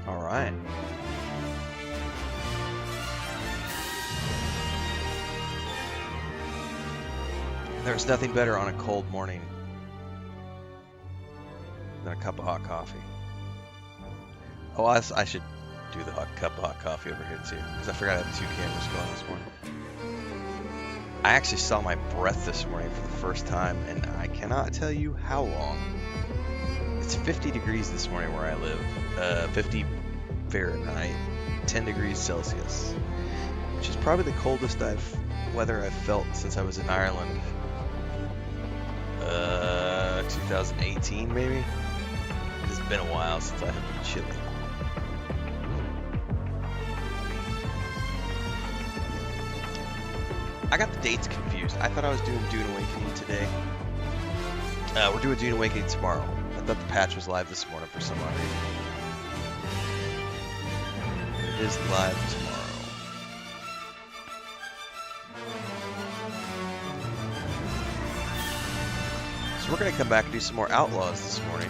All right. There's nothing better on a cold morning than a cup of hot coffee. Oh, I should do the cup of hot coffee over here too, because I forgot I have 2 cameras going this morning. I actually saw my breath this morning for the first time, and I cannot tell you how long. It's 50 degrees this morning where I live, 50 Fahrenheit, 10 degrees Celsius, which is probably the coldest weather I've felt since I was in Ireland. 2018 maybe? It's been a while since I have been chilly. I got the dates confused. I thought I was doing Dune Awakening today. We're doing Dune Awakening tomorrow. I thought the patch was live this morning for some odd reason. It is live tomorrow. So we're going to come back and do some more Outlaws this morning,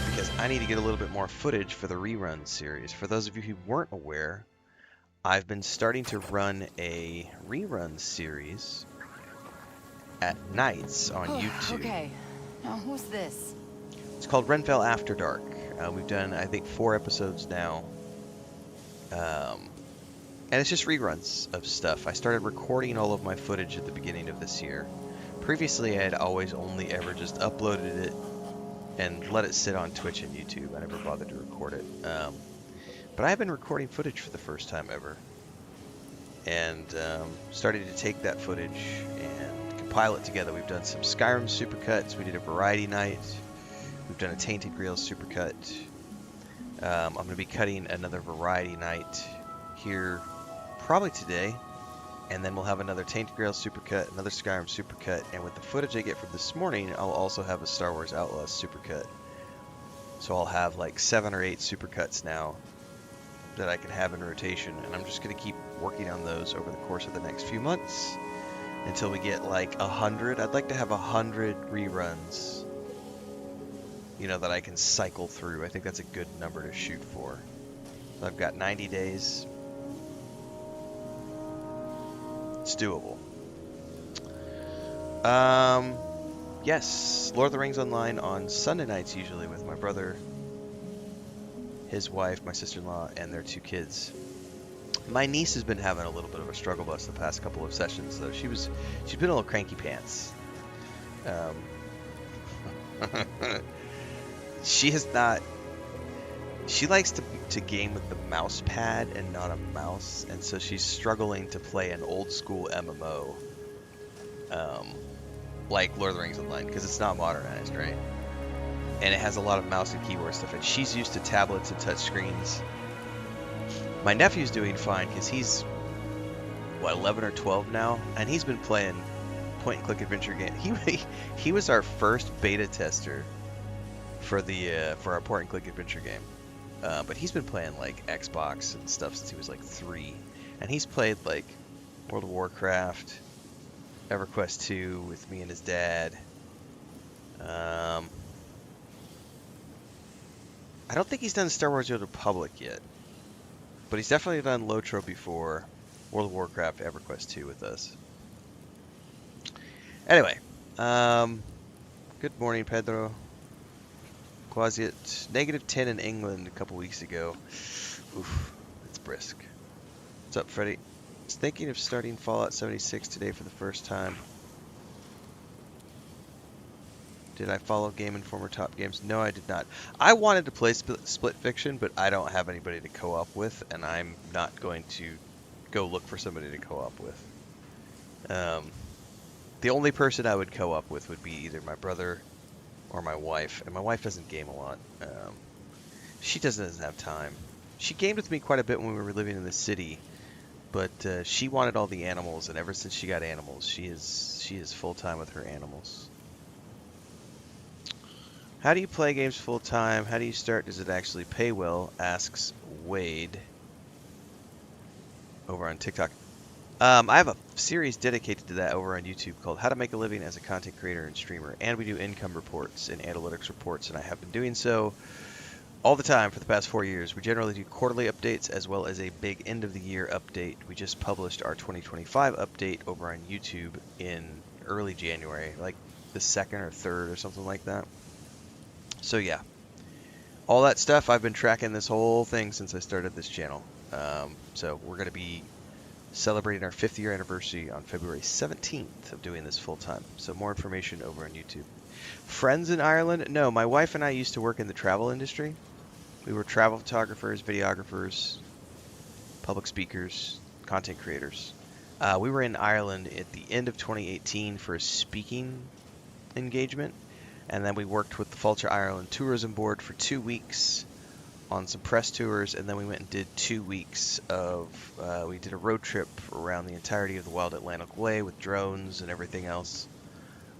because I need to get a little bit more footage for the rerun series. For those of you who weren't aware, I've been starting to run a rerun series at nights on YouTube. Okay, now who's this? It's called Renfail After Dark. We've done, I think, 4 episodes now. And it's just reruns of stuff. I started recording all of my footage at the beginning of this year. Previously, I had always only ever just uploaded it and let it sit on Twitch and YouTube. I never bothered to record it. But I've been recording footage for the first time ever. And started to take that footage and compile it together. We've done some Skyrim supercuts. We did a variety night. We've done a Tainted Grail supercut. I'm going to be cutting another variety night here probably today. And then we'll have another Tainted Grail supercut, another Skyrim supercut. And with the footage I get from this morning, I'll also have a Star Wars Outlaws supercut. So I'll have like 7 or 8 supercuts now that I can have in rotation. And I'm just going to keep working on those over the course of the next few months until we get like 100. I'd like to have 100 reruns, you know, that I can cycle through. I think that's a good number to shoot for. So I've got 90 days. It's doable. Yes, Lord of the Rings Online on Sunday nights usually with my brother, his wife, my sister-in-law, and their 2 kids. My niece has been having a little bit of a struggle bus the past couple of sessions, though. She's been a little cranky pants. She has not. She likes to game with the mouse pad and not a mouse, and so she's struggling to play an old school MMO, like Lord of the Rings Online, because it's not modernized, right? And it has a lot of mouse and keyboard stuff, and she's used to tablets and touch screens. My nephew's doing fine because he's, what, 11 or 12 now, and he's been playing point-and-click adventure game. He was our first beta tester for our point-and-click adventure game, but he's been playing like Xbox and stuff since he was like 3, and he's played like World of Warcraft, EverQuest 2 with me and his dad. I don't think he's done Star Wars: The Old Republic yet. But he's definitely done Lotro before, World of Warcraft, EverQuest 2 with us. Anyway, good morning, Pedro. Quasiat, -10 in England a couple weeks ago. Oof, it's brisk. What's up, Freddy? I was thinking of starting Fallout 76 today for the first time. Did I follow Game Informer Top Games? No, I did not. I wanted to play Split Fiction, but I don't have anybody to co-op with, and I'm not going to go look for somebody to co-op with. The only person I would co-op with would be either my brother or my wife, and my wife doesn't game a lot. She doesn't have time. She gamed with me quite a bit when we were living in the city, but she wanted all the animals, and ever since she got animals, she is full-time with her animals. How do you play games full-time? How do you start? Does it actually pay well? Asks Wade over on TikTok. I have a series dedicated to that over on YouTube called How to Make a Living as a Content Creator and Streamer. And we do income reports and analytics reports, and I have been doing so all the time for the past 4 years. We generally do quarterly updates as well as a big end of the year update. We just published our 2025 update over on YouTube in early January, like the 2nd or 3rd or something like that. So yeah, all that stuff, I've been tracking this whole thing since I started this channel. So we're going to be celebrating our 5th year anniversary on February 17th of doing this full time. So more information over on YouTube. Friends in Ireland? No, my wife and I used to work in the travel industry. We were travel photographers, videographers, public speakers, content creators. We were in Ireland at the end of 2018 for a speaking engagement, and then we worked with the Fáilte Ireland Tourism Board for 2 weeks on some press tours, and then we went and did 2 weeks of, we did a road trip around the entirety of the Wild Atlantic Way with drones and everything else,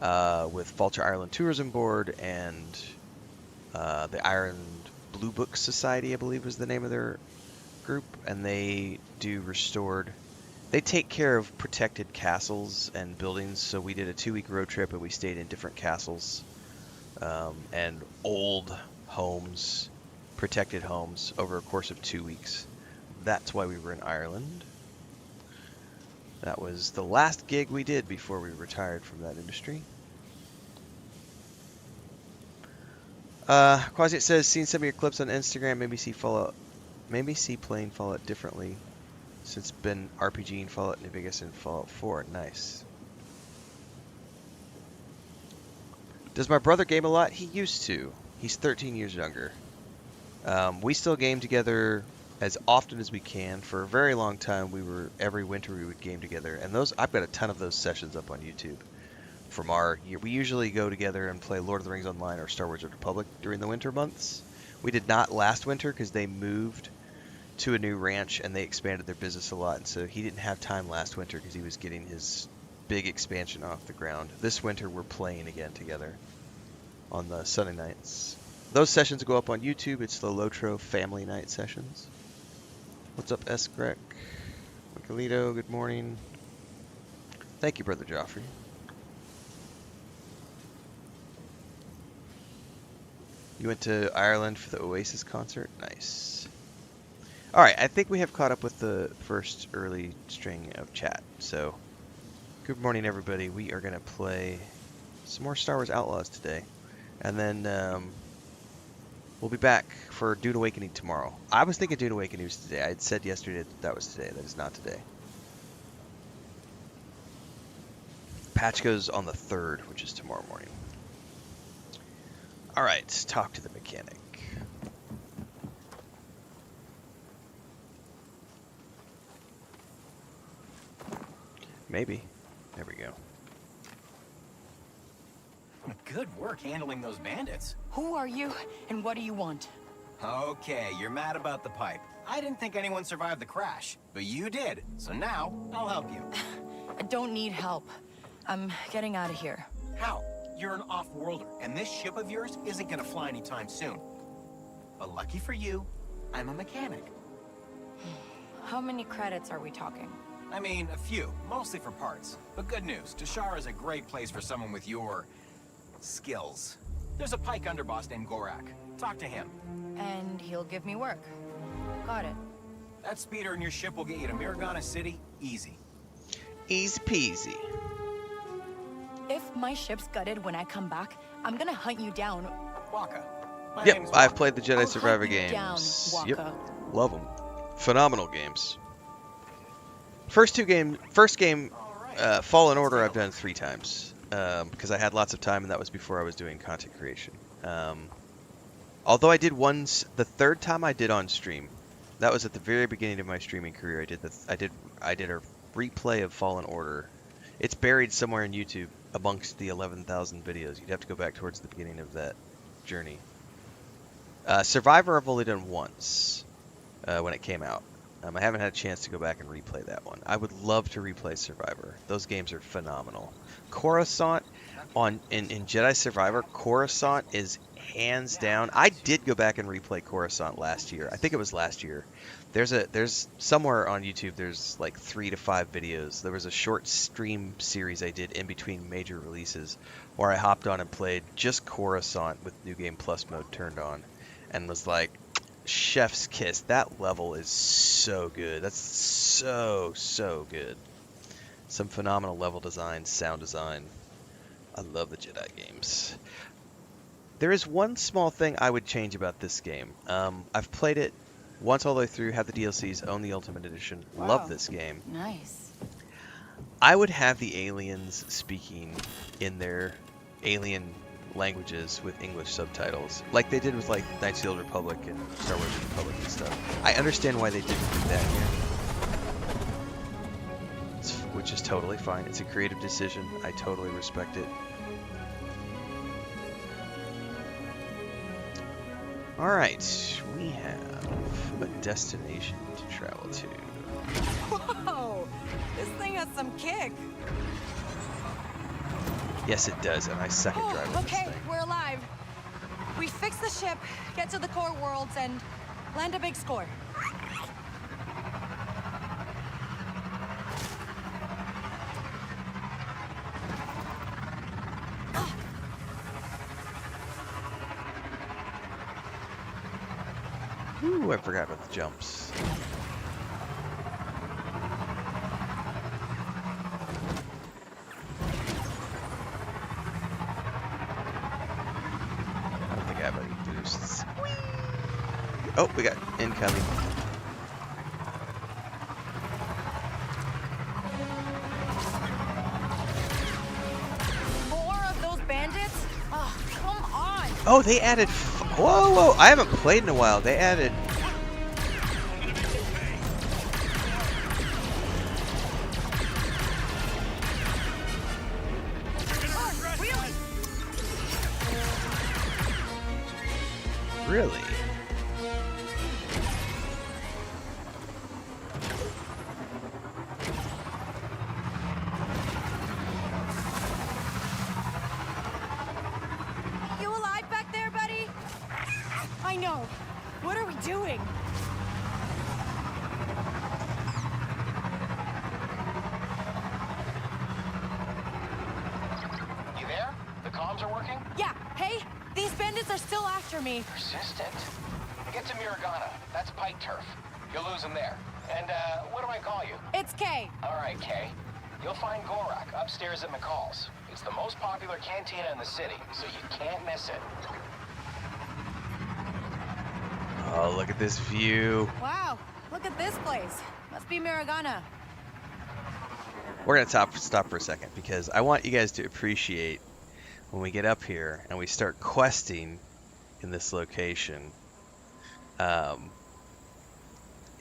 with Fáilte Ireland Tourism Board and the Ireland Blue Book Society, I believe was the name of their group, and they do restored, they take care of protected castles and buildings. So we did a 2-week road trip and we stayed in different castles and old homes, protected homes over a course of 2 weeks. That's why we were in Ireland. That was the last gig we did before we retired from that industry. Quasi says, seen some of your clips on Instagram, maybe see playing Fallout differently since been RPGing Fallout New Vegas and Fallout 4. Nice. Does my brother game a lot? He used to. He's 13 years younger. We still game together as often as we can. For a very long time, every winter we would game together, and I've got a ton of those sessions up on YouTube. From our year, we usually go together and play Lord of the Rings Online or Star Wars: The Republic during the winter months. We did not last winter because they moved to a new ranch and they expanded their business a lot, and so he didn't have time last winter because he was getting his big expansion off the ground. This winter we're playing again together on the Sunday nights. Those sessions go up on YouTube. It's the Lotro Family Night sessions. What's up, Esgrek? Michelito, good morning. Thank you, Brother Joffrey. You went to Ireland for the Oasis concert? Nice. Alright, I think we have caught up with the first early string of chat. So, good morning everybody. We are going to play some more Star Wars Outlaws today. And then we'll be back for Dune Awakening tomorrow. I was thinking Dune Awakening was today. I had said yesterday that was today. That is not today. Patch goes on the 3rd, which is tomorrow morning. Alright, talk to the mechanic. Maybe. There we go. Good work handling those bandits. Who are you, and what do you want? Okay, you're mad about the pipe. I didn't think anyone survived the crash, but you did. So now, I'll help you. I don't need help. I'm getting out of here. How? You're an off-worlder, and this ship of yours isn't gonna fly anytime soon. But lucky for you, I'm a mechanic. How many credits are we talking? I mean, a few, mostly for parts. But good news, Tashara is a great place for someone with your skills. There's a Pyke underboss named Gorak. Talk to him. And he'll give me work. Got it. That speeder in your ship will get you to Mirogana City easy. Easy peasy. If my ship's gutted when I come back, I'm gonna hunt you down. Waka. My Yep, name's I've Waka. played the Jedi I'll Survivor hunt you down, games. Waka. Yep, love them. Phenomenal games. First game, Fallen Order, I've done 3 times because I had lots of time, and that was before I was doing content creation. Although I did once, the 3rd time I did on stream. That was at the very beginning of my streaming career. I did a replay of Fallen Order. It's buried somewhere in YouTube amongst the 11,000 videos. You'd have to go back towards the beginning of that journey. Survivor I've only done once when it came out. I haven't had a chance to go back and replay that one. I would love to replay Survivor. Those games are phenomenal. Coruscant in Jedi Survivor, Coruscant is hands down. I did go back and replay Coruscant last year. I think it was last year. There's somewhere on YouTube there's like 3 to 5 videos. There was a short stream series I did in between major releases where I hopped on and played just Coruscant with New Game Plus mode turned on and was like, chef's kiss. That level is so good. That's so good. Some phenomenal level design, sound design. I love the Jedi games. There is one small thing I would change about this game. I've played it once all the way through, have the DLCs, own the Ultimate Edition. Love Wow. this game. Nice. I would have the aliens speaking in their alien languages with English subtitles, like they did with like Knights of the Old Republic and Star Wars Republic and stuff. I understand why they didn't do that here, which is totally fine. It's a creative decision. I totally respect it. All right, we have a destination to travel to. Whoa! This thing has some kick. Yes, it does, and I suck at driving Okay, this thing. we're alive. We fix the ship, get to the core worlds, and land a big score. Ooh, I forgot about the jumps. I don't think I have any boosts. Whee! Oh, we got incoming. More of those bandits? Oh, come on! Oh, they added. Whoa! I haven't played in a while. They added. Really? You alive back there, buddy? I know. What are we doing? You there? The comms are working? Yeah, hey, these bandits are still after me. Persistent. Get to Mirogana. That's Pyke turf. You'll lose them there. And, what do I call you? It's Kay. All right, Kay. You'll find Gorak upstairs at McCall's. It's the most popular cantina in the city, so you can't miss it. Oh, look at this view. Wow, look at this place. Must be Mirogana. We're gonna stop for a second because I want you guys to appreciate when we get up here and we start questing in this location.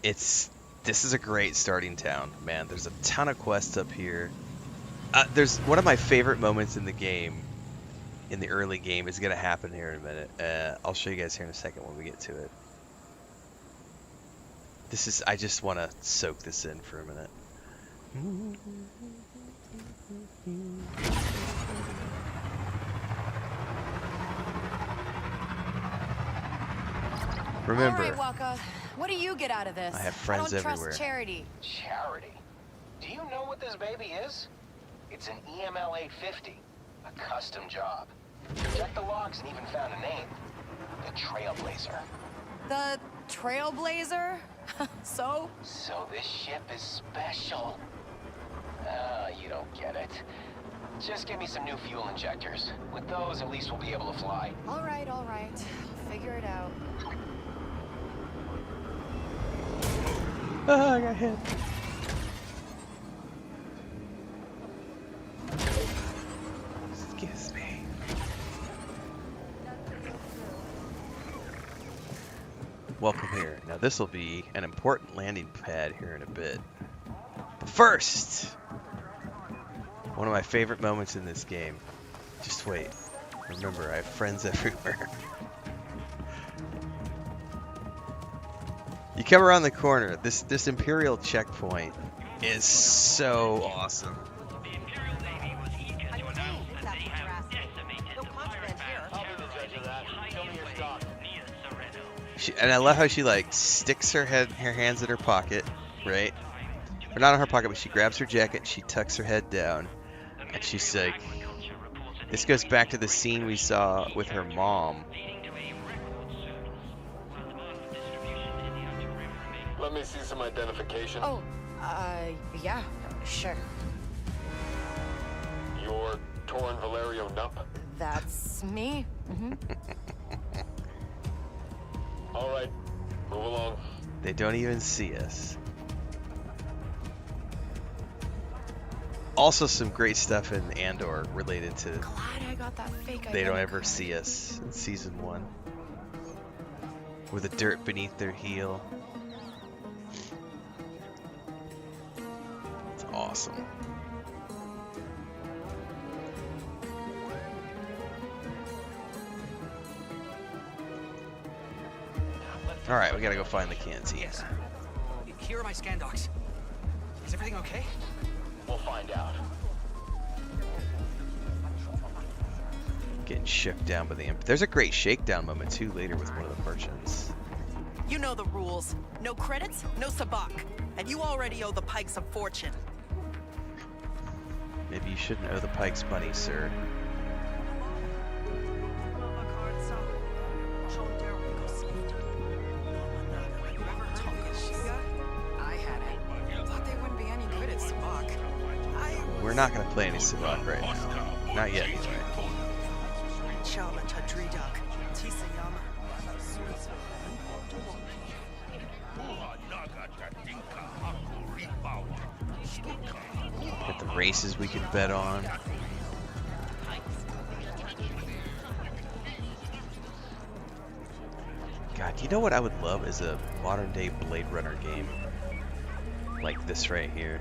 This is a great starting town, man. There's a ton of quests up here. There's one of my favorite moments in the game, in the early game, is gonna happen here in a minute. I'll show you guys here in a second when we get to it. I just want to soak this in for a minute. Remember, All right, Waka. What do you get out of this? I have friends I don't everywhere. trust charity. Charity. Do you know what this baby is? It's an EML 850. A custom job. Checked the logs and even found a name. The Trailblazer. The Trailblazer? So? So this ship is special. You don't get it. Just give me some new fuel injectors. With those, at least we'll be able to fly. All right, all right. I'll figure it out. I got hit. Excuse me. Welcome here. Now this will be an important landing pad here in a bit. But first, one of my favorite moments in this game. Just wait. Remember, I have friends everywhere. You come around the corner. This Imperial checkpoint is so awesome. The Imperial Navy was eager to announce that they have decimated the And I love how she like sticks her hands in her pocket, right? Or not in her pocket, but she grabs her jacket, she tucks her head down, and she's like, this goes back to the scene we saw with her mom. Let me see some identification. Oh, yeah, sure. You're Torrin Valerio Nupp? That's me. All right, move along. They don't even see us. Also, some great stuff in Andor related to Glad I got that fake they don't identity ever card. see us in season 1. With the dirt beneath their heel. It's awesome. Alright, we gotta go find the canteen. Yes. Here are my scan docs. Is everything okay? We'll find out. Getting shook down by the imp. There's a great shakedown moment too later with one of the merchants. You know the rules. No credits, no sabak. And you already owe the Pikes a fortune. Maybe you shouldn't owe the Pikes money, sir. I had it. Thought there wouldn't be any good at Sabak. We're not gonna play any Sabak right now. Not yet, anyway. Got the races we can bet on. God, you know what I would love is a modern day Blade Runner game. Like this right here.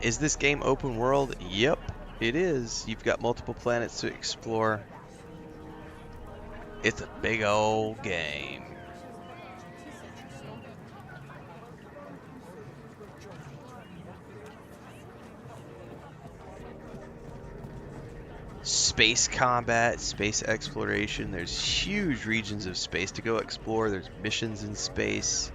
Is this game open world? Yep, it is. You've got multiple planets to explore. It's a big old game. Space combat, space exploration. There's huge regions of space to go explore. There's missions in space.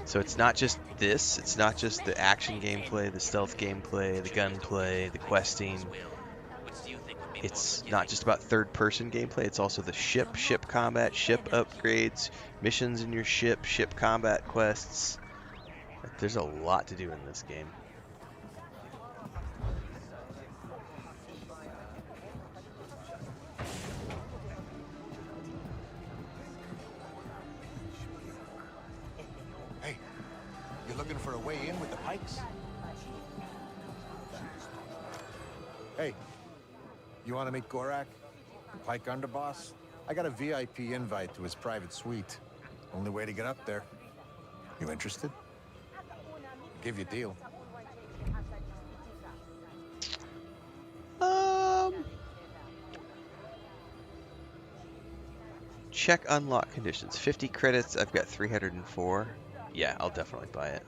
So it's not just this. It's not just the action gameplay, the stealth gameplay, the gunplay, the questing. It's not just about third-person gameplay. It's also the ship combat, ship upgrades, missions in your ship combat quests. There's a lot to do in this game. Hey, you looking for a way in with the Pikes? Hey, you want to meet Gorak, the Pike underboss? I got a VIP invite to his private suite. Only way to get up there. You interested? Give you a deal. Check unlock conditions. 50 credits. I've got 304. Yeah, I'll definitely buy it.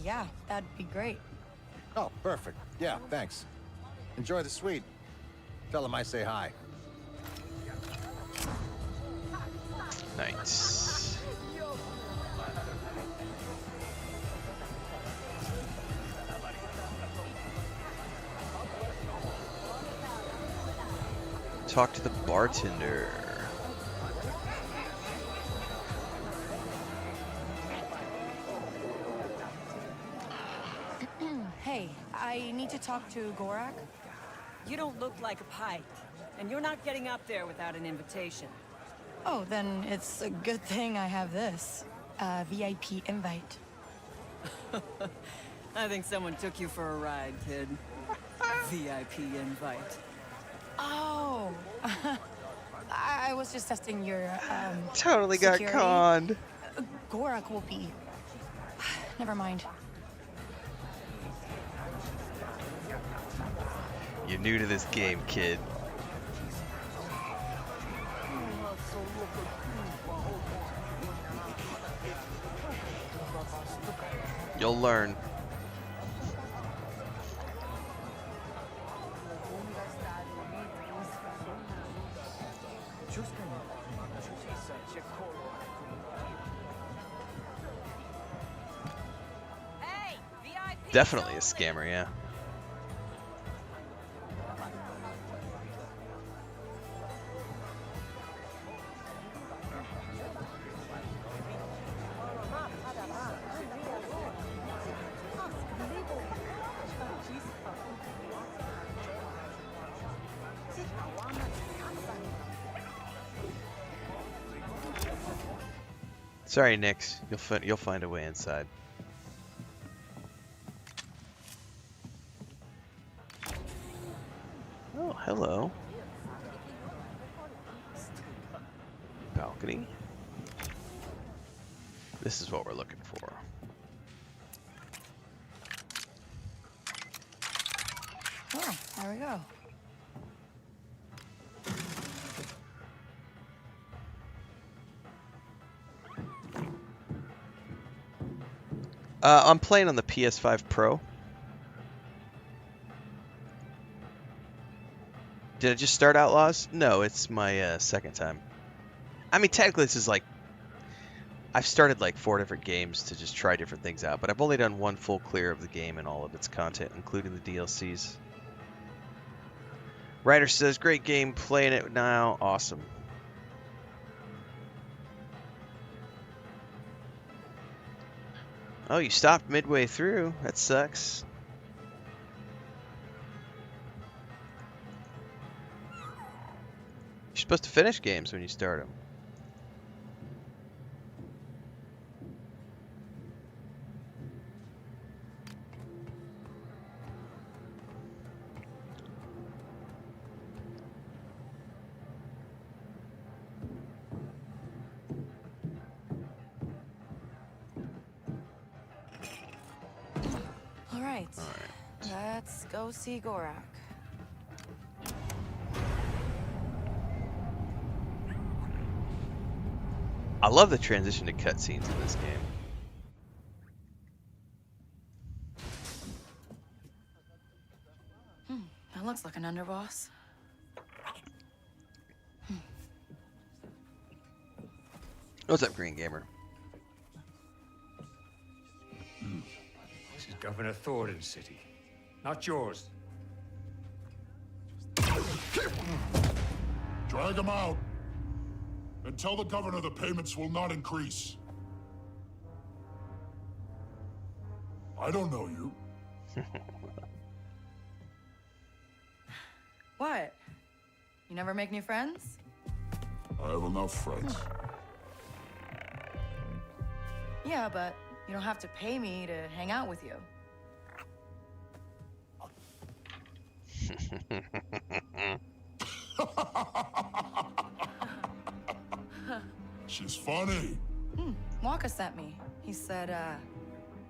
Yeah, that'd be great. Oh, perfect. Yeah, thanks. Enjoy the suite. Tell him I say hi. Nice. Talk to the bartender. Hey, I need to talk to Gorak. You don't look like a Pyke, and you're not getting up there without an invitation. Oh, then it's a good thing I have this. VIP invite. I think someone took you for a ride, kid. VIP invite. Oh! I was just testing your, Totally security. got conned. Gorak will be... Never mind. You're new to this game, kid. You'll learn. Hey, VIP. Definitely a scammer, yeah. Sorry, Nix. You'll find a way inside. Oh, hello. Balcony. This is what we're looking for. Oh, there we go. I'm playing on the PS5 Pro. Did I just start Outlaws? No, it's my second time. I mean, technically this is like... I've started like 4 different games to just try different things out, but I've only done one full clear of the game and all of its content, including the DLCs. Ryder says, great game, playing it now, awesome. Oh, you stopped midway through. That sucks. You're supposed to finish games when you start them. All right. Let's go see Gorak. I love the transition to cutscenes in this game. That looks like an underboss. What's up, Green Gamer? This is Governor Thornton's city, not yours. Drag him out. And tell the governor the payments will not increase. I don't know you. What? You never make new friends? I have enough friends. Yeah, but you don't have to pay me to hang out with you. She's funny. Waka sent me. He said,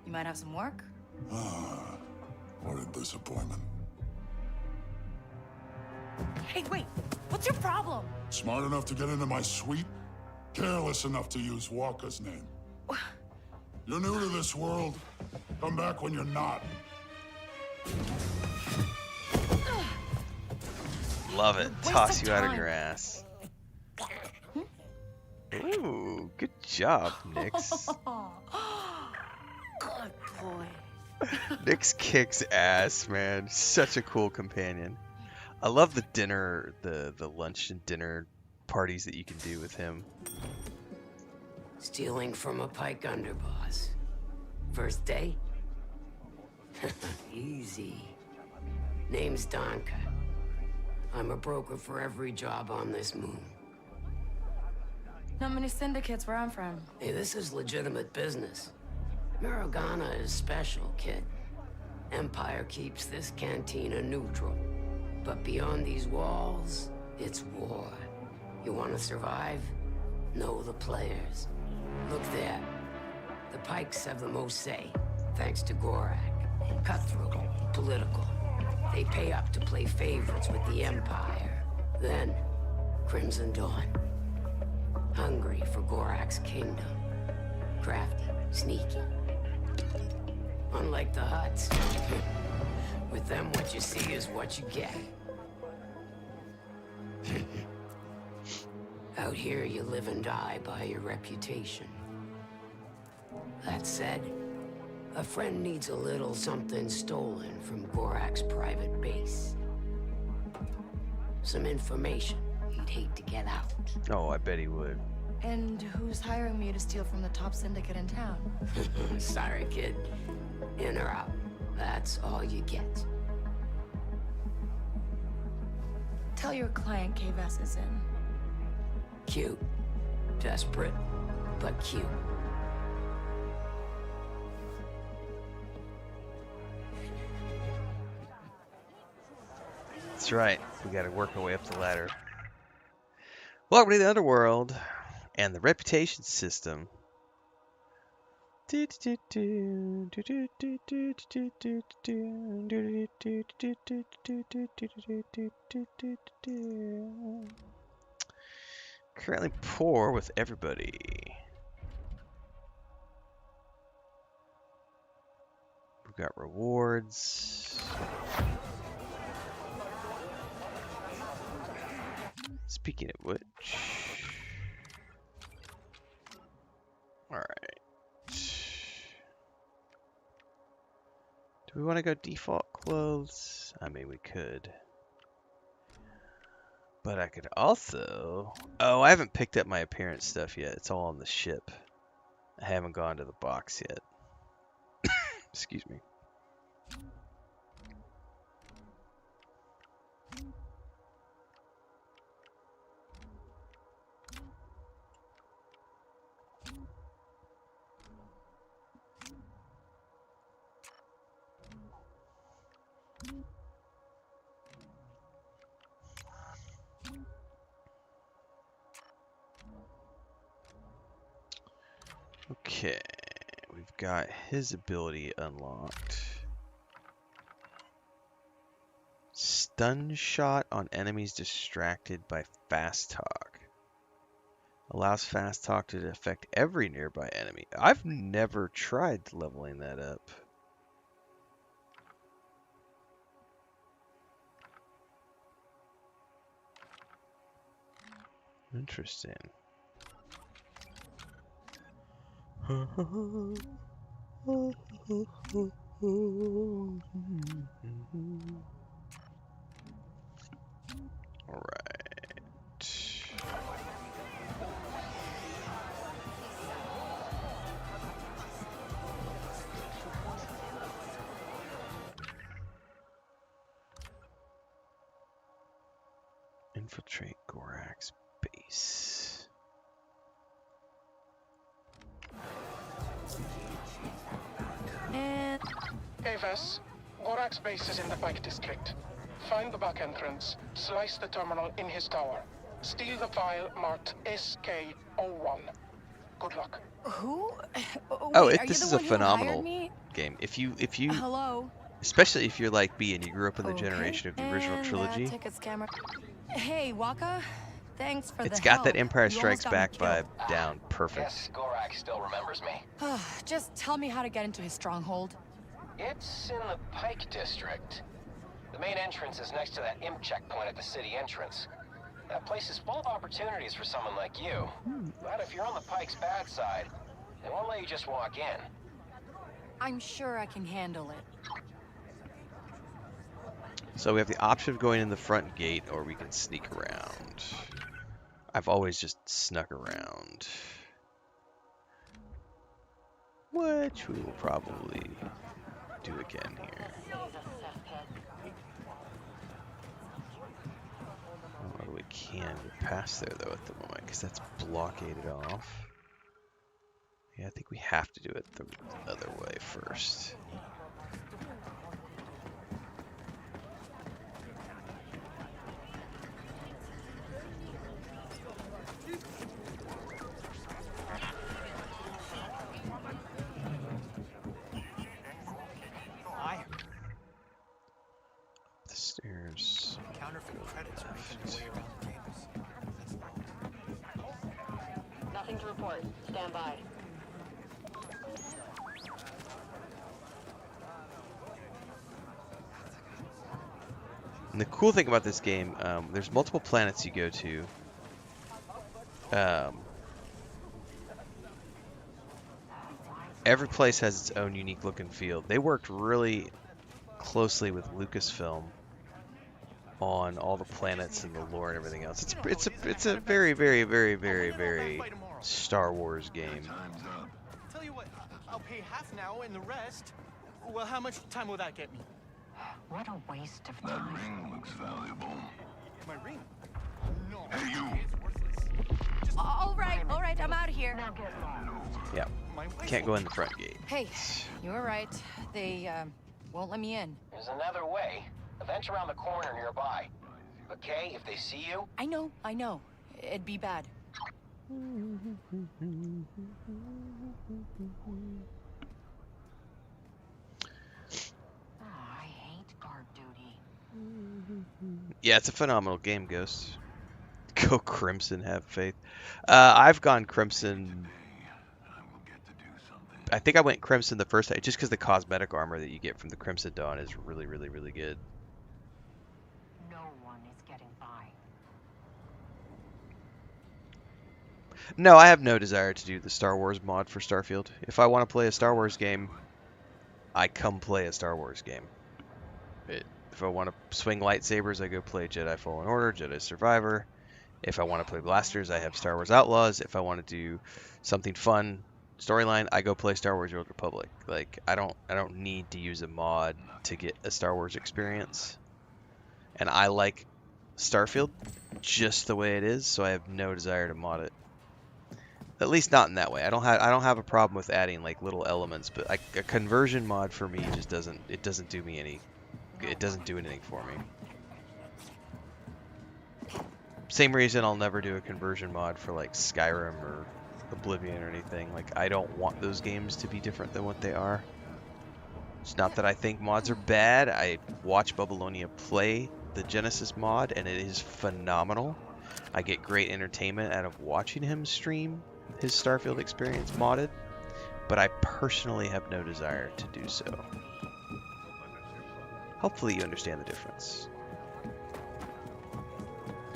you might have some work? What a disappointment. Hey, wait! What's your problem? Smart enough to get into my suite? Careless enough to use Walker's name. You're new to this world. Come back when you're not. Love it. Waste Toss of you out of time. your ass. Ooh, good job, Nix. Good boy. Nix kicks ass, man. Such a cool companion. I love the dinner, the lunch and dinner parties that you can do with him. Stealing from a Pyke underboss. First day? Easy. Name's Donka. I'm a broker for every job on this moon. Not many syndicates where I'm from. Hey, this is legitimate business. Mirogana is special, kid. Empire keeps this cantina neutral. But beyond these walls, it's war. You want to survive? Know the players. Look there. The Pykes have the most say, thanks to Gorak. Cutthroat, political. They pay up to play favorites with the Empire. Then, Crimson Dawn. Hungry for Gorak's kingdom. Crafty, sneaky. Unlike the Hutts. With them, what you see is what you get. Out here, you live and die by your reputation. That said, a friend needs a little something stolen from Gorak's private base. Some information he'd hate to get out. Oh, I bet he would. And who's hiring me to steal from the top syndicate in town? Sorry, kid. In or out. That's all you get. Tell your client K-Vess is in. Cute. Desperate, but cute. That's right. We got to work our way up the ladder. Welcome to the underworld and the reputation system. Currently poor with everybody. We've got rewards. Speaking of which, all right. Do we want to go default clothes? I mean, we could. But I could also... Oh, I haven't picked up my appearance stuff yet. It's all on the ship. I haven't gone to the box yet. Excuse me. Okay, we've got his ability unlocked. Stun shot on enemies distracted by fast talk. Allows fast talk to affect every nearby enemy. I've never tried leveling that up. Interesting. All right. Infiltrate Gorak's base. And Aves, Gorak's base is in the Pyke district. Find the back entrance, slice the terminal in his tower. Steal the file marked SK01. Good luck. who? Oh, Wait, this are is you a the one who hired phenomenal me? game. If you, Hello. especially if you're like me and you grew up in the Okay. generation of the original And, trilogy, tickets, camera. Hey, Waka. Thanks for it's the got help. that Empire You Strikes almost got me Back vibe down perfect. Guess Gorak still remembers me. killed. Just tell me how to get into his stronghold. It's in the Pyke district. The main entrance is next to that imp checkpoint at the city entrance. That place is full of opportunities for someone like you. But if you're on the Pyke's bad side, they won't let you just walk in. I'm sure I can handle it. So we have the option of going in the front gate, or we can sneak around. I've always just snuck around, which we will probably do again here. I don't know that we can get past there though at the moment, because that's blockaded off. Yeah, I think we have to do it the other way first. The stairs. Counterfeit credits making their way around the campus. Nothing to report. Stand by. And the cool thing about this game, there's multiple planets you go to. Every place has its own unique look and feel. They worked really closely with Lucasfilm on all the planets and the lore and everything else. It's a very, very, very, very, very Star Wars game. Tell you what, I'll pay half now and the rest. Well, how much time will that get me? What a waste of time. That ring looks valuable. My ring? No. Hey, you! All right, I'm out of here. Now get lost. Yeah, can't go in the front gate. Hey, you were right. They won't let me in. There's another way. Event's around the corner nearby. Okay, if they see you... I know. It'd be bad. I hate guard duty. Yeah, it's a phenomenal game, Ghost. Go Crimson, have faith. I've gone Crimson. I think I went Crimson the first time, just because the cosmetic armor that you get from the Crimson Dawn is really, really, really good. No one is getting by. No, I have no desire to do the Star Wars mod for Starfield. If I want to play a Star Wars game, I come play a Star Wars game. If I want to swing lightsabers, I go play Jedi Fallen Order, Jedi Survivor. If I want to play blasters, I have Star Wars Outlaws. If I want to do something fun, storyline, I go play Star Wars: Old Republic. Like I don't need to use a mod to get a Star Wars experience. And I like Starfield just the way it is, so I have no desire to mod it. At least not in that way. I don't have a problem with adding like little elements, but like a conversion mod for me just doesn't do me any. It doesn't do anything for me. Same reason I'll never do a conversion mod for like Skyrim or Oblivion or anything. Like I don't want those games to be different than what they are. It's not that I think mods are bad. I watch Babylonia play the Genesis mod and it is phenomenal. I get great entertainment out of watching him stream his Starfield experience modded, but I personally have no desire to do so. Hopefully you understand the difference.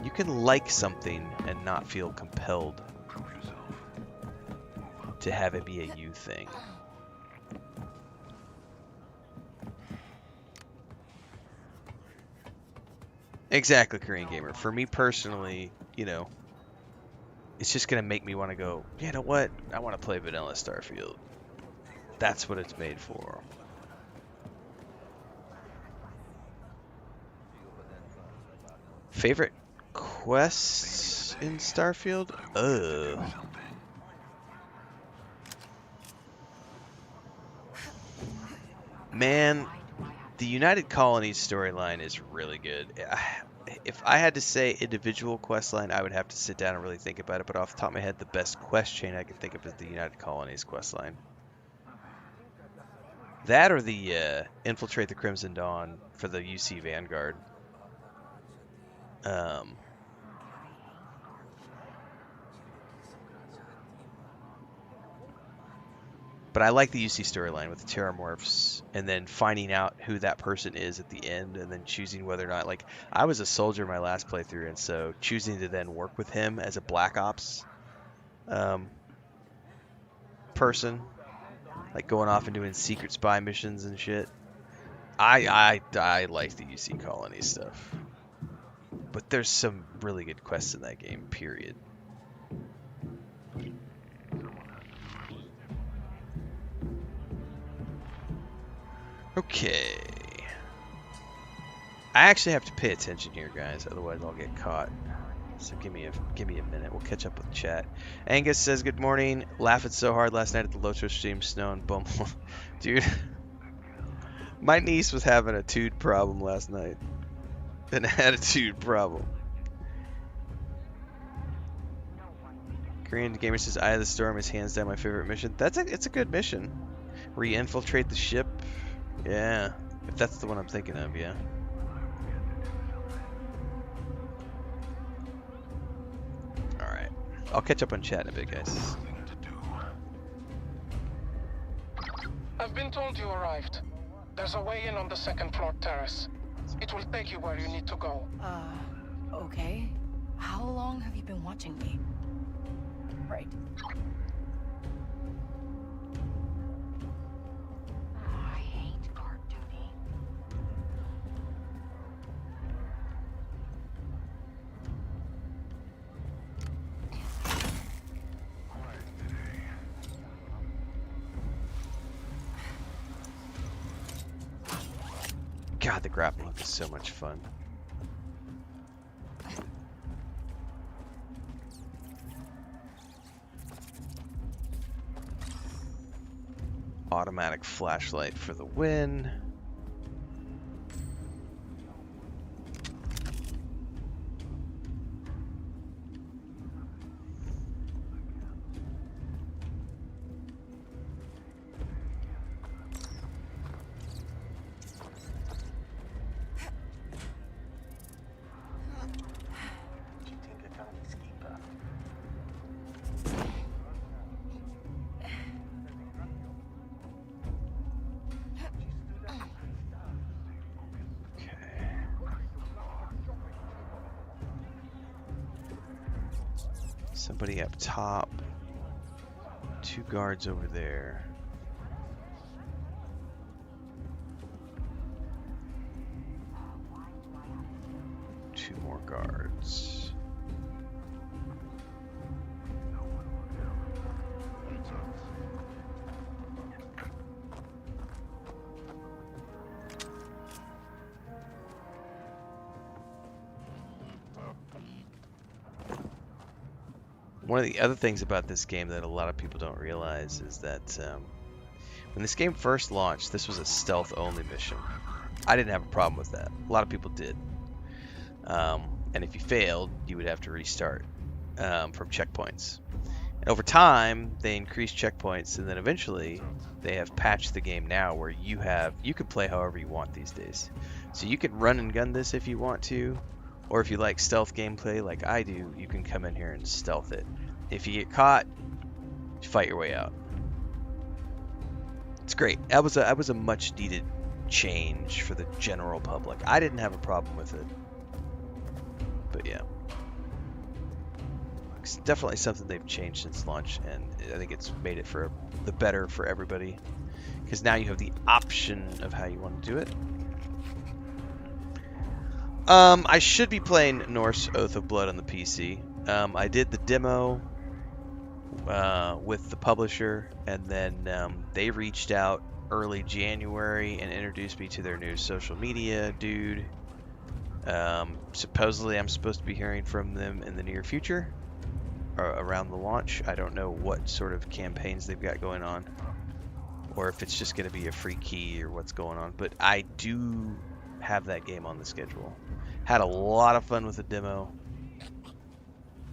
You can like something and not feel compelled to have it be a you thing. Exactly, Korean Gamer. For me personally, you know, it's just going to make me want to go, you know what? I want to play vanilla Starfield. That's what it's made for. Favorite quests in Starfield? Man, the United Colonies storyline is really good. If I had to say individual quest line, I would have to sit down and really think about it, but off the top of my head, the best quest chain I can think of is the United Colonies quest line. That or the Infiltrate the Crimson Dawn for the UC Vanguard. But I like the UC storyline with the Terramorphs and then finding out who that person is at the end and then choosing whether or not, like, I was a soldier in my last playthrough, and so choosing to then work with him as a Black Ops person, like going off and doing secret spy missions and shit. I like the UC Colony stuff. But there's some really good quests in that game, period. Okay. I actually have to pay attention here, guys, otherwise I'll get caught. So give me a minute. We'll catch up with chat. Angus says good morning. Laughed so hard last night at the Loto stream, snow and bum. Dude, my niece was having a tude problem last night. An attitude problem. Korean Gamer says Eye of the Storm is hands down my favorite mission. It's a good mission. Re-infiltrate the ship. Yeah, if that's the one I'm thinking of, yeah. Alright. I'll catch up on chat in a bit, guys. I've been told you arrived. There's a way in on the second floor terrace. It will take you where you need to go. Okay. How long have you been watching me? Right. I hate guard duty. God, the grappling hook is so much fun. Automatic flashlight for the win. Somebody up top. 2 guards over there. Two more guards. One of the other things about this game that a lot of people don't realize is that when this game first launched, this was a stealth-only mission. I didn't have a problem with that. A lot of people did. And if you failed, you would have to restart from checkpoints. And over time, they increased checkpoints, and then eventually they have patched the game now where you can play however you want these days. So you can run and gun this if you want to, or if you like stealth gameplay like I do, you can come in here and stealth it. If you get caught, you fight your way out. It's great. That was a much needed change for the general public. I didn't have a problem with it. But yeah. It's definitely something they've changed since launch, and I think it's made it for the better for everybody. Because now you have the option of how you want to do it. I should be playing Norse Oath of Blood on the PC. I did the demo with the publisher, and then they reached out early January and introduced me to their new social media dude. Supposedly I'm supposed to be hearing from them in the near future, or around the launch. I don't know what sort of campaigns they've got going on, or if it's just going to be a free key or what's going on, but I do have that game on the schedule. Had a lot of fun with the demo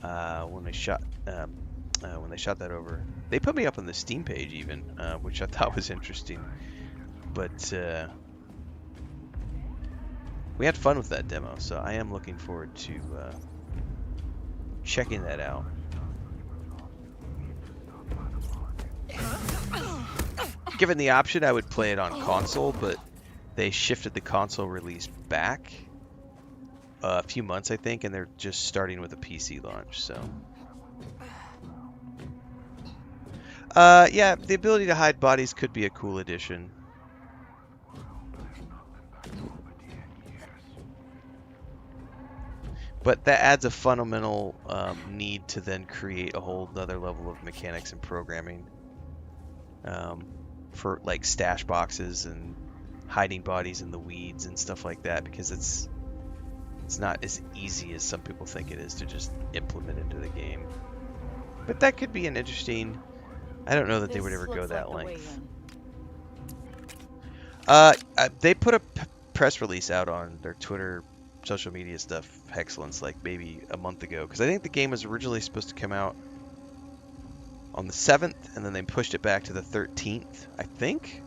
when they shot that over. They put me up on the Steam page even, which I thought was interesting. But we had fun with that demo, so I am looking forward to checking that out. Given the option, I would play it on console, but they shifted the console release back a few months, I think, and they're just starting with a PC launch, so. Yeah, the ability to hide bodies could be a cool addition. But that adds a fundamental need to then create a whole other level of mechanics and programming for like stash boxes and hiding bodies in the weeds and stuff like that, because it's not as easy as some people think it is to just implement into the game. But that could be an interesting. I don't know that they would ever go that length. They put a press release out on their Twitter, social media stuff, Hexcellence, like maybe a month ago, because I think the game was originally supposed to come out on the 7th, and then they pushed it back to the 13th, I think.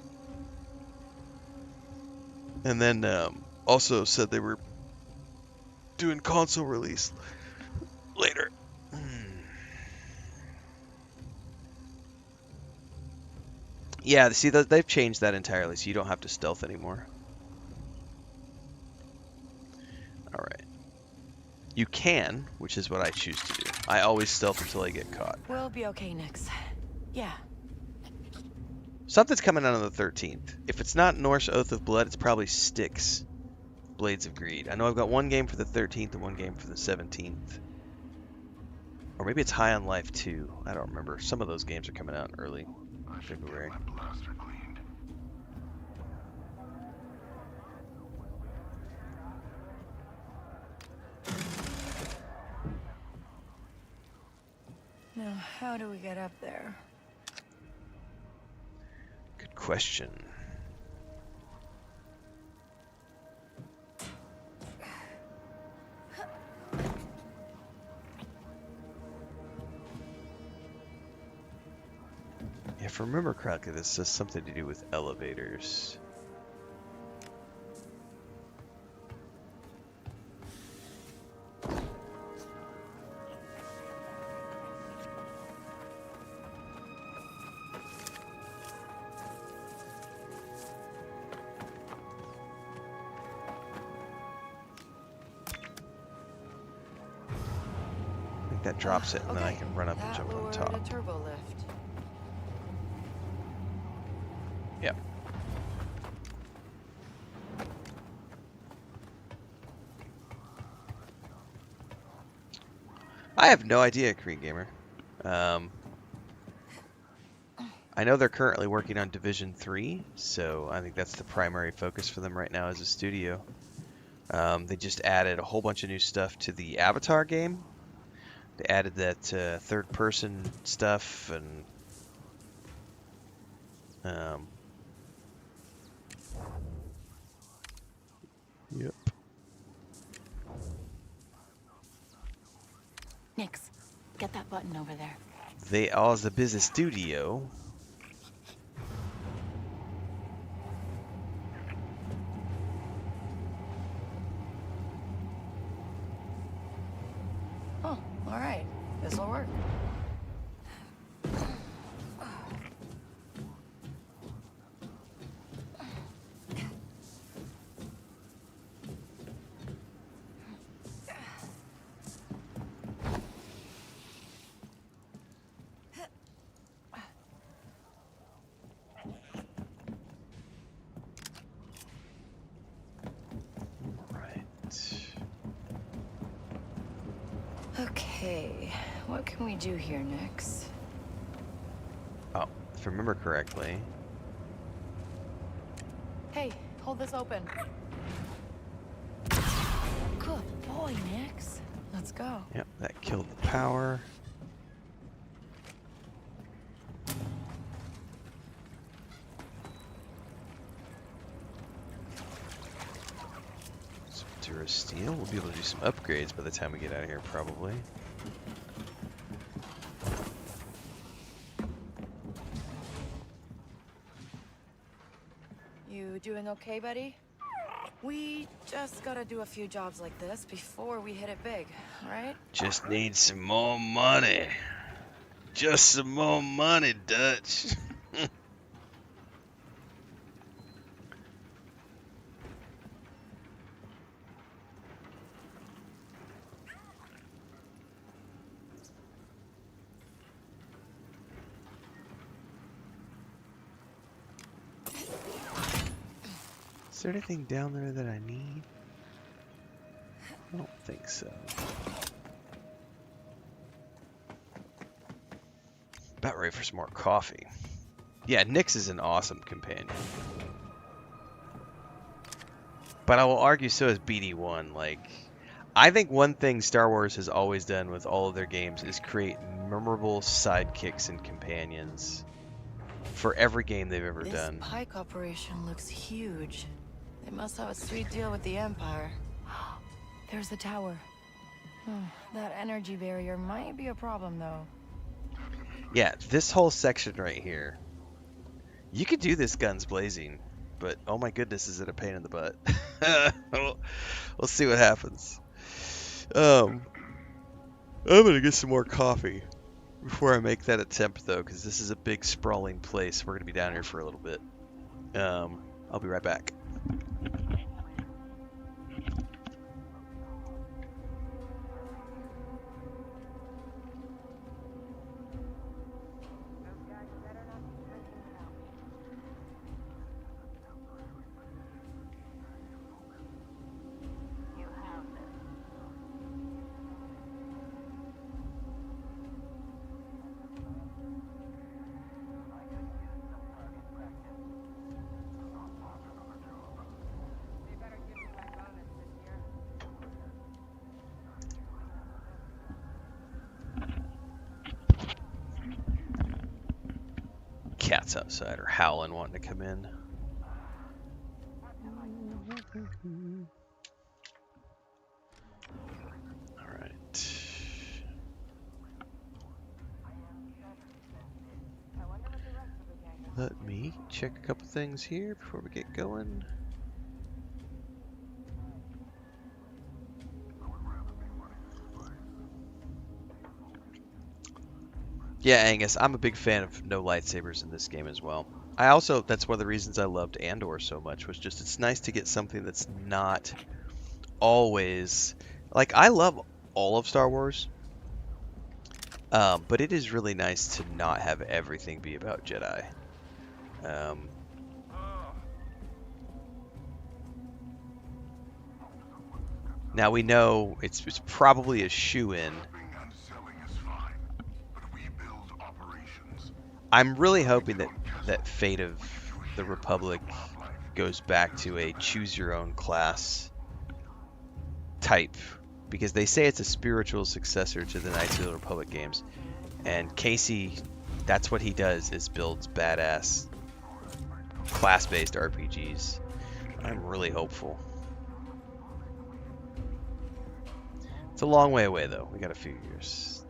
And then also said they were doing console release later. Yeah, see, they've changed that entirely, so you don't have to stealth anymore. Alright. You can, which is what I choose to do. I always stealth until I get caught. We'll be okay, Nix. Yeah. Something's coming out on the 13th. If it's not Norse Oath of Blood, it's probably Styx Blades of Greed. I know I've got one game for the 13th and one game for the 17th. Or maybe it's High on Life 2. I don't remember. Some of those games are coming out in early February. Now, how do we get up there? Good question. If I remember correctly, this has something to do with elevators. that drops it, and then I Okay, can run up and that jump on lowered top. a turbo lift. Yep. I have no idea, Korean Gamer. I know they're currently working on Division 3, so I think that's the primary focus for them right now as a studio. They just added a whole bunch of new stuff to the Avatar game. They added that third-person stuff, and yep. Nix, get that button over there. They are the business studio. Oh, all right. This'll work. Okay, what can we do here next? Oh, if I remember correctly. Hey, hold this open. Good boy, Nix. Let's go. Yep, that killed the power. Some Durasteel. We'll be able to do some upgrades by the time we get out of here, probably. You doing okay, buddy? We just gotta do a few jobs like this before we hit it big, right? Just need some more money. Just some more money, Dutch. Is there anything down there that I need? I don't think so. About ready for some more coffee. Yeah, Nix is an awesome companion. But I will argue so is BD1. Like, I think one thing Star Wars has always done with all of their games is create memorable sidekicks and companions for every game they've ever done. This Pyke operation looks huge. They must have a sweet deal with the Empire. There's the tower. That energy barrier might be a problem, though. Yeah, this whole section right here. You could do this guns blazing, but oh my goodness, is it a pain in the butt. we'll see what happens. I'm gonna get some more coffee before I make that attempt, though, because this is a big sprawling place. We're gonna be down here for a little bit. I'll be right back. Cats outside are howling, wanting to come in. All right. Let me check a couple things here before we get going. Yeah, Angus, I'm a big fan of no lightsabers in this game as well. That's one of the reasons I loved Andor so much, was just it's nice to get something that's not always... Like, I love all of Star Wars, But it is really nice to not have everything be about Jedi. Now we know it's probably a shoo-in. I'm really hoping that Fate of the Republic goes back to a choose-your-own-class type, because they say it's a spiritual successor to the Knights of the Republic games, and Casey, that's what he does, is builds badass class-based RPGs. I'm really hopeful. It's a long way away, though. We got a few years.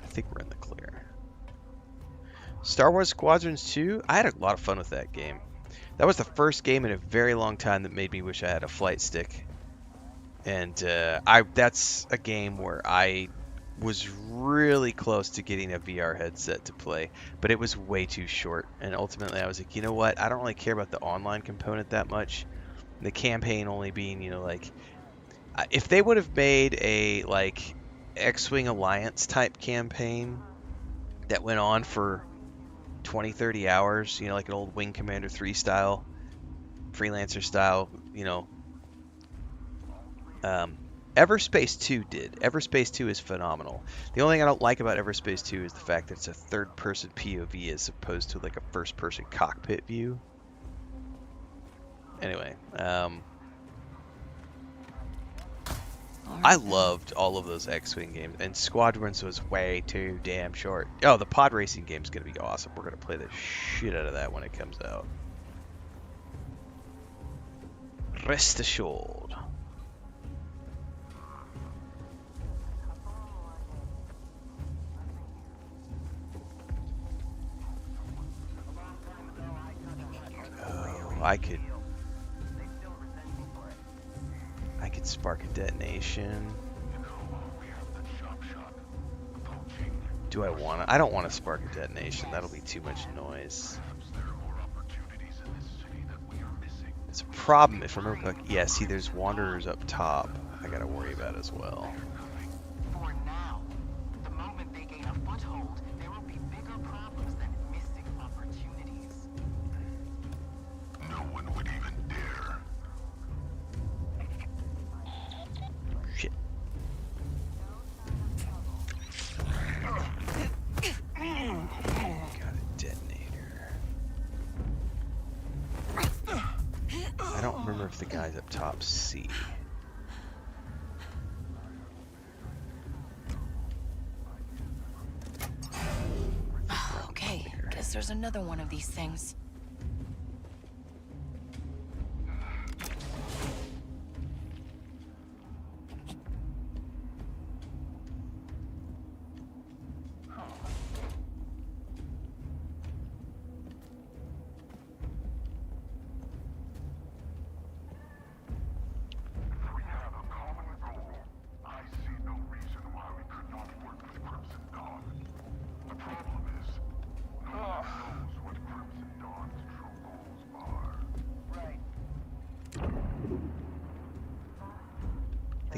I think we're in the clear. Star Wars Squadrons 2? I had a lot of fun with that game. That was the first game in a very long time that made me wish I had a flight stick. And that's a game where I was really close to getting a VR headset to play, but it was way too short. And ultimately I was like, you know what? I don't really care about the online component that much. The campaign only being, you know, like, if they would have made a, like, X-Wing Alliance type campaign that went on for 20, 30 hours, you know, like an old Wing Commander 3 style, Freelancer style, you know. Everspace 2 did. Everspace 2 is phenomenal. The only thing I don't like about Everspace 2 is the fact that it's a third-person POV as opposed to like a first-person cockpit view. Anyway, I loved all of those X-Wing games, and Squadrons was way too damn short. Oh, the pod racing game's gonna be awesome. We're gonna play the shit out of that when it comes out. Rest assured. Oh, I could spark a detonation. Do I want to? I don't want to spark a detonation. That'll be too much noise. It's a problem if I remember correctly. Yeah, see, there's wanderers up top I gotta worry about as well. For now, the moment they gain a foothold, there will be bigger problems than missing opportunities. No one would even dare. Shit. Got a detonator. I don't remember if the guys up top see. Okay, guess there's another one of these things.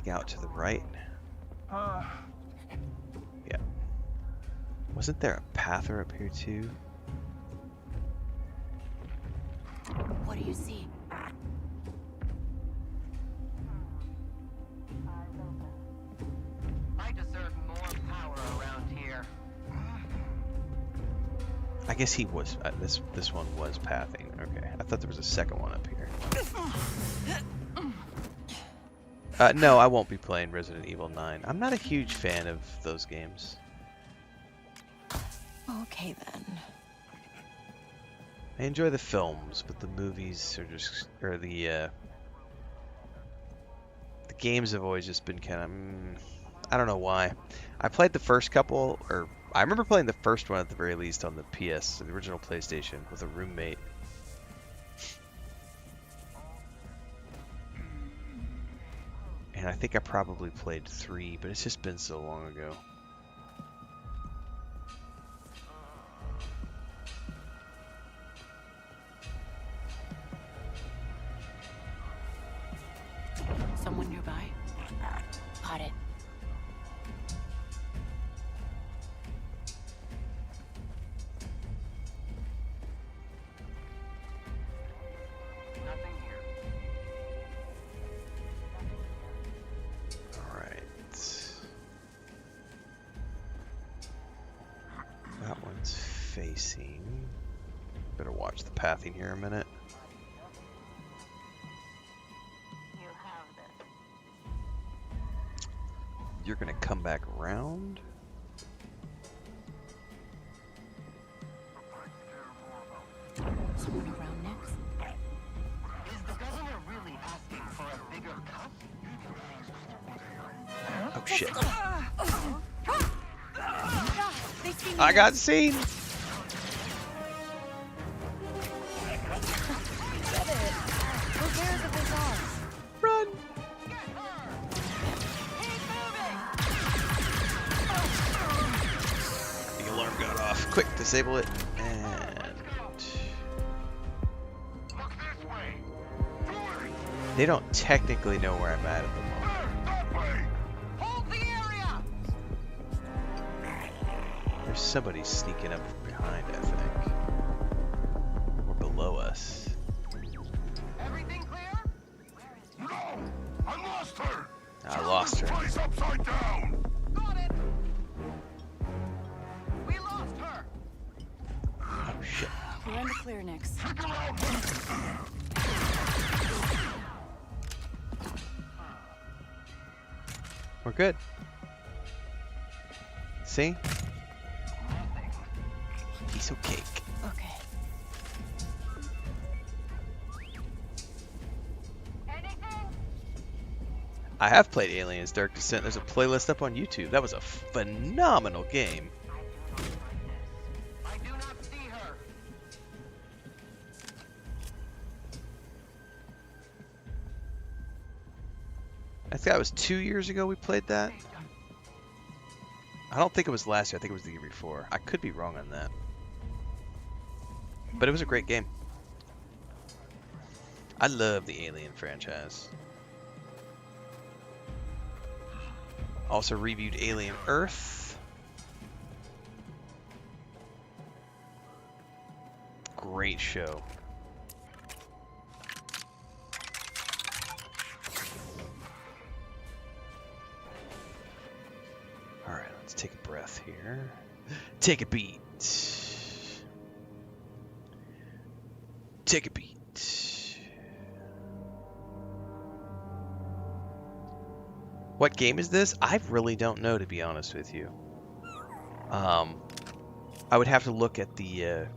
Out to the right. Yeah. Wasn't there a pather up here too? What do you see? I deserve more power around here. I guess he was. This one was pathing. Okay. I thought there was a second one up here. No, I won't be playing Resident Evil 9. I'm not a huge fan of those games. Okay then. I enjoy the films, but the movies are just, or the games have always just been kind of, I don't know why. I played the first couple, or I remember playing the first one at the very least on the PS, the original PlayStation, with a roommate. And I think I probably played 3, but it's just been so long ago. Someone nearby? Got it. That one's facing. Better watch the pathing here a minute. You're gonna come back around. Someone around next? Is the governor really asking for a bigger cut? Oh shit. They see me. I got seen. Get it. Repairs of his arms. Run. The alarm got off. Quick, disable it. And they don't technically know where I'm at the moment. There's somebody sneaking up behind, I think. Or below us. Everything clear? No! I lost her! I lost her. Place upside down! Got it! We lost her! Oh shit. We're in the clear next. We're good. See? Piece of cake. Okay. I have played Aliens Dark Descent. There's a playlist up on YouTube. That was a phenomenal game. I do not see her. I think that was 2 years ago we played that. I don't think it was last year. I think it was the year before. I could be wrong on that. But it was a great game. I love the Alien franchise. Also reviewed Alien Earth. Great show. Alright, let's take a breath here. Take a beat. Take a beat. What game is this? I really don't know, to be honest with you. I would have to look at the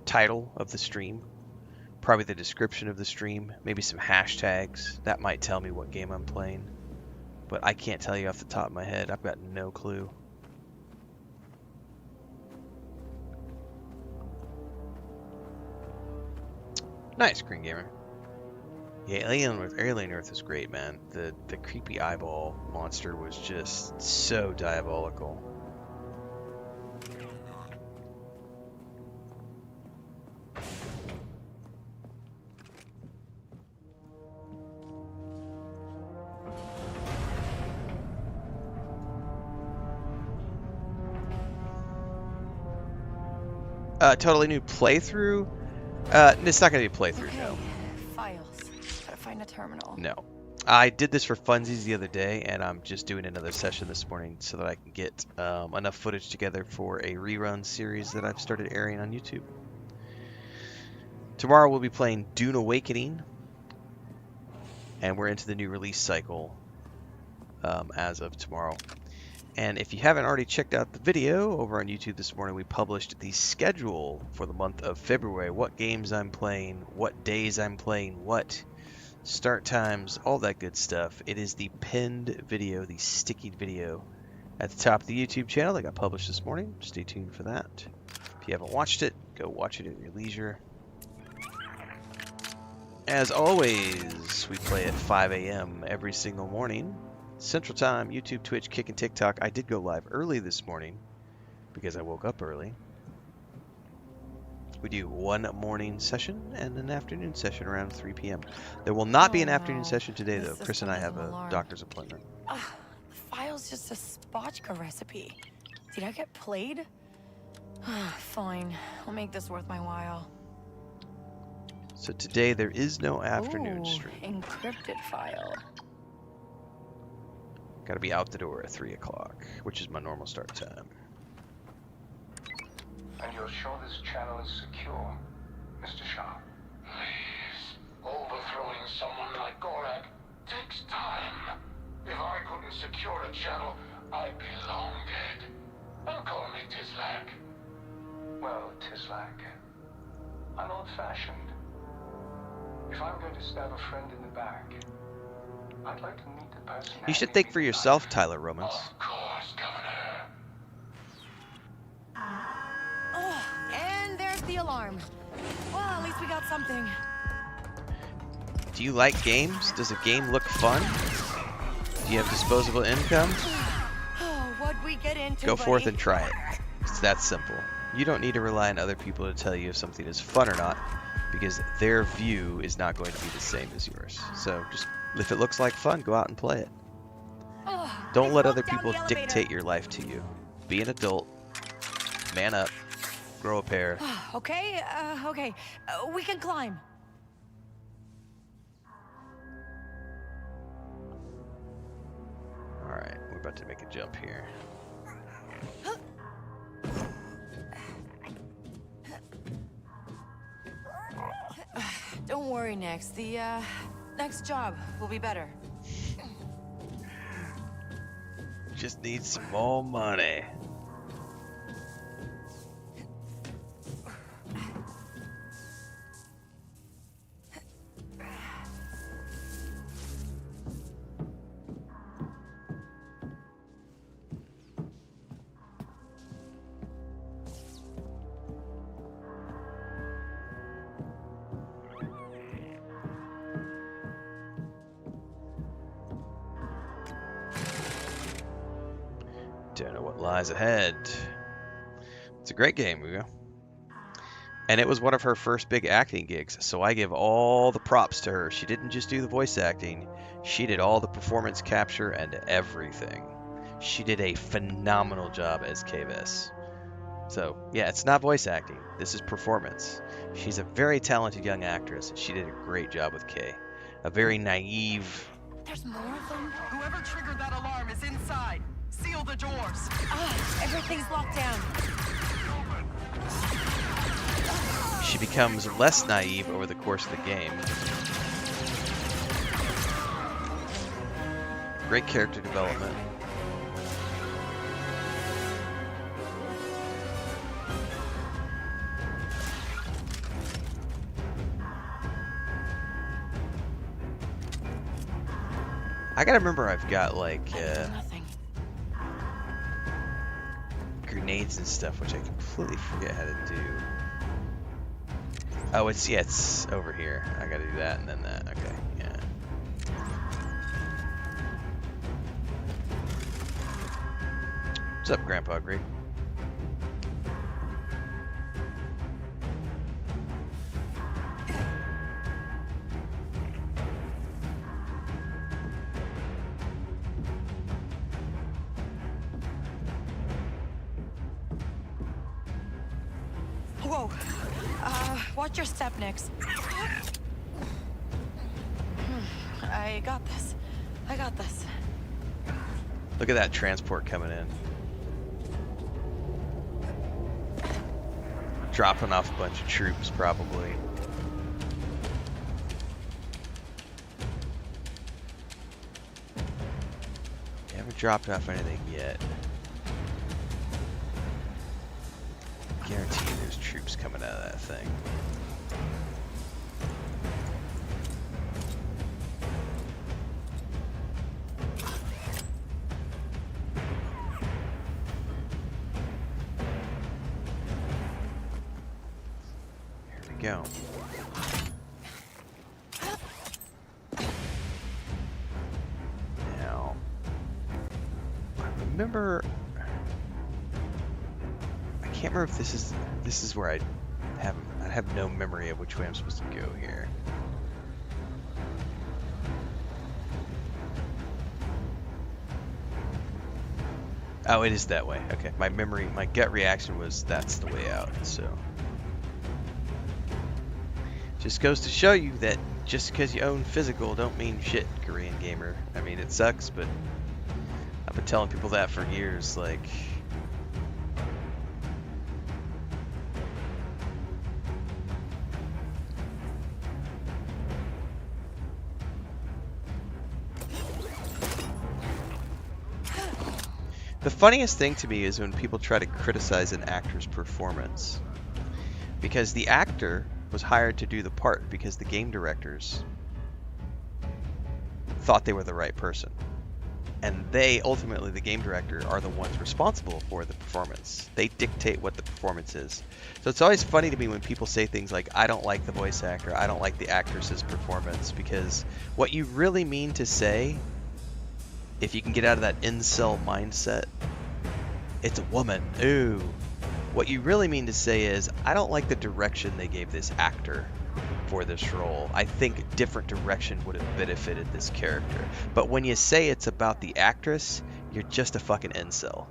title of the stream, probably the description of the stream, maybe some hashtags. That might tell me what game I'm playing. But I can't tell you off the top of my head. I've got no clue. Nice, Green Gamer. Yeah, Alien Earth is great, man. The creepy eyeball monster was just so diabolical. Totally new playthrough? It's not going to be a playthrough, Okay. no. Files. Gotta find a terminal. No. I did this for funsies the other day, and I'm just doing another session this morning so that I can get enough footage together for a rerun series that I've started airing on YouTube. Tomorrow we'll be playing Dune Awakening, and we're into the new release cycle as of tomorrow. And if you haven't already checked out the video over on YouTube this morning, we published the schedule for the month of February. What games I'm playing, what days I'm playing, what start times, all that good stuff. It is the pinned video, the sticky video at the top of the YouTube channel that got published this morning. Stay tuned for that. If you haven't watched it, go watch it at your leisure. As always, we play at 5 a.m. every single morning. Central Time, YouTube, Twitch, Kick, and TikTok. I did go live early this morning because I woke up early. We do one morning session and an afternoon session around 3 p.m. There will not be an afternoon session today, though. Chris and I have a doctor's appointment. The file's just a spotchka recipe. Did I get played? Fine. I'll make this worth my while. So today there is no afternoon stream. Encrypted file. Gotta be out the door at 3 o'clock, which is my normal start time. And you're sure this channel is secure, Mr. Sharp? Please. Overthrowing someone like Gorak takes time. If I couldn't secure a channel, I'd be long dead. Don't call me Tislak. Well, Tislak, I'm old-fashioned. If I'm going to stab a friend in the back, I'd like to meet the person. You should think for yourself, Tyler Romans. Of course, Governor. Oh, and there's the alarm. Well, at least we got something. Do you like games? Does a game look fun? Do you have disposable income? Oh, what'd we get into, Go forth buddy? and try it. It's that simple. You don't need to rely on other people to tell you if something is fun or not, because their view is not going to be the same as yours. So just, if it looks like fun, go out and play it. Don't let other people dictate your life to you. Be an adult. Man up. Grow a pair. Okay, we can climb. Alright, we're about to make a jump here. Don't worry, Nix. The next job will be better. Just need some more money. Don't know what lies ahead. It's a great game, Ugo. And it was one of her first big acting gigs, so I give all the props to her. She didn't just do the voice acting, she did all the performance capture and everything. She did a phenomenal job as Kves. So, yeah, it's not voice acting. This is performance. She's a very talented young actress. She did a great job with Kay. A very naive... There's more of them? Whoever triggered that alarm is inside. Seal the doors. Everything's locked down. She becomes less naive over the course of the game. Great character development. I gotta remember I've got like grenades and stuff, which I completely forget how to do. Oh, it's over here. I gotta do that and then that. Okay, yeah. What's up, Grandpa Greg? Whoa. Watch your step, Nix. I got this. I got this. Look at that transport coming in. Dropping off a bunch of troops, probably. Haven't dropped off anything yet. Guarantee there's troops coming out of that thing. Here we go. remember. I can't remember if this is where I have no memory of which way I'm supposed to go here. Oh, it is that way. Okay, my gut reaction was that's the way out. So, just goes to show you that just because you own physical don't mean shit, Korean gamer. I mean, it sucks, but I've been telling people that for years. Like, the funniest thing to me is when people try to criticize an actor's performance. Because the actor was hired to do the part because the game directors thought they were the right person. And they, ultimately, the game director, are the ones responsible for the performance. They dictate what the performance is. So it's always funny to me when people say things like, I don't like the voice actor, I don't like the actress's performance, because what you really mean to say, if you can get out of that incel mindset, it's a woman. Ooh. What you really mean to say is, I don't like the direction they gave this actor for this role. I think different direction would have benefited this character. But when you say it's about the actress, you're just a fucking incel.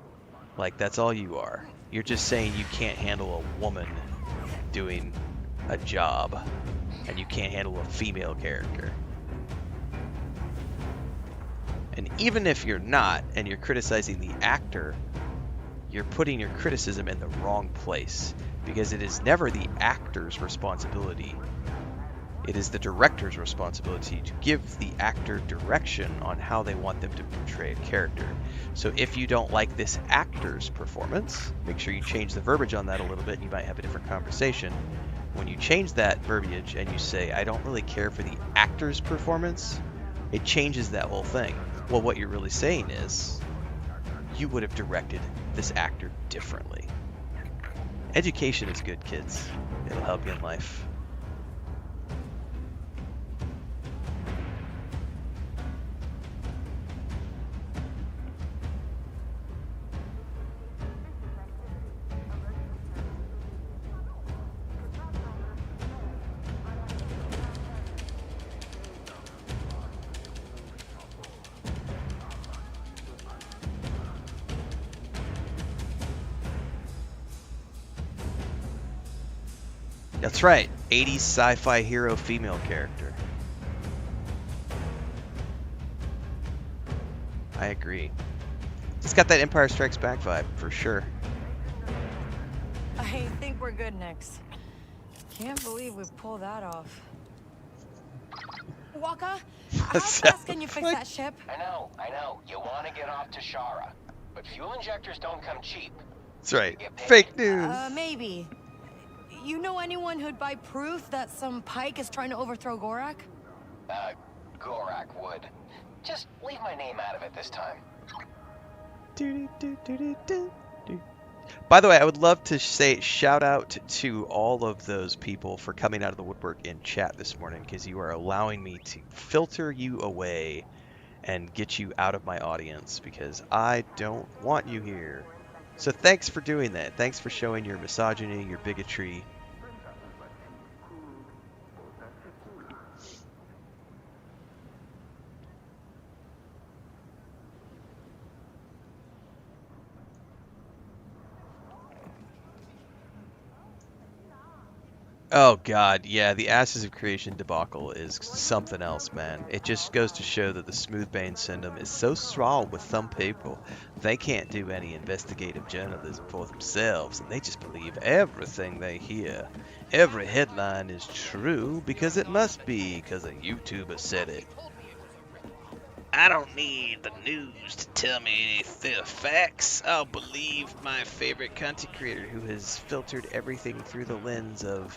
Like, that's all you are. You're just saying you can't handle a woman doing a job, and you can't handle a female character. And even if you're not, and you're criticizing the actor, you're putting your criticism in the wrong place, because it is never the actor's responsibility. It is the director's responsibility to give the actor direction on how they want them to portray a character. So if you don't like this actor's performance, make sure you change the verbiage on that a little bit, and you might have a different conversation. When you change that verbiage and you say, I don't really care for the actor's performance, it changes that whole thing. Well, what you're really saying is, you would have directed this actor differently. Education is good, kids. It'll help you in life. That's right, 80s sci-fi hero female character. I agree. It's got that Empire Strikes Back vibe, for sure. I think we're good, Nix. Can't believe we pulled that off. Waka, how fast can you fix that ship? I know. You want to get off to Shara, but fuel injectors don't come cheap. That's right. Fake news. Maybe. You know anyone who'd buy proof that some Pyke is trying to overthrow Gorak? Gorak would. Just leave my name out of it this time. By the way, I would love to say shout out to all of those people for coming out of the woodwork in chat this morning, because you are allowing me to filter you away and get you out of my audience, because I don't want you here. So thanks for doing that. Thanks for showing your misogyny, your bigotry. Oh god, yeah, the Ashes of Creation debacle is something else, man. It just goes to show that the Smoothbane Syndicate is so strong with some people, they can't do any investigative journalism for themselves, and they just believe everything they hear. Every headline is true because it must be, because a YouTuber said it. I don't need the news to tell me the facts. I'll believe my favorite content creator who has filtered everything through the lens of,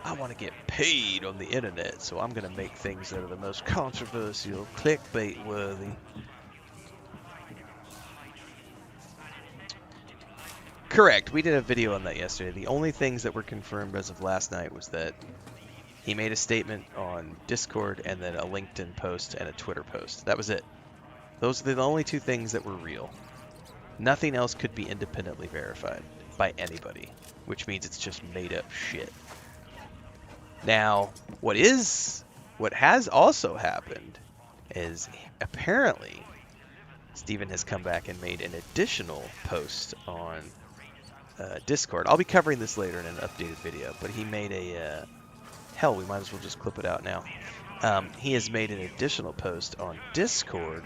I want to get paid on the internet, so I'm going to make things that are the most controversial, clickbait worthy. Correct, we did a video on that yesterday. The only things that were confirmed as of last night was that he made a statement on Discord and then a LinkedIn post and a Twitter post. That was it. Those are the only two things that were real. Nothing else could be independently verified by anybody, which means it's just made up shit. Now, what has also happened is apparently Steven has come back and made an additional post on Discord. I'll be covering this later in an updated video, but he made a hell, we might as well just clip it out now. He has made an additional post on Discord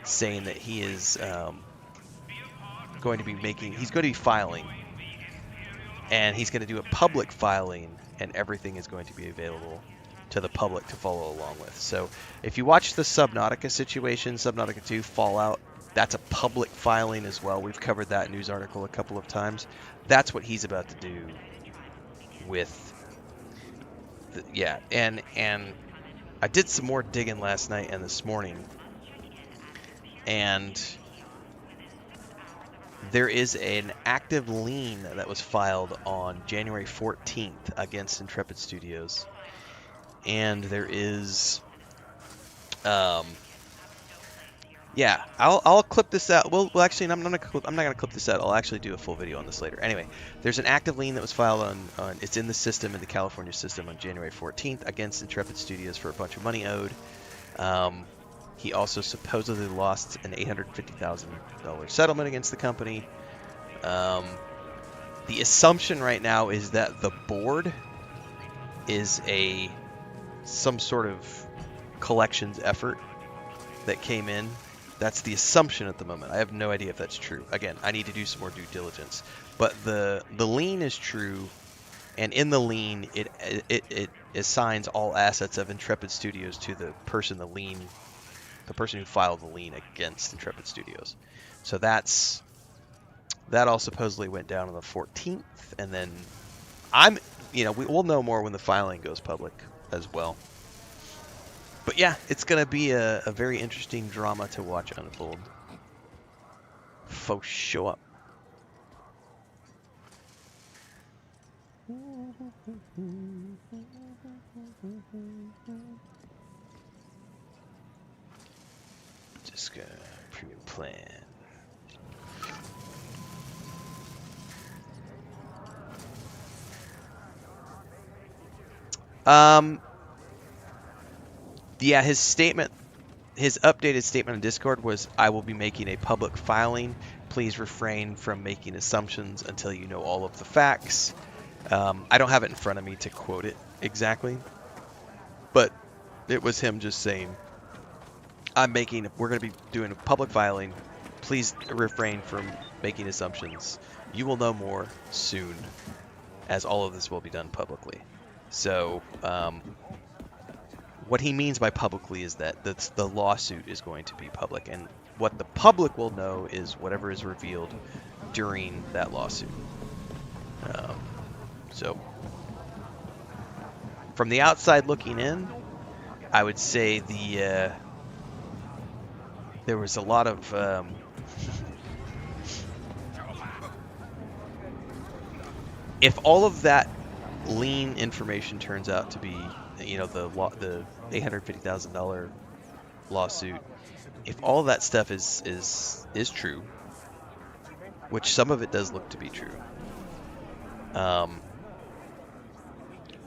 saying that he is going to be filing, and he's going to do a public filing, and everything is going to be available to the public to follow along with. So if you watch the Subnautica situation, Subnautica 2 Fallout, that's a public filing as well. We've covered that news article a couple of times. That's what he's about to do with and I did some more digging last night and this morning, and there is an active lien that was filed on January 14th against Intrepid Studios, and there is I'll clip this out. Well, actually, I'm not gonna clip this out. I'll actually do a full video on this later. Anyway, there's an active lien that was filed on it's in the system, in the California system, on January 14th against Intrepid Studios for a bunch of money owed. He also supposedly lost an $850,000 settlement against the company. The assumption right now is that the board is some sort of collections effort that came in. That's the assumption at the moment. I have no idea if that's true. Again, I need to do some more due diligence. But the lien is true, and in the lien, it assigns all assets of Intrepid Studios to the person who filed the lien against Intrepid Studios. So that all supposedly went down on the 14th, and then we'll know more when the filing goes public as well. But yeah, it's going to be a very interesting drama to watch unfold. For sure. Just gonna premium plan. Yeah, his updated statement on Discord was, "I will be making a public filing. Please refrain from making assumptions until you know all of the facts." I don't have it in front of me to quote it exactly, but it was him just saying, we're going to be doing a public filing. Please refrain from making assumptions. You will know more soon, as all of this will be done publicly. So, what he means by publicly is that the lawsuit is going to be public, and what the public will know is whatever is revealed during that lawsuit. So, from the outside looking in, I would say there was a lot of if all of that lien information turns out to be, the $850,000 lawsuit, if all that stuff is true, which some of it does look to be true,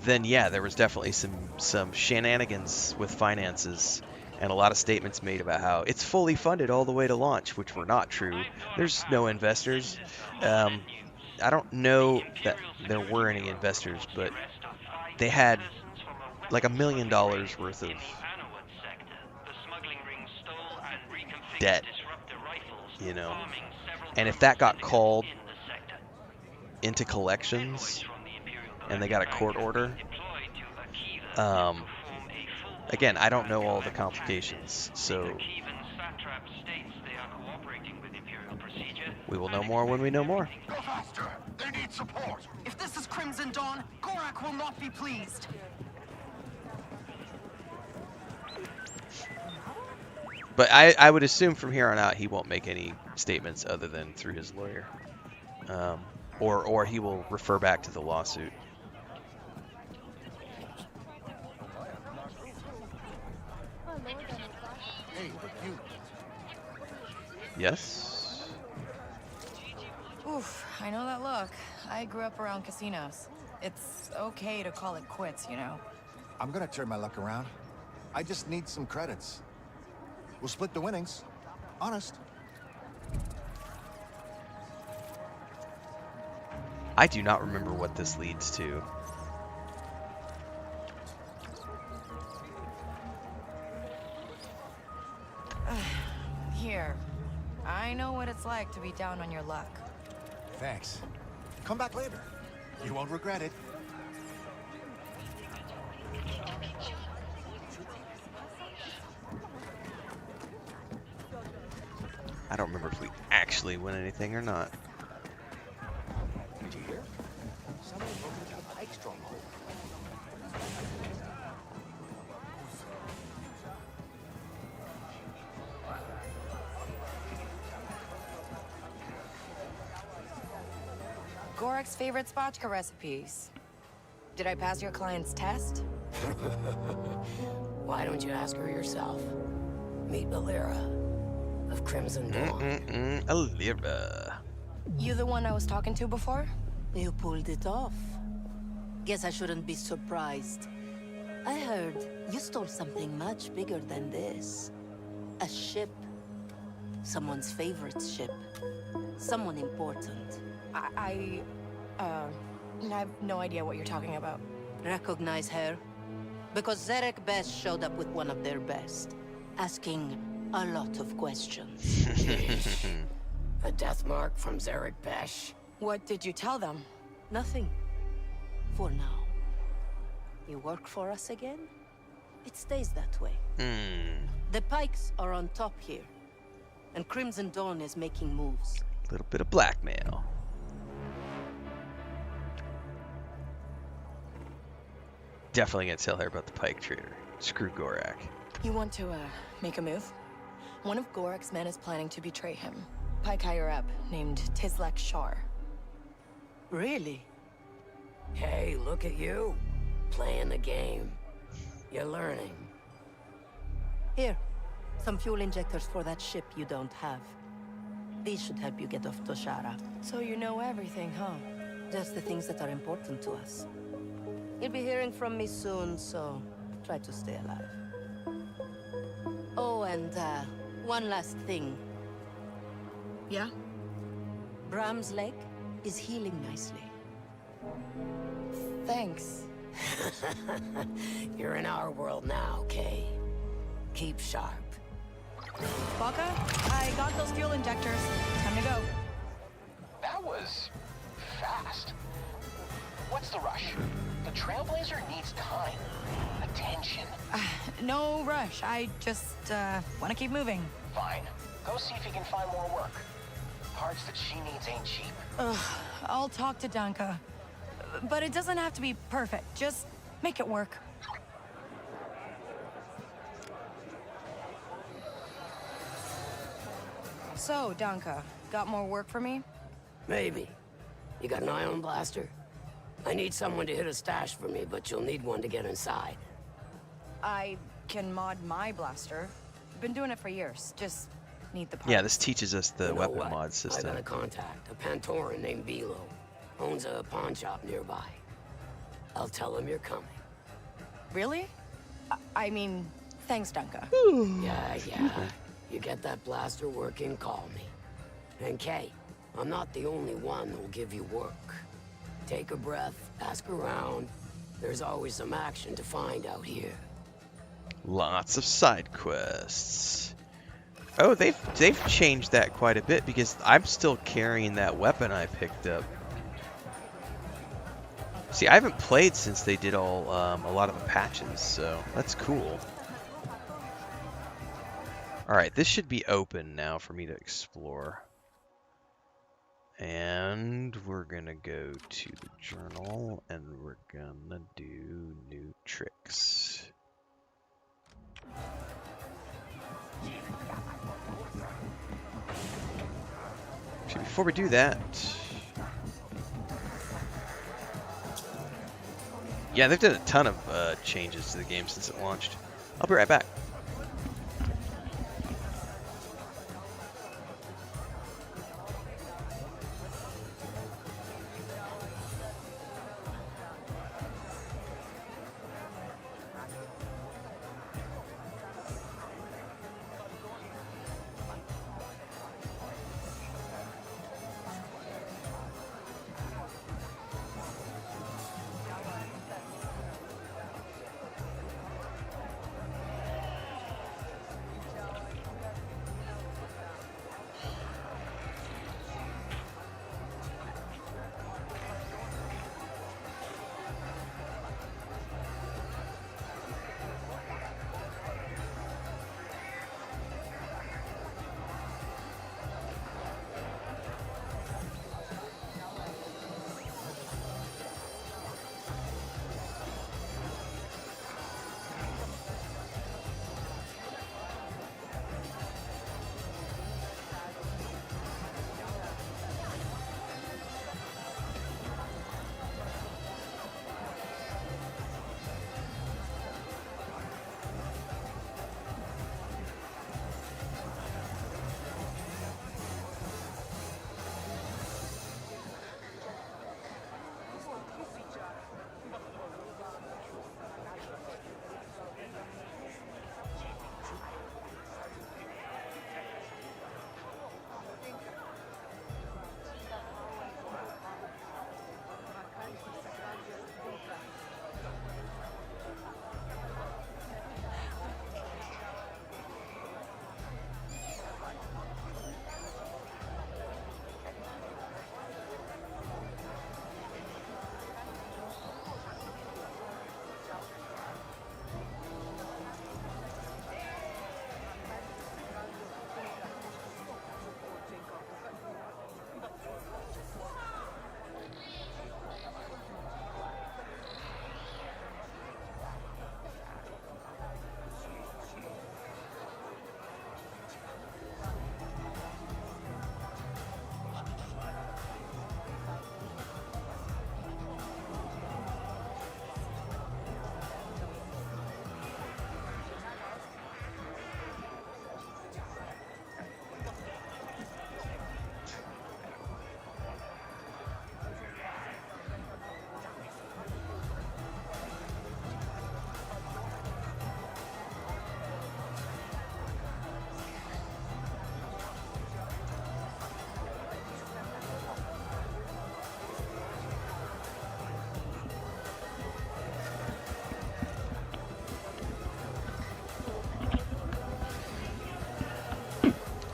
then yeah, there was definitely some shenanigans with finances, and a lot of statements made about how it's fully funded all the way to launch, which were not true. There's no investors. I don't know that there were any investors, but they had like $1 million worth of debt, and if that got called into collections and they got a court order, again, I don't know all the complications, so we will know more when we know more. Go faster! They need support! If this is Crimson Dawn, Gorak will not be pleased. But I would assume from here on out he won't make any statements other than through his lawyer, or he will refer back to the lawsuit. Hey, you. Yes. I know that look. I grew up around casinos. It's okay to call it quits, you know. I'm gonna turn my luck around. I just need some credits. We'll split the winnings. Honest. I do not remember what this leads to. Here. I know what it's like to be down on your luck. Thanks. Come back later. You won't regret it. I don't remember if we actually win anything or not. Did you hear? Someone broke into the Pyke stronghold. Gorak's favorite spotchka recipes. Did I pass your client's test? Why don't you ask her yourself? Meet Valera of Crimson Dawn. Alira. You the one I was talking to before? You pulled it off. Guess I shouldn't be surprised. I heard you stole something much bigger than this. A ship. Someone's favorite ship. Someone important. I have no idea what you're talking about. Recognize her? Because Zarek Besh showed up with one of their best, asking a lot of questions. A death mark from Zarek Besh. What did you tell them? Nothing. For now. You work for us again? It stays that way. The Pikes are on top here, and Crimson Dawn is making moves. A little bit of blackmail. Definitely gonna tell her about the Pyke trader. Screw Gorak. You want to, make a move? One of Gorak's men is planning to betray him. Pyke higher up, named Tislek Shar. Really? Hey, look at you. Playing the game. You're learning. Here. Some fuel injectors for that ship you don't have. These should help you get off Toshara. So you know everything, huh? Just the things that are important to us. You'll be hearing from me soon, so try to stay alive. Oh, and one last thing. Yeah? Bram's leg is healing nicely. Thanks. You're in our world now, Kay. Keep sharp. Baka, I got those fuel injectors. Time to go. That was fast. What's the rush? The Trailblazer needs time. Attention. No rush. I just, want to keep moving. Fine. Go see if you can find more work. Parts that she needs ain't cheap. I'll talk to Danka. But it doesn't have to be perfect. Just make it work. So, Danka, got more work for me? Maybe. You got an ion blaster? I need someone to hit a stash for me, but you'll need one to get inside. I can mod my blaster. Been doing it for years. Just need the parts. Yeah, this teaches us the You know weapon what? mod I system. got a contact, a Pantoran named Bilo. Owns a pawn shop nearby. I'll tell him you're coming. Really? I mean, thanks, Danka. Yeah. You get that blaster working, call me. And Kay, I'm not the only one who'll give you work. Take a breath, ask around. There's always some action to find out here. Lots of side quests. Oh, they've changed that quite a bit because I'm still carrying that weapon I picked up. See, I haven't played since they did a lot of the patches, so that's cool. Alright, this should be open now for me to explore. And we're gonna go to the journal and we're gonna do new tricks. Actually, before we do that, yeah, they've done a ton of changes to the game since it launched. I'll be right back.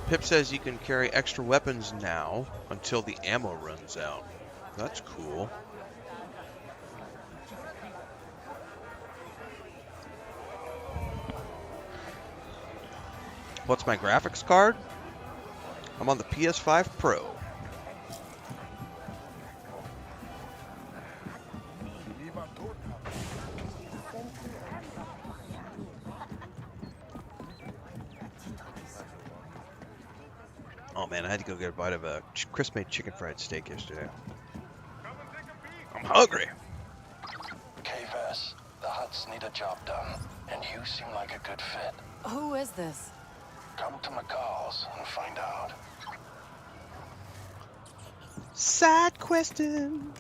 Pip says you can carry extra weapons now until the ammo runs out. That's cool. What's my graphics card? I'm on the PS5 Pro. Oh man, I had to go get a bite of a crisp-made chicken fried steak yesterday. I'm hungry. KVS, the huts need a job done, and you seem like a good fit. Who is this? Come to McCall's and find out. Side questing.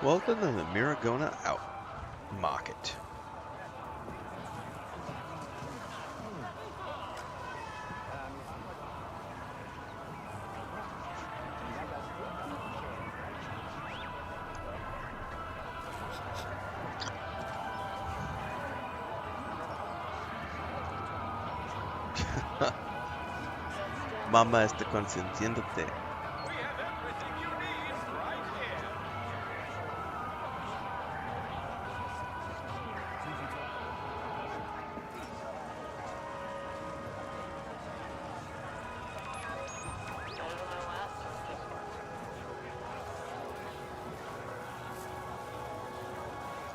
Welcome to the Mirogana Out Market. Mamá está consintiéndote.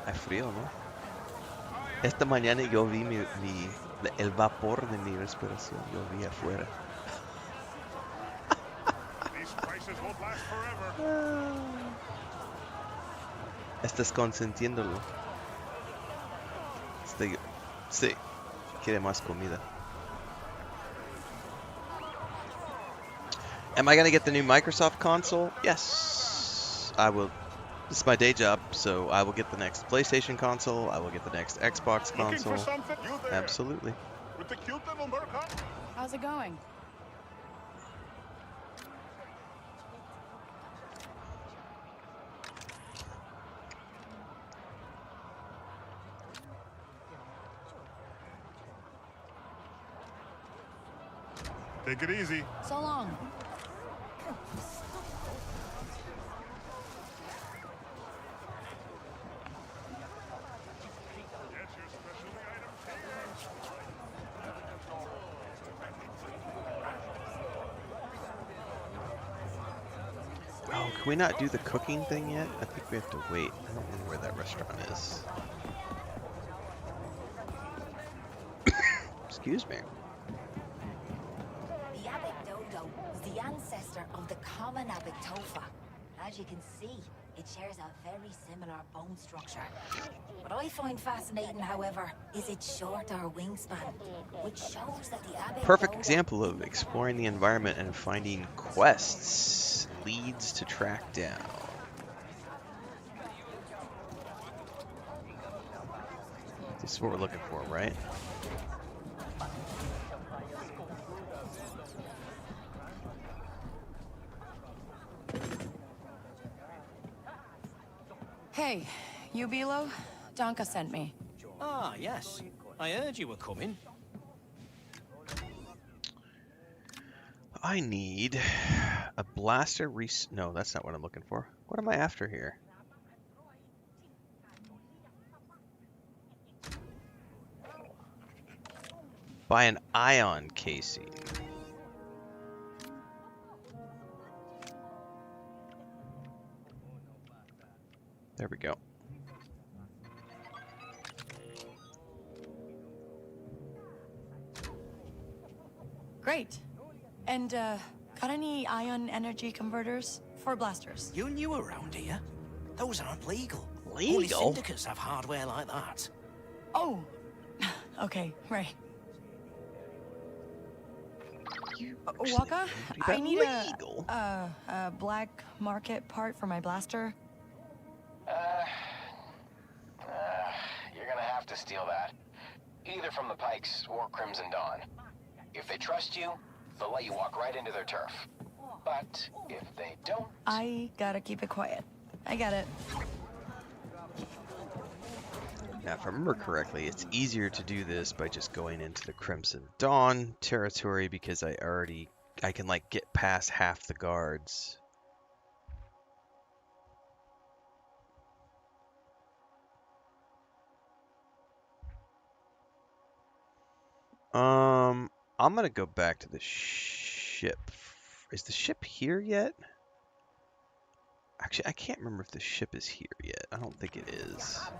Hay frío, ¿no? Esta mañana yo vi el vapor de mi respiración. Yo vi afuera. Estás consintiéndolo. Sí, quiere más comida. Am I gonna get the new Microsoft console? Yes, I will. This is my day job, so I will get the next PlayStation console. I will get the next Xbox console. Absolutely. With the cute little Merca? How's it going? Take it easy. So long. Oh, can we not do the cooking thing yet? I think we have to wait. I don't know where that restaurant is. Excuse me. The Abbot Dodo is the ancestor of the common Abbot Tofa. As you can see, it shares a very similar bone structure. What I find fascinating, however, is its shorter wingspan, which shows that the Abbot Perfect Dodo example of exploring the environment and finding quests leads to track down. This is what we're looking for, right? Hey, you Bilo? Donka sent me. Ah, yes. I heard you were coming. I need a blaster no, that's not what I'm looking for. What am I after here? Buy an ion casing. There we go. Great. And, got any ion energy converters for blasters? You're new around here. Those aren't legal. Legal? Only syndicates have hardware like that. Oh! Okay, right. Waka, I need a black market part for my blaster. You're gonna have to steal that. Either from the Pikes or Crimson Dawn. If they trust you, they'll let you walk right into their turf. But if they don't... I gotta keep it quiet. I get it. Now, if I remember correctly, it's easier to do this by just going into the Crimson Dawn territory because I can like get past half the guards. I'm gonna go back to the ship. Is the ship here yet? Actually, I can't remember if the ship is here yet. I don't think it is. I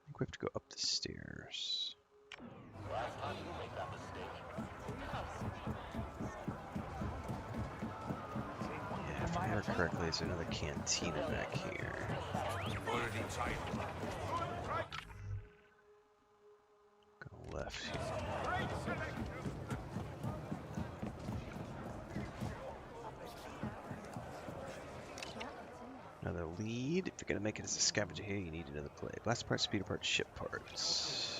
think we have to go up the stairs. Yeah, if I remember correctly, there's another cantina back here. Go left here. Another lead. If you're gonna make it as a scavenger here, you need another plate. Blast parts, speeder parts, ship parts.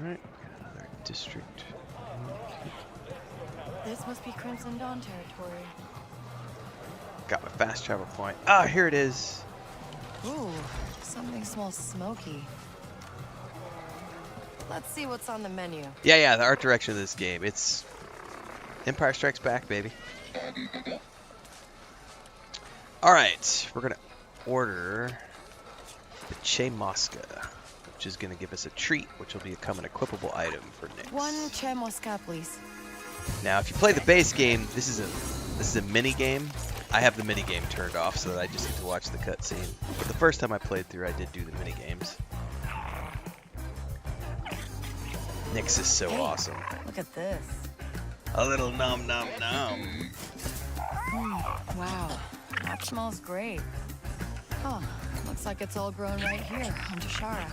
Alright, another district. This must be Crimson Dawn territory. Got my fast travel point. Ah, here it is. Ooh, something smells smoky. Let's see what's on the menu. Yeah, the art direction of this game. It's Empire Strikes Back, baby. Alright, we're gonna order the Che Mosca, which is gonna give us a treat, which will become an equipable item for Nyx. One Che Mosca, please. Now, if you play the base game, this is a mini game. I have the mini game turned off so that I just get to watch the cutscene. But the first time I played through, I did do the mini games. Nyx is so awesome. Look at this. A little nom nom nom. Wow, that smells great. Huh, looks like it's all grown right here on Tashara.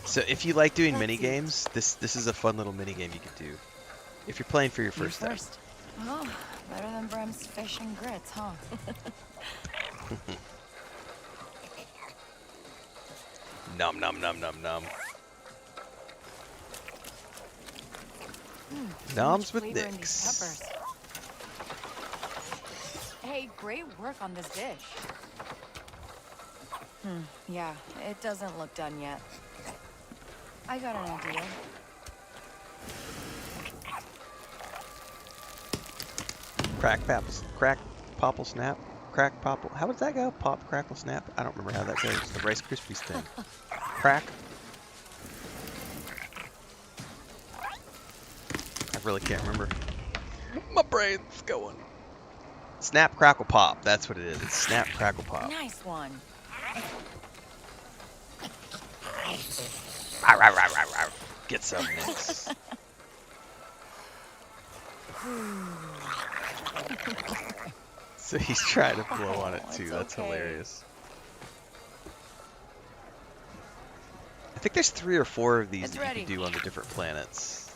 So if you like doing mini games, this is a fun little mini game you can do. If you're playing for your first time. Oh, better than Brem's fish and grits, huh? Nom nom nom nom nom. Noms with Nyx. Hey, great work on this dish. Yeah, it doesn't look done yet. I got an idea. Crack, popple, snap, crack, popple. How does that go? Pop, crackle, snap? I don't remember how that goes. The Rice Krispies thing. Crack. I really can't remember. My brain's going. Snap, crackle, pop. That's what it is. It's snap, crackle, pop. Nice one. Get some Nyx. So he's trying to blow on it too. That's hilarious. I think there's 3 or 4 of these that you can do on the different planets.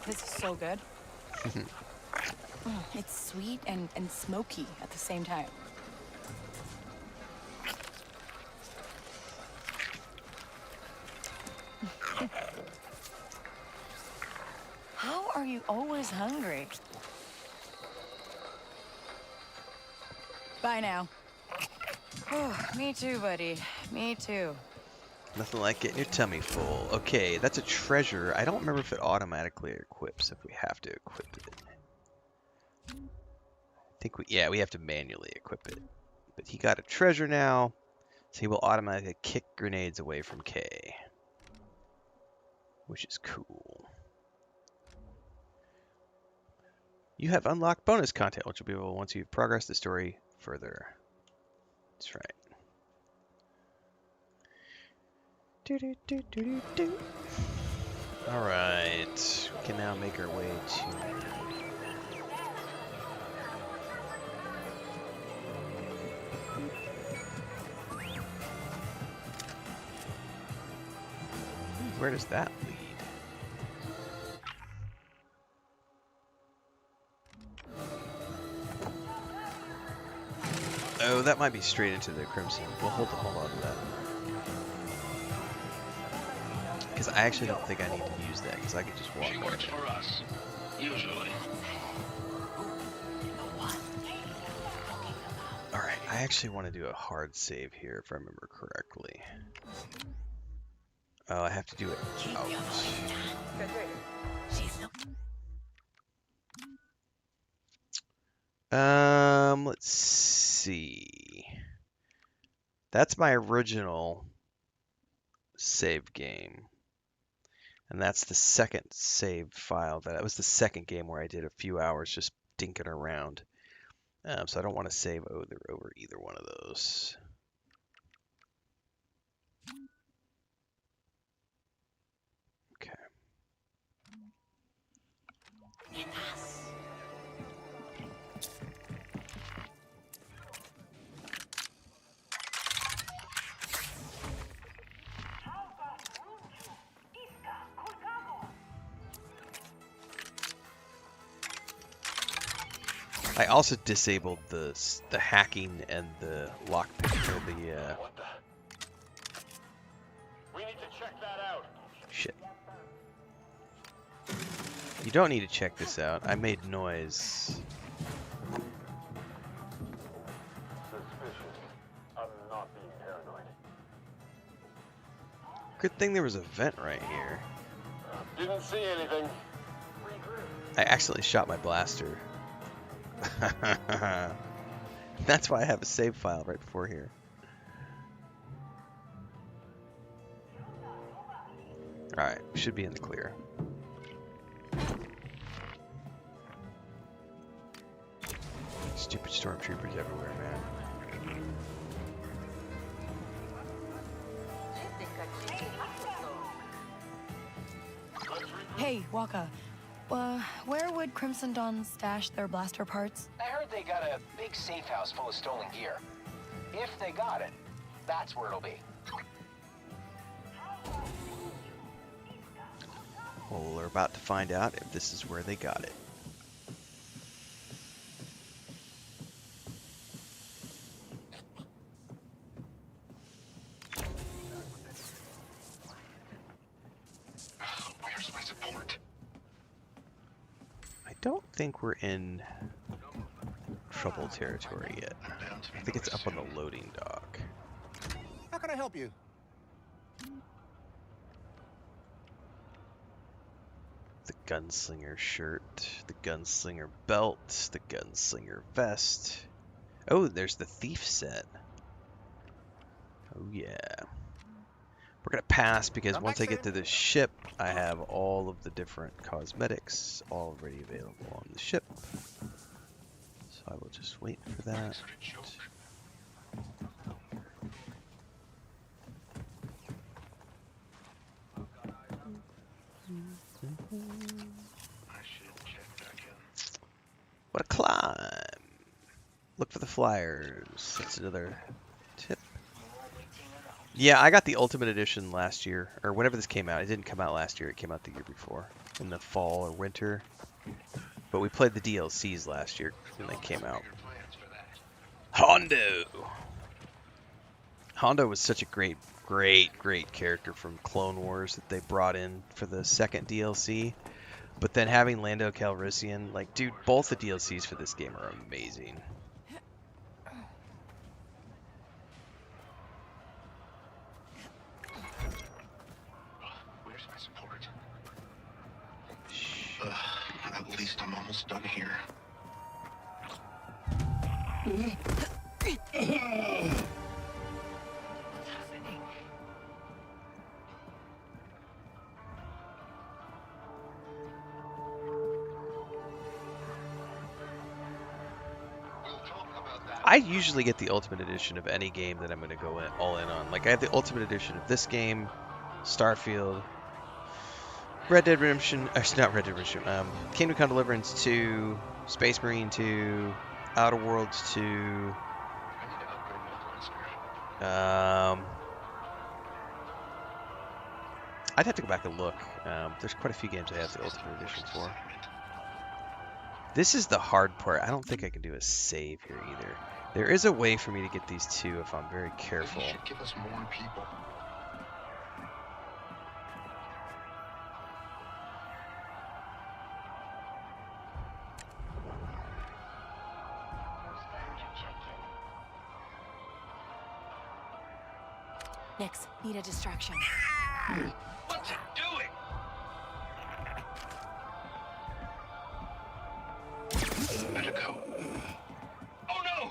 This is so good. It's sweet and smoky at the same time. How are you always hungry? Bye now. Me too, buddy. Me too. Nothing like getting your tummy full. Okay, that's a treasure. I don't remember if it automatically equips if we have to equip it. I think we have to manually equip it. But he got a treasure now, so he will automatically kick grenades away from K. Which is cool. You have unlocked bonus content, which will be available once you've progressed the story further. That's right. Do. All right, we can now make our way to. Where does that lead? Oh, that might be straight into the Crimson. We'll hold on to that. Because I actually don't think I need to use that, because I could just walk. She works for us, usually. Alright, I actually want to do a hard save here, if I remember correctly. Oh, I have to do it out. Let's see. That's my original save game. And that's the second save file. That was the second game where I did a few hours just dinking around. So I don't want to save over either one of those. Okay. I also disabled the hacking and the lockpick or the We need to check that out. shit. You don't need to check this out. I made noise. Suspicious. I'm not being paranoid. Good thing there was a vent right here. Didn't see anything. I accidentally shot my blaster. That's why I have a save file right before here. Alright, we should be in the clear. Stupid stormtroopers everywhere, man. Hey, Waka. Where would Crimson Dawn stash their blaster parts? I heard they got a big safe house full of stolen gear. If they got it, that's where it'll be. Well, we're about to find out if this is where they got it. Where's my support? I don't think we're in trouble territory yet. I think it's up on the loading dock. How can I help you? The gunslinger shirt, the gunslinger belt, the gunslinger vest. Oh, there's the thief set. Oh yeah. We're gonna pass because once I get to the ship, I have all of the different cosmetics already available on the ship. So I will just wait for that. What a climb! Look for the flyers. That's another tip. Yeah, I got the Ultimate Edition last year, or whenever this came out. It didn't come out last year, it came out the year before, in the fall or winter. But we played the DLCs last year when they came out. Hondo! Hondo was such a great character from Clone Wars that they brought in for the second DLC. But then having Lando Calrissian, like, dude, both the DLCs for this game are amazing. Where's my support? At least I'm almost done here. I usually get the Ultimate Edition of any game that I'm going to go all in on. Like, I have the Ultimate Edition of this game, Starfield, Red Dead Redemption, not Red Dead Redemption, Kingdom Come Deliverance 2, Space Marine 2, Outer Worlds 2, I'd have to go back and look. There's quite a few games I have the Ultimate Edition for. This is the hard part. I don't think I can do a save here either. There is a way for me to get these two if I'm very careful. Maybe you should give us more people. Nix, need a distraction. What's it doing? Let it go. Oh no!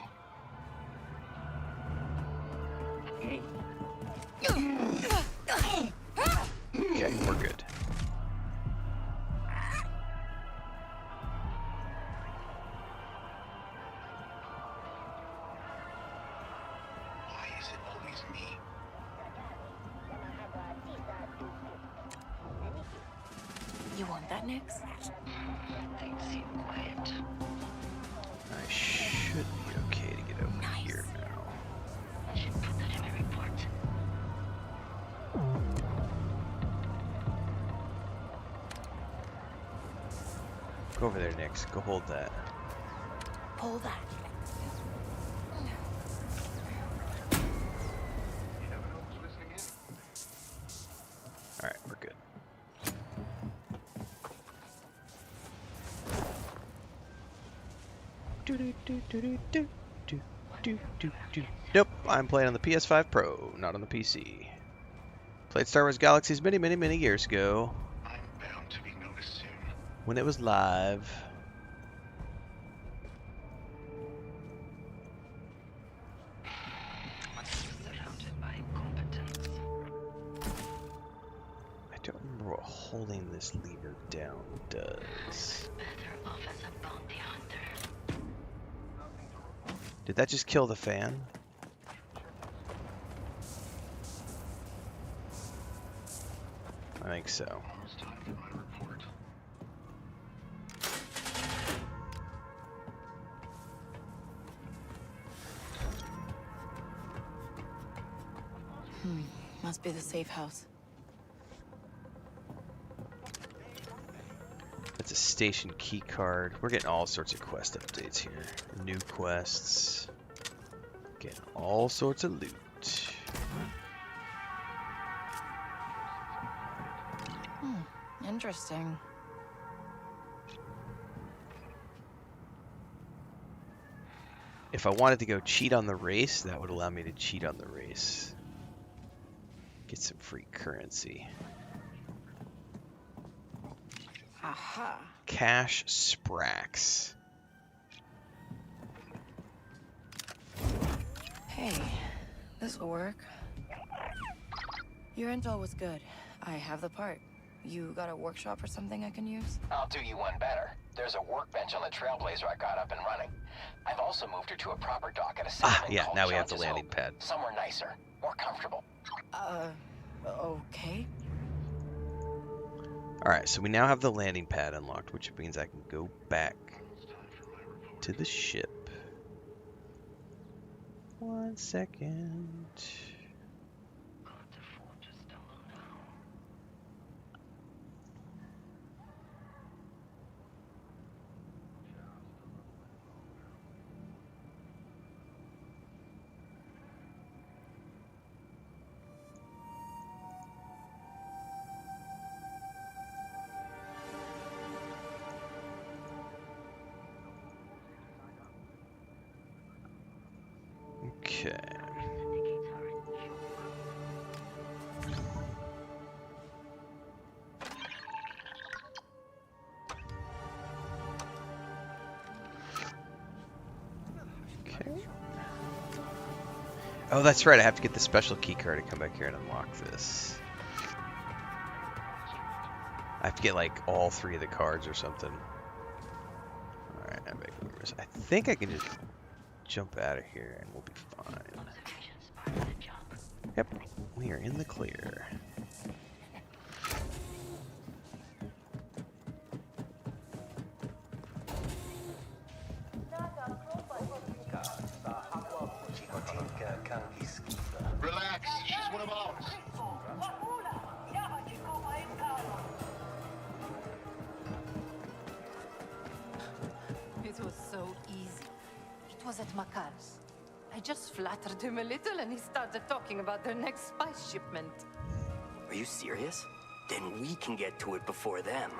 Okay, we're good. Why is it always me? You want that, Nix? Things seem quiet. I should be okay to get over here now. I should put that in my report. Go over there, Nix. Go hold that. Hold that. Alright, we're good. Nope, I'm playing on the PS5 Pro, not on the PC. Played Star Wars Galaxies many, many, many years ago. I'm bound to be noticed soon. When it was live. Surrounded by competence. I don't remember what holding this lever down does. Better off as a bounty hunter. Did that just kill the fan? I think so. Almost time for my report. Must be the safe house. That's a station key card. We're getting all sorts of quest updates here. New quests. Getting all sorts of loot. Interesting. If I wanted to go cheat on the race, that would allow me to cheat on the race. Get some free currency. Aha. Cash Sprax. Hey, this will work. Your intel was good. I have the part. You got a workshop or something I can use? I'll do you one better. There's a workbench on the Trailblazer I got up and running. I've also moved her to a proper dock at a settlement Yeah, called now we have the Judge's landing Hope. pad. Somewhere nicer, more comfortable. Okay. Alright, so we now have the landing pad unlocked, which means I can go back to the ship. 1 second. Okay. Okay. Oh, that's right. I have to get the special key card to come back here and unlock this. I have to get like all 3 of the cards or something. Alright, I think I can just jump out of here and we'll be fine. Yep, we are in the clear. Relax, she's one of ours. It was so easy. It was at Makar's. I just flattered him a little and he started talking about their next spice shipment. Are you serious? Then we can get to it before them.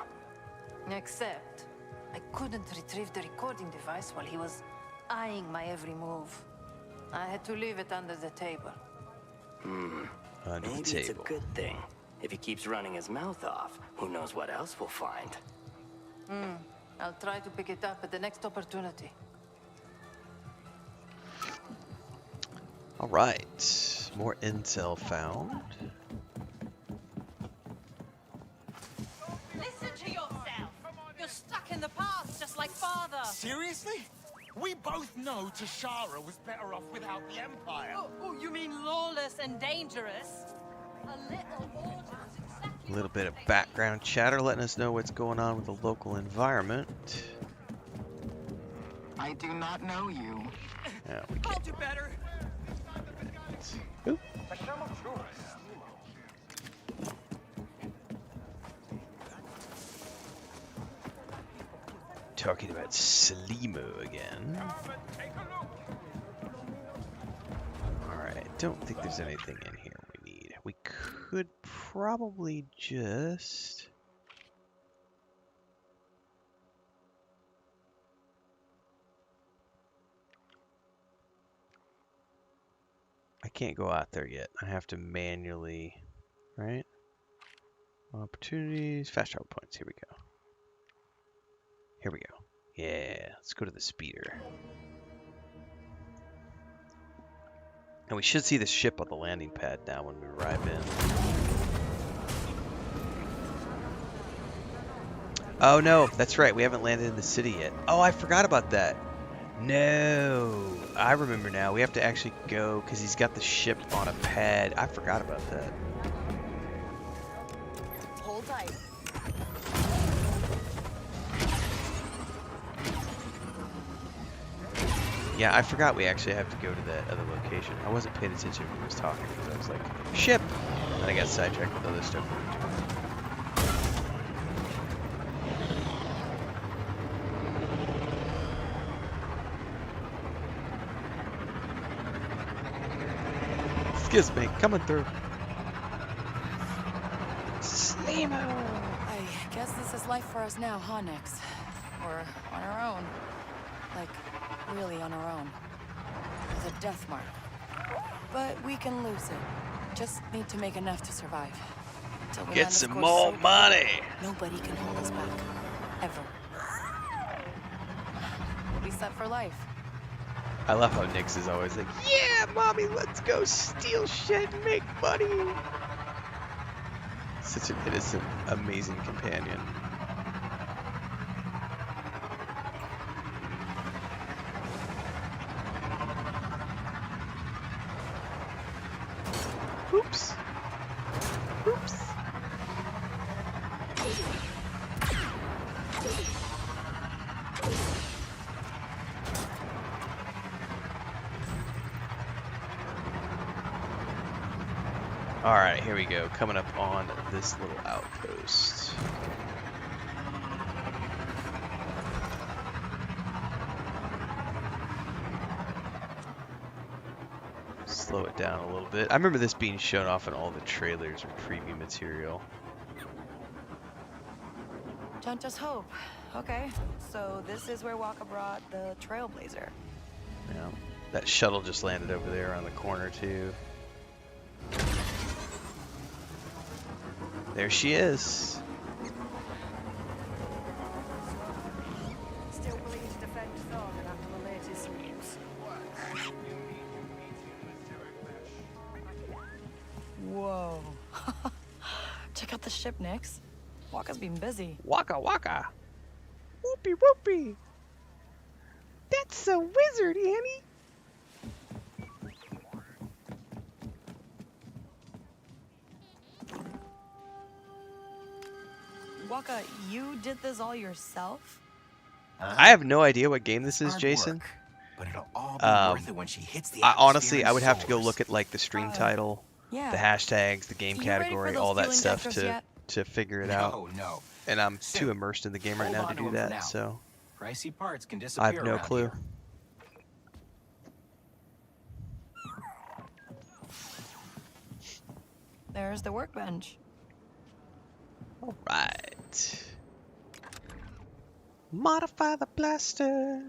Except, I couldn't retrieve the recording device while he was eyeing my every move. I had to leave it under the table. Under the Maybe it's a table. good thing. If he keeps running his mouth off, who knows what else we'll find. I'll try to pick it up at the next opportunity. All right, more intel found. Listen to yourself. You're stuck in the past, just like father. Seriously? We both know Tashara was better off without the Empire. Oh, you mean lawless and dangerous? A little order is exactly A little bit of background chatter letting us know what's going on with the local environment. I do not know you. Yeah, we I'll can't. do better. Oop. Talking about Slimo again. Alright, don't think there's anything in here we need. We could probably just... I can't go out there yet. I have to manually, right? Opportunities, fast travel points. Here we go. Here we go. Yeah, let's go to the speeder. And we should see the ship on the landing pad now when we arrive in. Oh no, that's right. We haven't landed in the city yet. Oh, I forgot about that. No, I remember now. We have to actually go because he's got the ship on a pad. I forgot about that. Hold tight. Yeah, I forgot we actually have to go to that other location. I wasn't paying attention when he was talking because I was like, ship! And I got sidetracked with other stuff. Excuse me, coming through. Slimo! I guess this is life for us now, huh, Nix? We're on our own. Like, really on our own. With a death mark. But we can lose it. Just need to make enough to survive. Till we Get land a some score more so money! nobody can hold us back. Ever. We'll be set for life. I love how Nyx is always like, yeah, mommy, let's go steal shit and make money. Such an innocent, amazing companion. Oops. Oops. Alright, here we go. Coming up on this little outpost. Slow it down a little bit. I remember this being shown off in all the trailers or preview material. Don't just hope. Okay, so this is where Waka brought the Trailblazer. Yeah. That shuttle just landed over there on the corner too. There she is. Still willing to defend Thorgan after the latest news. Whoa. Check out the ship, Nix. Waka's been busy. Waka waka. Whoopee whoopee. That's a wizard, Annie. Waka, you did this all yourself? I have no idea what game this is, Jason. But it'll all be worth it when she hits the atmosphere Honestly, and I would have to go soars. look at like the stream title, yeah. the hashtags, the game You ready for category, those all that fueling stuff testers to figure it No, out. no. And I'm Sid, too immersed in the game right hold now on to to do 'em for that, now. so Pricey parts can I disappear have no around clue. here. There's the workbench. All right. Modify the blaster.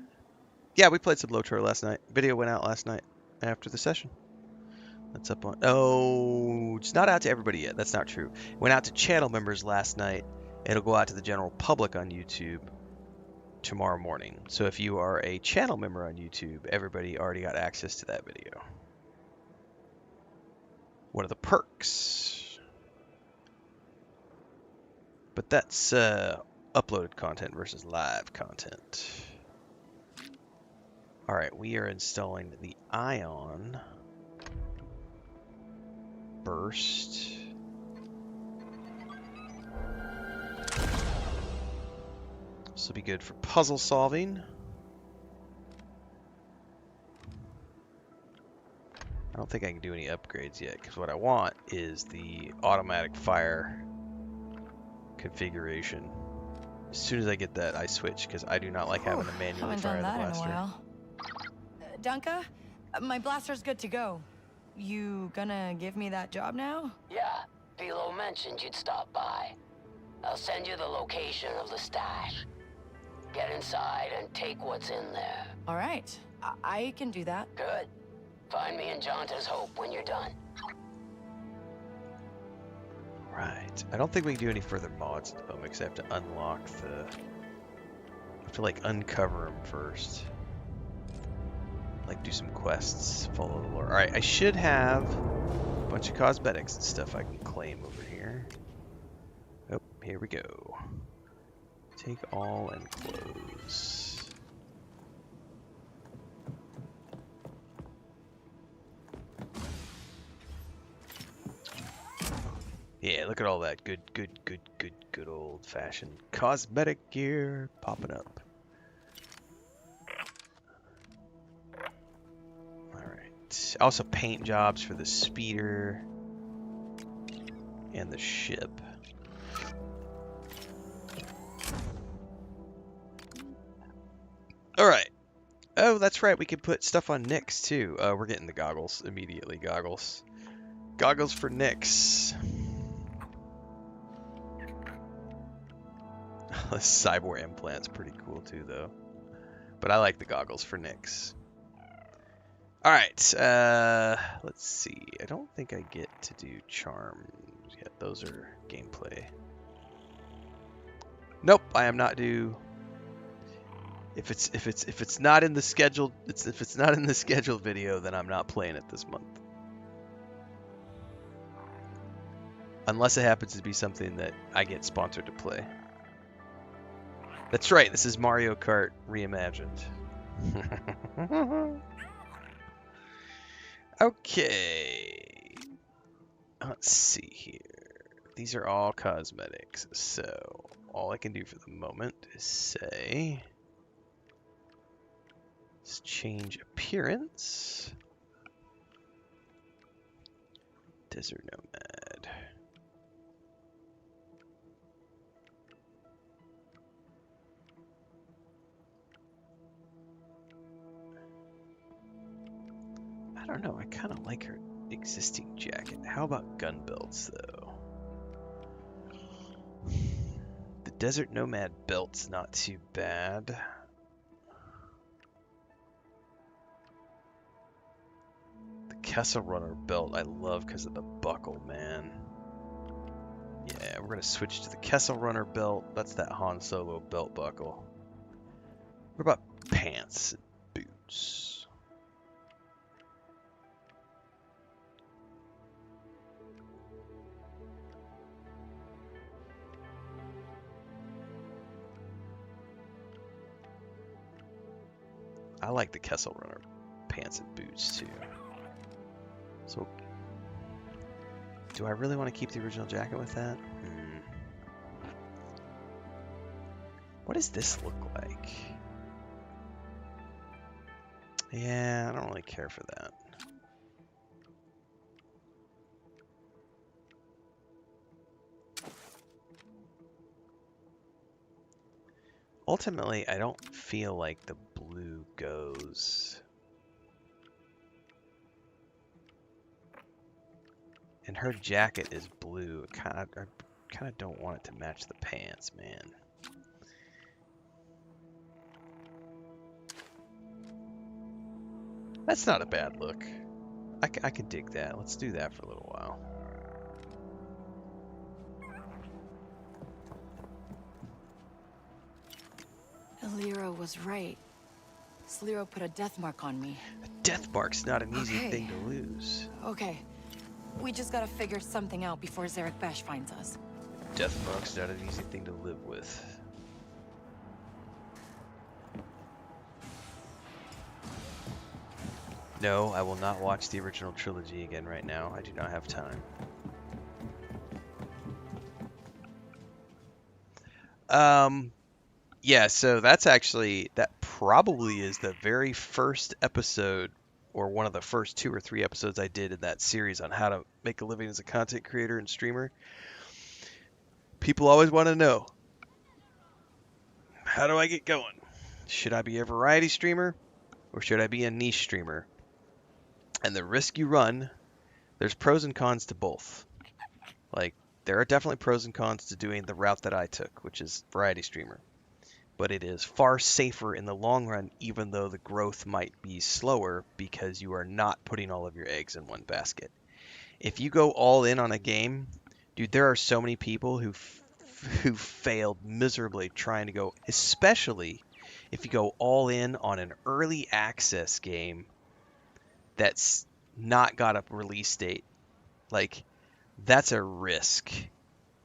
Yeah, we played some Lotor last night. Video went out last night after the session. That's up on. Oh, it's not out to everybody yet. That's not true. It went out to channel members last night. It'll go out to the general public on YouTube tomorrow morning. So if you are a channel member on YouTube, everybody already got access to that video. One of the perks. But that's uploaded content versus live content. All right, we are installing the ion burst. This will be good for puzzle solving. I don't think I can do any upgrades yet, because what I want is the automatic fire configuration. As soon as I get that, I switch, because I do not like having to manually Haven't fire done the that in a blaster. while. Dunka, my blaster's good to go. You gonna give me that job now? Yeah, Philo mentioned you'd stop by. I'll send you the location of the stash. Get inside and take what's in there. All right, I can do that. Good. Find me in Jonta's Hope when you're done. Right. I don't think we can do any further mods at the moment, because I have to unlock the... I have to, like, uncover them first. Like, do some quests, follow the lore. Alright, I should have a bunch of cosmetics and stuff I can claim over here. Oh, here we go. Take all and close. Yeah, look at all that good old-fashioned cosmetic gear popping up. Alright. Also paint jobs for the speeder and the ship. Alright. Oh, that's right, we can put stuff on Nyx too. We're getting the goggles immediately. Goggles. Goggles for Nyx. The cyborg implant's pretty cool too, though. But I like the goggles for Nyx. Alright, let's see. I don't think I get to do charms yet. Those are gameplay. Nope, I am not due. If it's not in the scheduled if it's not in the scheduled video, then I'm not playing it this month. Unless it happens to be something that I get sponsored to play. That's right, this is Mario Kart reimagined. Okay. Let's see here. These are all cosmetics, so all I can do for the moment is say... Let's change appearance. Desert Nomad. I don't know, I kind of like her existing jacket. How about gun belts, though? The Desert Nomad belt's not too bad. The Kessel Runner belt I love because of the buckle, man. Yeah, we're going to switch to the Kessel Runner belt. That's that Han Solo belt buckle. What about pants and boots? I like the Kessel Runner pants and boots too. So, do I really want to keep the original jacket with that? What does this look like? Yeah, I don't really care for that. Ultimately, I don't feel like the blue goes. And her jacket is blue. I kind of don't want it to match the pants, man. That's not a bad look. I can dig that. Let's do that for a little while. Alira was right. Sliro put a death mark on me. A death mark's not an easy thing to lose. Okay. We just gotta figure something out before Zarek Bash finds us. Death mark's not an easy thing to live with. No, I will not watch the original trilogy again right now. I do not have time. Yeah, so that probably is the very first episode, or one of the first 2 or 3 episodes I did in that series on how to make a living as a content creator and streamer. People always want to know, how do I get going? Should I be a variety streamer, or should I be a niche streamer? And the risk you run, there's pros and cons to both. Like, there are definitely pros and cons to doing the route that I took, which is variety streamer. But it is far safer in the long run, even though the growth might be slower, because you are not putting all of your eggs in one basket. If you go all in on a game, dude, there are so many people who failed miserably trying to go, especially if you go all in on an early access game that's not got a release date. Like, that's a risk.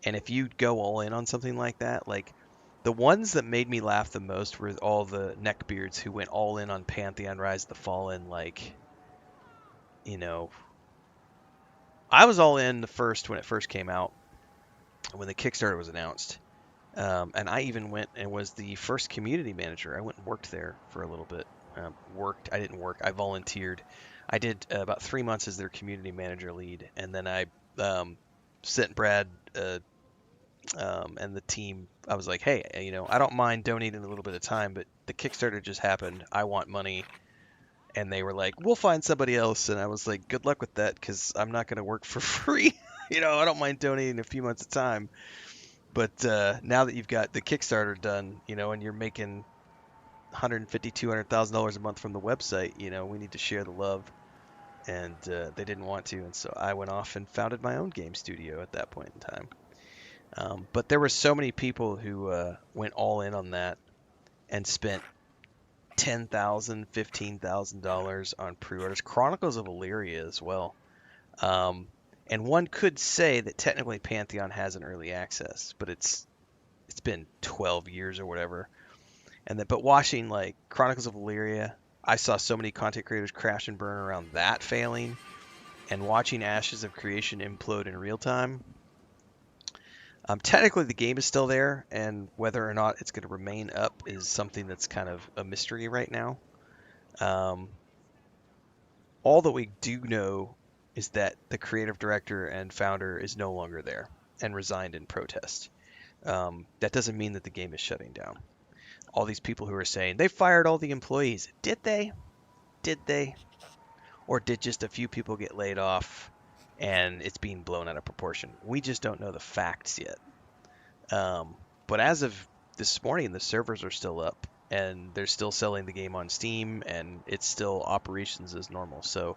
And if you go all in on something like that, like, the ones that made me laugh the most were all the neckbeards who went all in on Pantheon Rise of the Fallen. Like, you know, I was all in when it first came out, when the Kickstarter was announced. And I even went and was the first community manager. I went and worked there for a little bit. I didn't work. I volunteered. I did about 3 months as their community manager lead. And then I sent Brad and the team, I was like, hey, you know, I don't mind donating a little bit of time, but the Kickstarter just happened. I want money. And they were like, we'll find somebody else. And I was like, good luck with that, because I'm not going to work for free. You know, I don't mind donating a few months of time. But now that you've got the Kickstarter done, you know, and you're making $150,000, $200,000 a month from the website, you know, we need to share the love. And they didn't want to. And so I went off and founded my own game studio at that point in time. But there were so many people who went all in on that and spent $10,000, $15,000 on pre-orders. Chronicles of Illyria as well. And one could say that technically Pantheon has an early access, but it's been 12 years or whatever. But watching like Chronicles of Illyria, I saw so many content creators crash and burn around that failing, and watching Ashes of Creation implode in real time. Technically, the game is still there, and whether or not it's going to remain up is something that's kind of a mystery right now. All that we do know is that the creative director and founder is no longer there and resigned in protest. That doesn't mean that the game is shutting down. All these people who are saying they fired all the employees, did they? Did they? Or did just a few people get laid off and it's being blown out of proportion? We just don't know the facts yet. But as of this morning, the servers are still up and they're still selling the game on Steam, and it's still operations as normal. So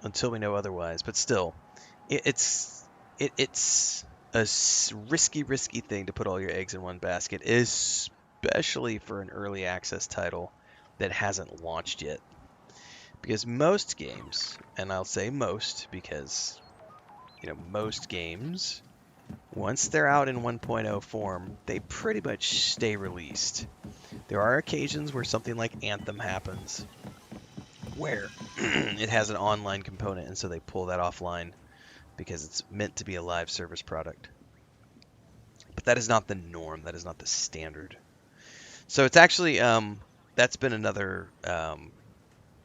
until we know otherwise, but still, it's a risky thing to put all your eggs in one basket, especially for an early access title that hasn't launched yet. Because most games, and I'll say most because, you know, most games, once they're out in 1.0 form, they pretty much stay released. There are occasions where something like Anthem happens, where it has an online component, and so they pull that offline because it's meant to be a live service product. But that is not the norm. That is not the standard. So it's actually that's been another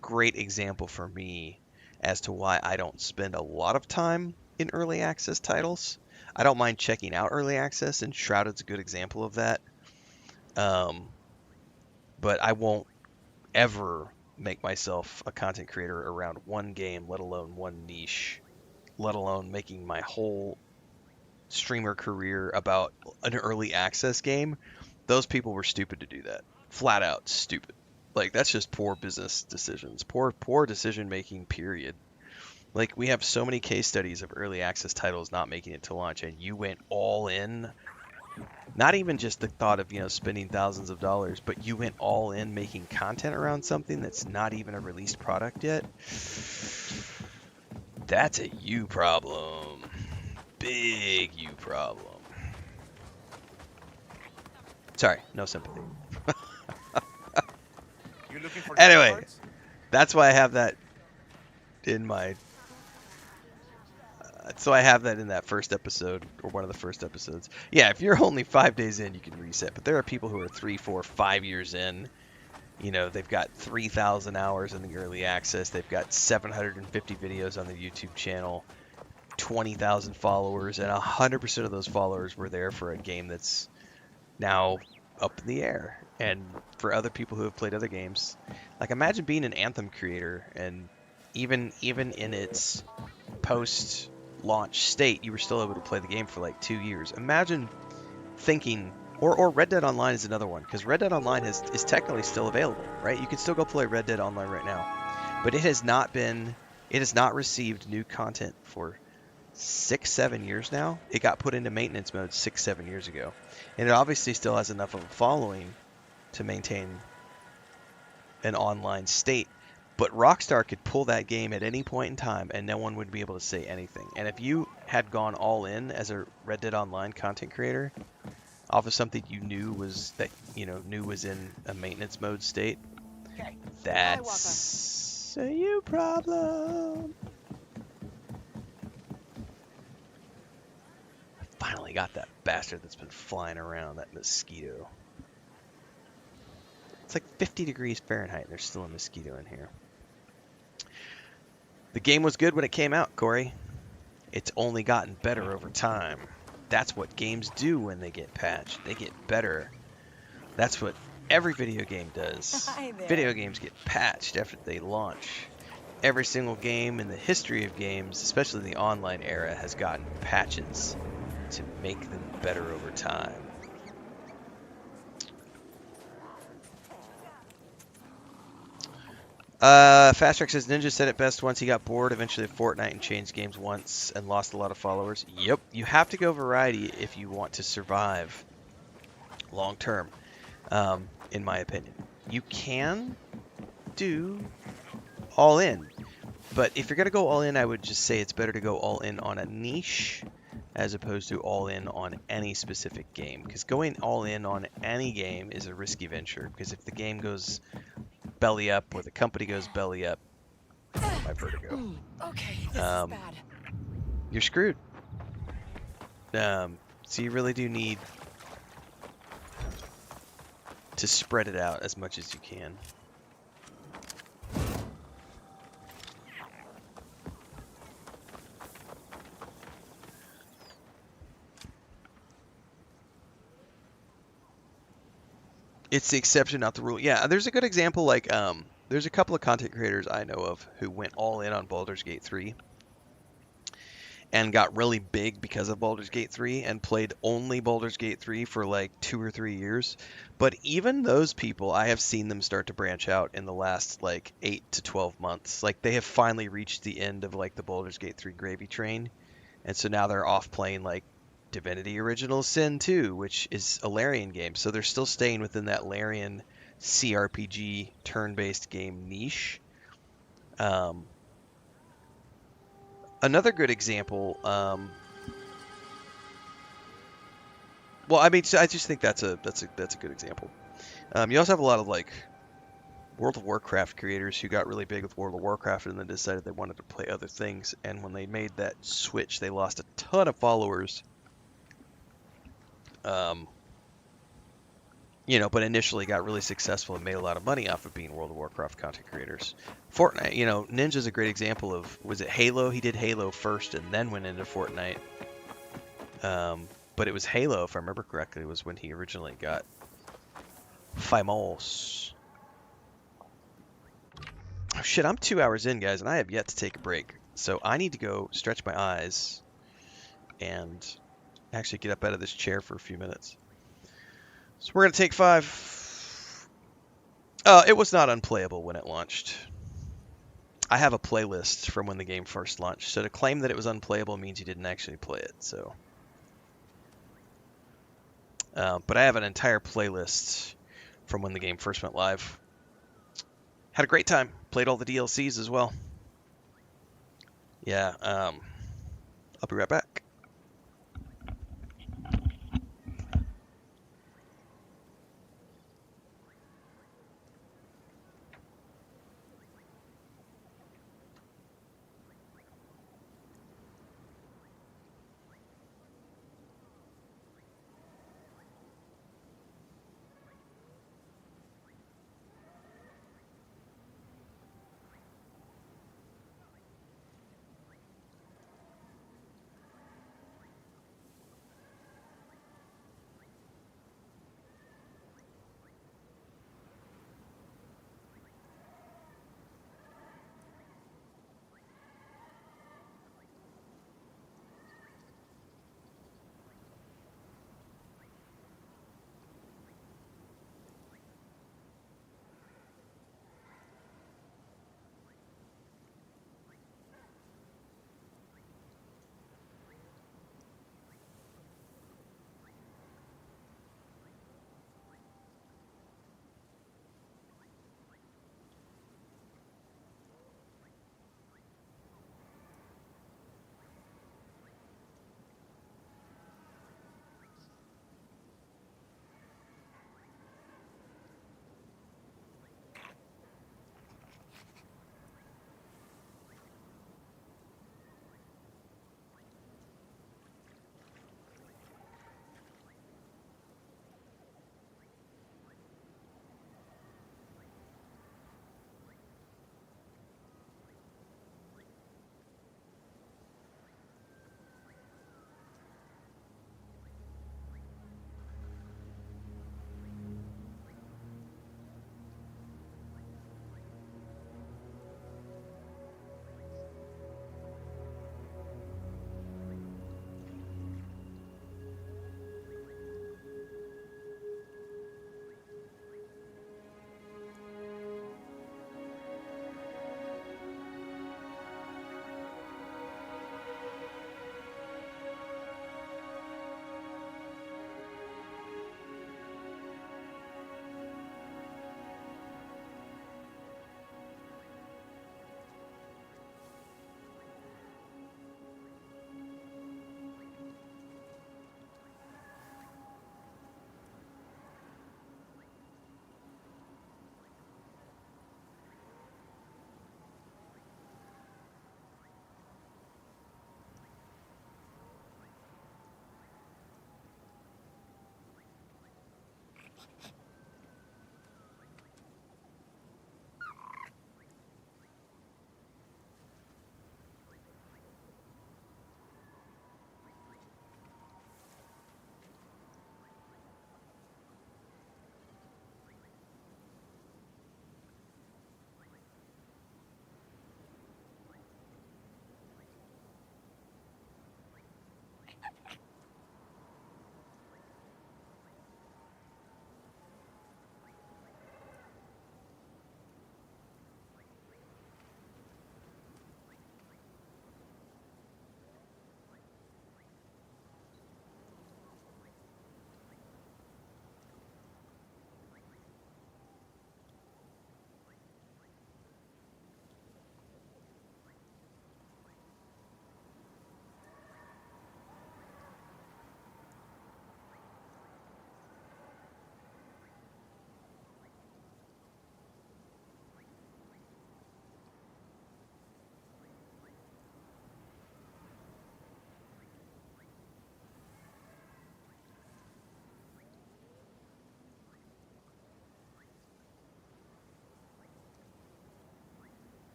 great example for me as to why I don't spend a lot of time in early access titles. I don't mind checking out early access, and Shrouded's a good example of that. But I won't ever make myself a content creator around one game, let alone one niche, let alone making my whole streamer career about an early access game. Those people were stupid to do that. Flat out stupid. Like that's just poor business decisions. Poor decision making, period. Like we have so many case studies of early access titles not making it to launch, and you went all in. Not even just the thought of, spending thousands of dollars, but you went all in making content around something that's not even a released product yet. That's a you problem. Big you problem. Sorry, no sympathy. You looking for Anyway, parts? that's why I have that in my... So I have that in that first episode, or one of the first episodes. Yeah, if you're only 5 days in, you can reset. But there are people who are 3, 4, 5 years in. They've got 3,000 hours in the early access. They've got 750 videos on their YouTube channel, 20,000 followers, and 100% of those followers were there for a game that's now up in the air. And for other people who have played other games, like imagine being an Anthem creator, and even in its post-launch state, you were still able to play the game for like 2 years. Imagine thinking, or Red Dead Online is another one, because Red Dead Online is technically still available, right? You can still go play Red Dead Online right now, but it has not received new content for 6-7 years now. It got put into maintenance mode 6-7 years ago, and it obviously still has enough of a following to maintain an online state. But Rockstar could pull that game at any point in time, and no one would be able to say anything. And if you had gone all in as a Red Dead Online content creator, off of something you knew was in a maintenance mode state, that's a you problem. I finally got that bastard that's been flying around, that mosquito. It's like 50 degrees Fahrenheit, and there's still a mosquito in here. The game was good when it came out, Corey. It's only gotten better over time. That's what games do when they get patched. They get better. That's what every video game does. Video games get patched after they launch. Every single game in the history of games, especially the online era, has gotten patches to make them better over time. Fast Track says Ninja said it best once he got bored eventually of Fortnite and changed games once and lost a lot of followers. Yep, you have to go variety if you want to survive long term, in my opinion. You can do all in, but if you're going to go all in, I would just say it's better to go all in on a niche as opposed to all in on any specific game, because going all in on any game is a risky venture, because if the game goes belly up or the company goes belly up, my vertigo. Okay, this is bad. You're screwed. So you really do need to spread it out as much as you can. It's the exception, not the rule. Yeah, there's a good example, like, there's a couple of content creators I know of who went all in on Baldur's Gate 3 and got really big because of Baldur's Gate 3 and played only Baldur's Gate 3 for like 2 or 3 years. But even those people, I have seen them start to branch out in the last like 8 to 12 months. Like they have finally reached the end of like the Baldur's Gate 3 gravy train. And so now they're off playing like Divinity Original Sin 2, which is a Larian game. So they're still staying within that Larian CRPG turn-based game niche. Another good example, well, I mean, I just think that's a good example. You also have a lot of like World of Warcraft creators who got really big with World of Warcraft and then decided they wanted to play other things. And when they made that switch, they lost a ton of followers. you know, but initially got really successful and made a lot of money off of being World of Warcraft content creators. Fortnite, you know, Ninja's a great example of, was it Halo? He did Halo first and then went into Fortnite. But it was Halo, if I remember correctly, was when he originally got famous. Oh, shit, I'm 2 hours in, guys, and I have yet to take a break. So I need to go stretch my eyes and actually get up out of this chair for a few minutes. So we're going to take 5. It was not unplayable when it launched. I have a playlist from when the game first launched, so to claim that it was unplayable means you didn't actually play it, so... but I have an entire playlist from when the game first went live. Had a great time. Played all the DLCs as well. Yeah, I'll be right back.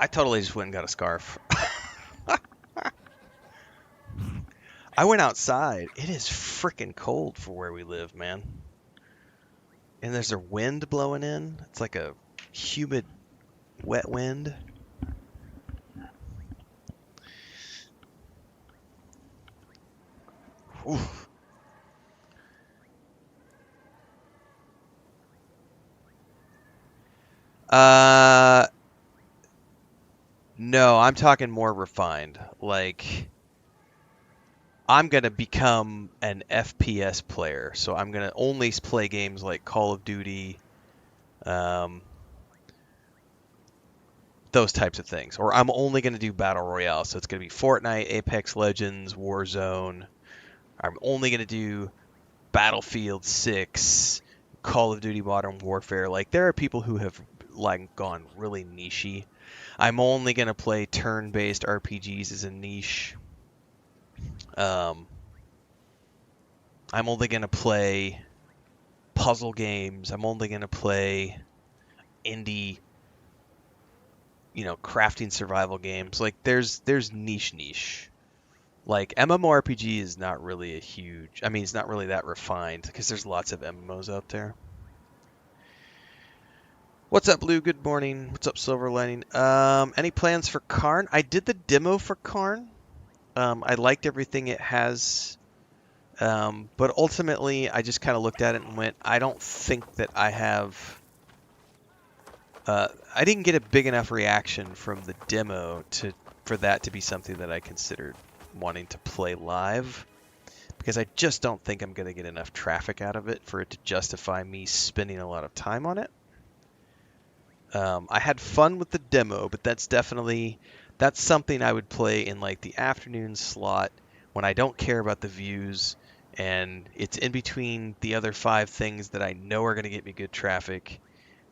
I totally just went and got a scarf. I went outside. It is freaking cold for where we live, man. And there's a wind blowing in. It's like a humid, wet wind. Oof. No, I'm talking more refined. Like, I'm going to become an FPS player. So I'm going to only play games like Call of Duty, those types of things. Or I'm only going to do Battle Royale. So it's going to be Fortnite, Apex Legends, Warzone. I'm only going to do Battlefield 6, Call of Duty Modern Warfare. Like, there are people who have like gone really niche-y. I'm only going to play turn-based RPGs as a niche. I'm only going to play puzzle games. I'm only going to play indie, crafting survival games. Like, there's niche. Like, MMORPG is not really it's not really that refined because there's lots of MMOs out there. What's up, Blue? Good morning. What's up, Silver Lining? Any plans for Karn? I did the demo for Karn. I liked everything it has. But ultimately, I just kind of looked at it and went, I don't think that I have... I didn't get a big enough reaction from the demo for that to be something that I considered wanting to play live. Because I just don't think I'm going to get enough traffic out of it for it to justify me spending a lot of time on it. I had fun with the demo, but that's something I would play in like the afternoon slot when I don't care about the views and it's in between the other 5 things that I know are going to get me good traffic.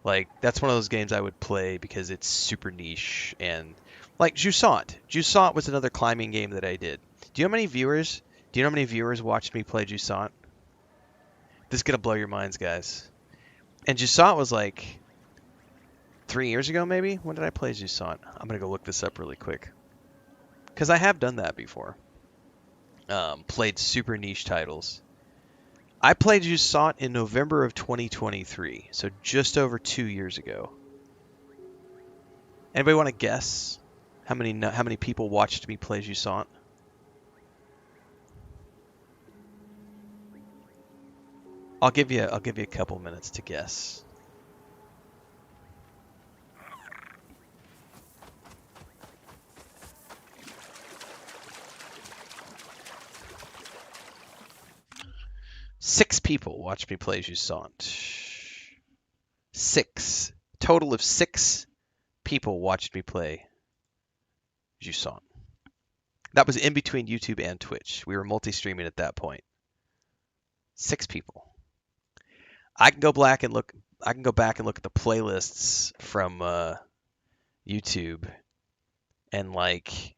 Like, that's one of those games I would play because it's super niche. And like Jusant. Jusant was another climbing game that I did. Do you know how many viewers watched me play Jusant? This is going to blow your minds, guys. And Jusant was like 3 years ago, maybe? When did I play Jusant? I'm going to go look this up really quick. Because I have done that before. Played super niche titles. I played Jusant in November of 2023, so just over 2 years ago. Anybody want to guess how many people watched me play Jusant? I'll give you a couple minutes to guess. Six people watched me play Jusant. 6. Total of 6 people watched me play Jusant. That was in between YouTube and Twitch. We were multi-streaming at that point. 6 people. I can go back and look at the playlists from YouTube and like,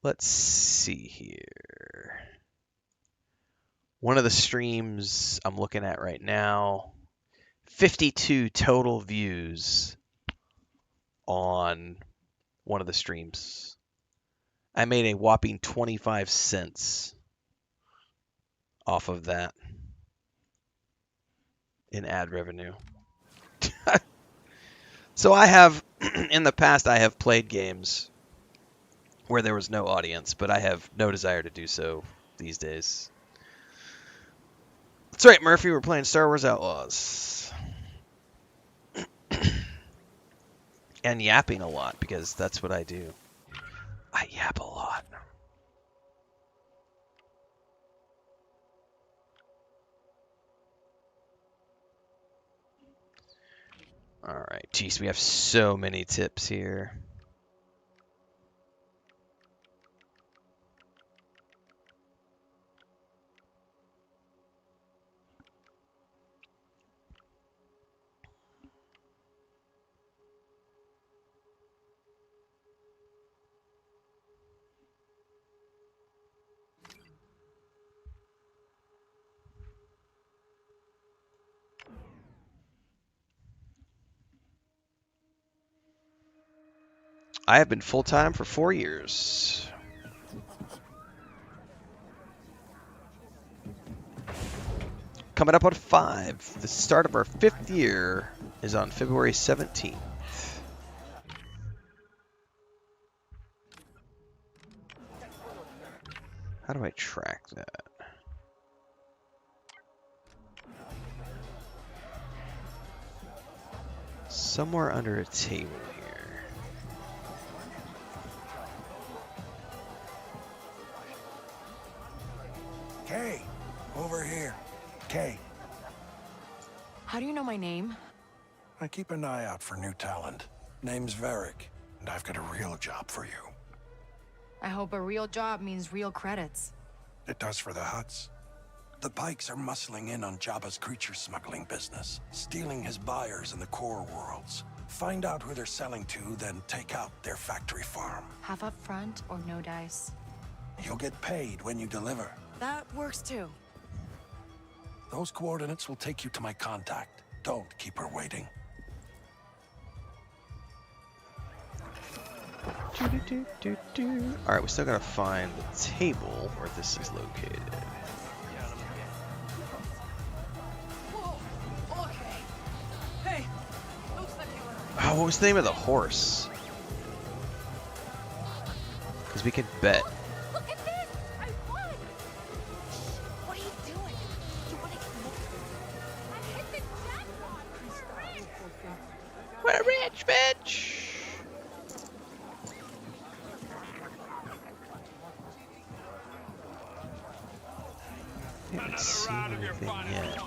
let's see here. One of the streams I'm looking at right now, 52 total views on one of the streams. I made a whopping 25 cents off of that in ad revenue. So I have, in the past, I have played games where there was no audience, but I have no desire to do so these days. That's right, Murphy, we're playing Star Wars Outlaws. And yapping a lot, because that's what I do. I yap a lot. Alright, geez, we have so many tips here. I have been full-time for 4 years. Coming up on 5. The start of our 5th year is on February 17th. How do I track that? Somewhere under a table here. Kay, over here. Kay. How do you know my name? I keep an eye out for new talent. Name's Varric, and I've got a real job for you. I hope a real job means real credits. It does for the Hutts. The Pikes are muscling in on Jabba's creature smuggling business, stealing his buyers in the core worlds. Find out who they're selling to, then take out their factory farm. Half up front or no dice? You'll get paid when you deliver. That works too. Those coordinates will take you to my contact. Don't keep her waiting. Alright, we still gotta find the table where this is located. Whoa, okay. Hey, looks like you were... Oh, what was the name of the horse? Because we can bet. Look at this! I won! Shh, what are you doing? You want to get more? I hit the jackpot! We're rich, bitch! I haven't seen anything yet.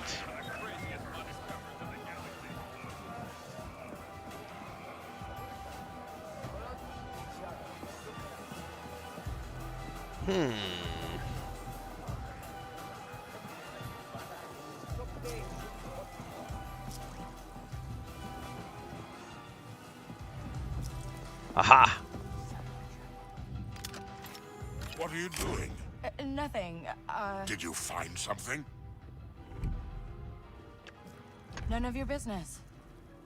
Aha! What are you doing? Nothing. Did you find something? None of your business.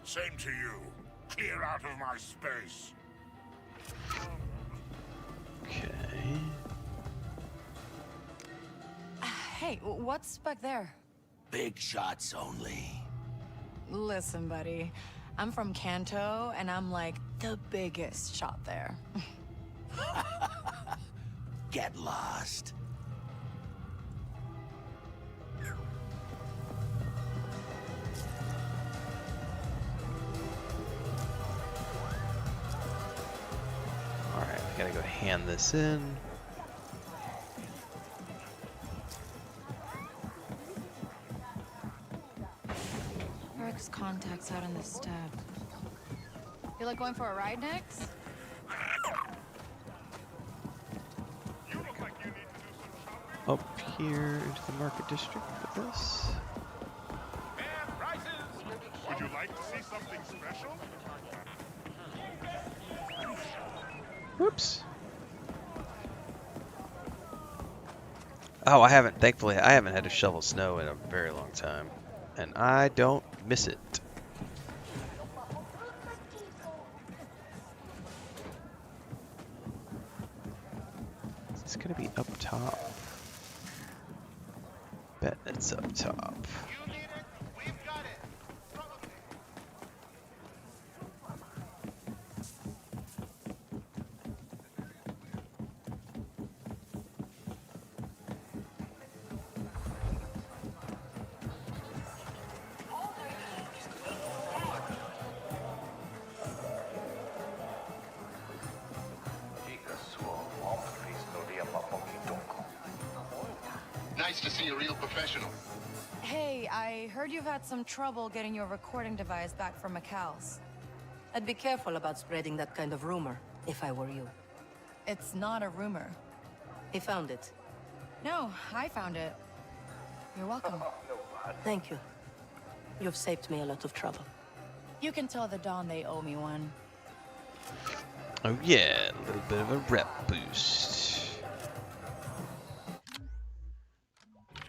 Same to you. Clear out of my space. Okay. Hey, what's back there? Big shots only. Listen, buddy. I'm from Kanto, and I'm like the biggest shot there. Get lost. Alright, we gotta go hand this in. Eric's contact's out on the step. Feel like going for a ride next? Up here into the market district with this. Would you like to see something special? Whoops. Oh, thankfully, I haven't had to shovel snow in a very long time. And I don't miss it. It's gonna be up top. Bet it's up top. Nice to see a real professional. Hey, I heard you've had some trouble getting your recording device back from McCall's. I'd be careful about spreading that kind of rumor, if I were you. It's not a rumor. He found it. No, I found it. You're welcome. Thank you. You've saved me a lot of trouble. You can tell the Dawn they owe me one. Oh yeah, a little bit of a rep boost.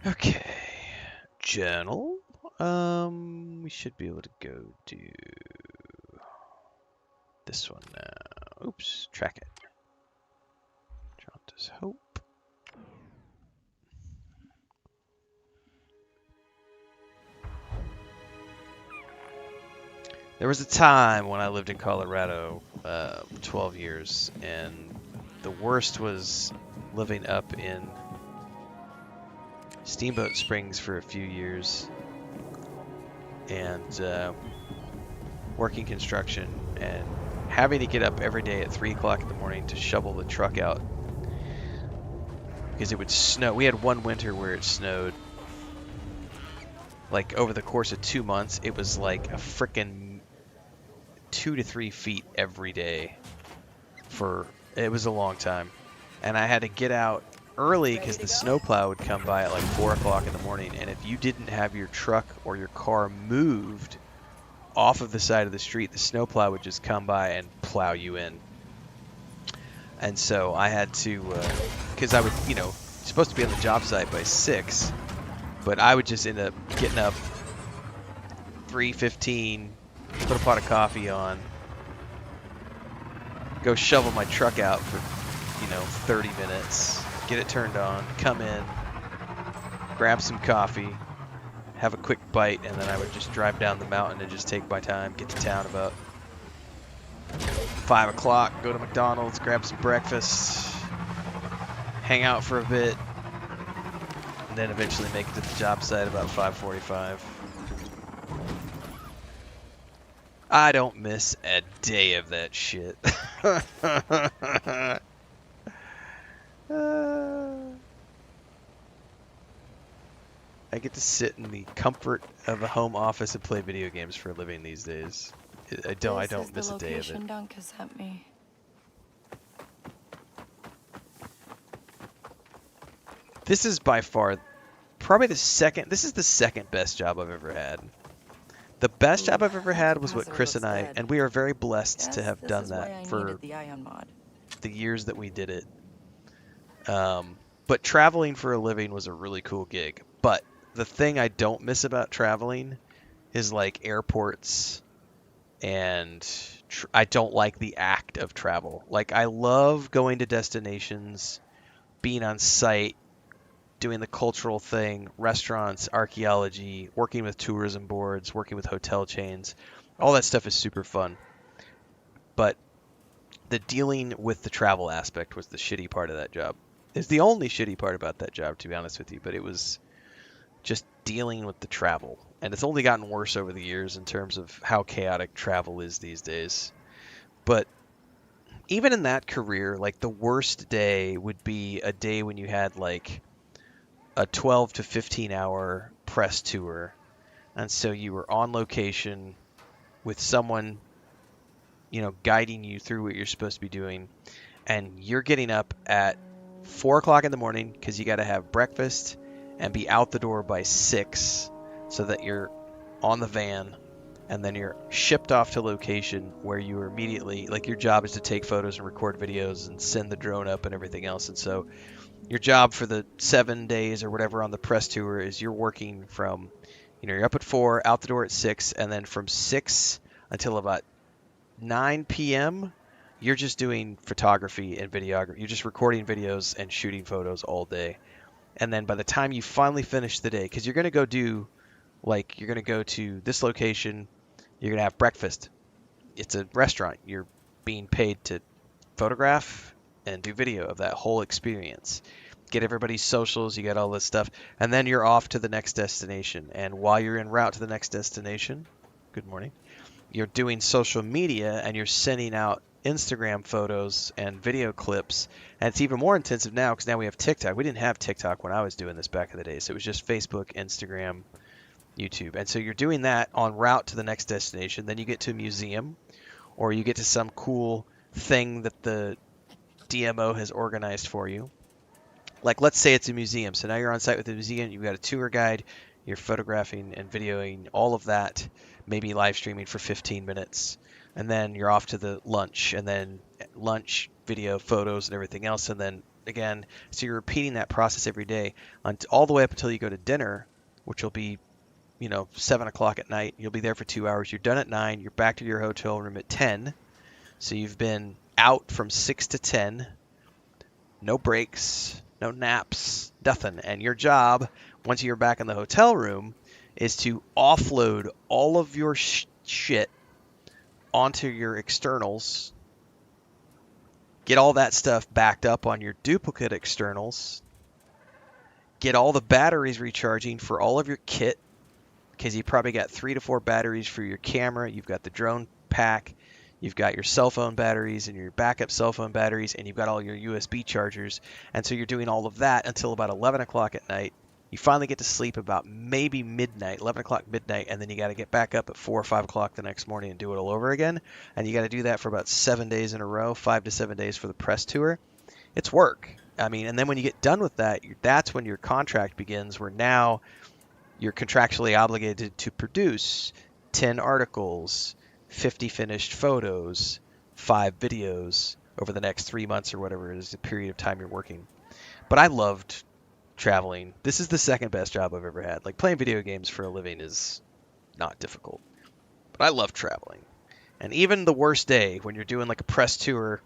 Okay, journal. We should be able to go do this one now. Oops, track it. Jauntus Hope. There was a time when I lived in Colorado, 12 years, and the worst was living up in Steamboat Springs for a few years and working construction and having to get up every day at 3 o'clock in the morning to shovel the truck out because it would snow. We had one winter where it snowed. Like over the course of 2 months, it was like a frickin' 2 to 3 feet every day. It was a long time, and I had to get out early because the snowplow would come by at like 4 o'clock in the morning, and if you didn't have your truck or your car moved off of the side of the street, the snowplow would just come by and plow you in. And so I had to, because I would, supposed to be on the job site by 6, but I would just end up getting up 3:15, put a pot of coffee on, go shovel my truck out for 30 minutes, get it turned on, come in, grab some coffee, have a quick bite, and then I would just drive down the mountain and just take my time, get to town about 5 o'clock, go to McDonald's, grab some breakfast, hang out for a bit, and then eventually make it to the job site about 5:45. I don't miss a day of that shit. I get to sit in the comfort of a home office and play video games for a living these days. I don't miss a day of it. Dunk has sent me. This is by far probably the second best job I've ever had. The best job I've ever had was what Chris and I, and we are very blessed to have done that for the years that we did it. But traveling for a living was a really cool gig. But the thing I don't miss about traveling is like airports, and I don't like the act of travel. Like I love going to destinations, being on site, doing the cultural thing, restaurants, archaeology, working with tourism boards, working with hotel chains. All that stuff is super fun. But the dealing with the travel aspect was the shitty part of that job. It's the only shitty part about that job, to be honest with you, but it was just dealing with the travel. And it's only gotten worse over the years in terms of how chaotic travel is these days. But even in that career, like the worst day would be a day when you had like a 12 to 15 hour press tour. And so you were on location with someone, guiding you through what you're supposed to be doing. And you're getting up at 4 o'clock in the morning because you got to have breakfast and be out the door by 6 so that you're on the van, and then you're shipped off to location where you are immediately, like your job is to take photos and record videos and send the drone up and everything else. And so your job for the 7 days or whatever on the press tour is you're working from, you're up at 4, out the door at 6, and then from 6 until about 9 p.m., you're just doing photography and videography. You're just recording videos and shooting photos all day. And then by the time you finally finish the day, because you're going to go do, like, you're going to go to this location, you're going to have breakfast. It's a restaurant. You're being paid to photograph and do video of that whole experience. Get everybody's socials, you get all this stuff, and then you're off to the next destination. And while you're en route to the next destination, good morning, you're doing social media and you're sending out Instagram photos and video clips. And it's even more intensive now because now we have TikTok. We didn't have TikTok when I was doing this back in the day. So it was just Facebook, Instagram, YouTube. And so you're doing that en route to the next destination. Then you get to a museum, or you get to some cool thing that the DMO has organized for you. Like, let's say it's a museum. So now you're on site with the museum. You've got a tour guide. You're photographing and videoing all of that, maybe live streaming for 15 minutes. And then you're off to the lunch, and then lunch, video, photos, and everything else. And then again, so you're repeating that process every day all the way up until you go to dinner, which will be, 7 o'clock at night. You'll be there for 2 hours. You're done at 9. You're back to your hotel room at 10. So you've been out from 6 to 10. No breaks, no naps, nothing. And your job, once you're back in the hotel room, is to offload all of your shit onto your externals, get all that stuff backed up on your duplicate externals, get all the batteries recharging for all of your kit, because you probably got 3 to 4 batteries for your camera, you've got the drone pack, you've got your cell phone batteries and your backup cell phone batteries, and you've got all your USB chargers. And so you're doing all of that until about 11 o'clock at night. You finally get to sleep about maybe midnight, 11 o'clock midnight, and then you got to get back up at 4 or 5 o'clock the next morning and do it all over again. And you got to do that for about 7 days in a row, 5 to 7 days for the press tour. It's work. I mean, and then when you get done with that, that's when your contract begins, where now you're contractually obligated to produce 10 articles, 50 finished photos, 5 videos over the next 3 months or whatever it is the period of time you're working. But I loved traveling. This is the second best job I've ever had. Like, playing video games for a living is not difficult, but I love traveling. And even the worst day, when you're doing like a press tour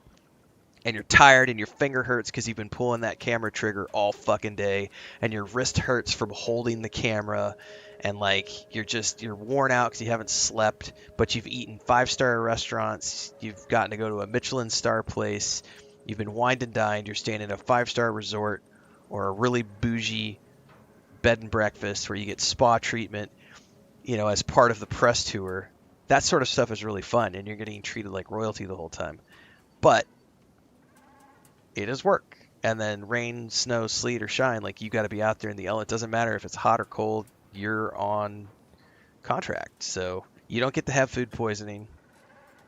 and you're tired and your finger hurts because you've been pulling that camera trigger all fucking day, and your wrist hurts from holding the camera, and like you're worn out because you haven't slept, but you've eaten 5-star restaurants, you've gotten to go to a Michelin star place, you've been wined and dined, you're staying in a 5-star resort or a really bougie bed and breakfast where you get spa treatment, as part of the press tour. That sort of stuff is really fun, and you're getting treated like royalty the whole time. But it is work. And then rain, snow, sleet, or shine, like, you got to be out there in the element. It doesn't matter if it's hot or cold, you're on contract. So you don't get to have food poisoning.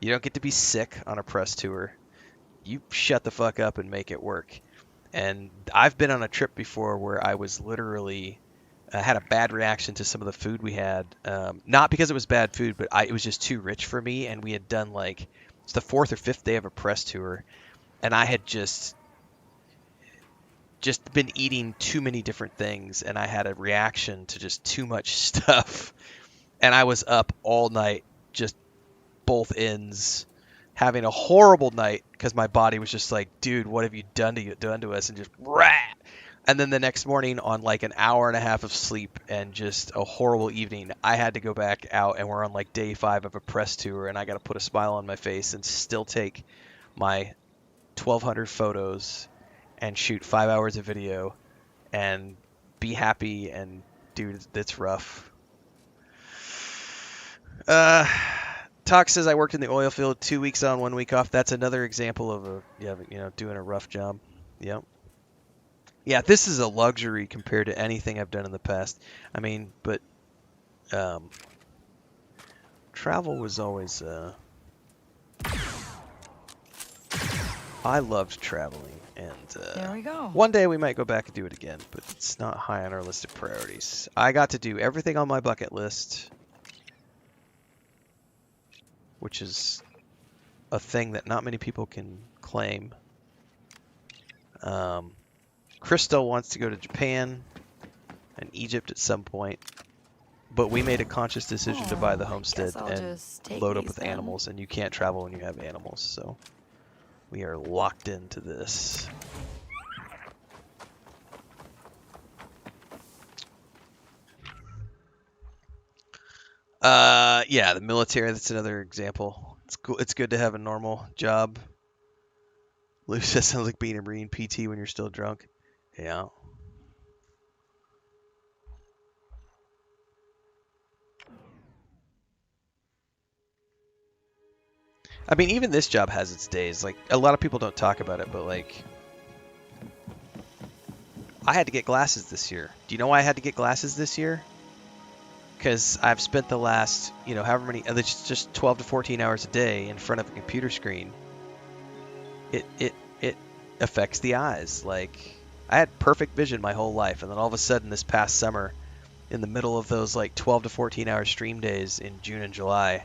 You don't get to be sick on a press tour. You shut the fuck up and make it work. And I've been on a trip before where I was literally had a bad reaction to some of the food we had. Not because it was bad food, but it was just too rich for me. And we had done it's the 4th or 5th day of a press tour, and I had just been eating too many different things, and I had a reaction to just too much stuff. And I was up all night, just both ends, having a horrible night because my body was just like, dude, what have you done to us? And just rat. And then the next morning, on like an hour and a half of sleep and just a horrible evening, I had to go back out, and we're on like day 5 of a press tour, and I got to put a smile on my face and still take my 1,200 photos and shoot 5 hours of video and be happy. And dude, it's rough. Talk says I worked in the oil field 2 weeks on, 1 week off. That's another example of doing a rough job. Yep. Yeah, this is a luxury compared to anything I've done in the past. I mean, but travel was always I loved traveling, and there we go. One day we might go back and do it again, but it's not high on our list of priorities. I got to do everything on my bucket list, which is a thing that not many people can claim. Crystal wants to go to Japan and Egypt at some point, but we made a conscious decision to buy the homestead and load up with animals, and you can't travel when you have animals, so we are locked into this. Yeah, the military, that's another example. It's cool. It's good to have a normal job. Lou says sounds like being a Marine PT when you're still drunk. Yeah. I mean, even this job has its days. Like, a lot of people don't talk about it, but like, I had to get glasses this year. Do you know why I had to get glasses this year? Because I've spent the last, however many, it's just 12 to 14 hours a day in front of a computer screen. It affects the eyes. Like, I had perfect vision my whole life, and then all of a sudden this past summer, in the middle of those like 12 to 14 hour stream days in June and July,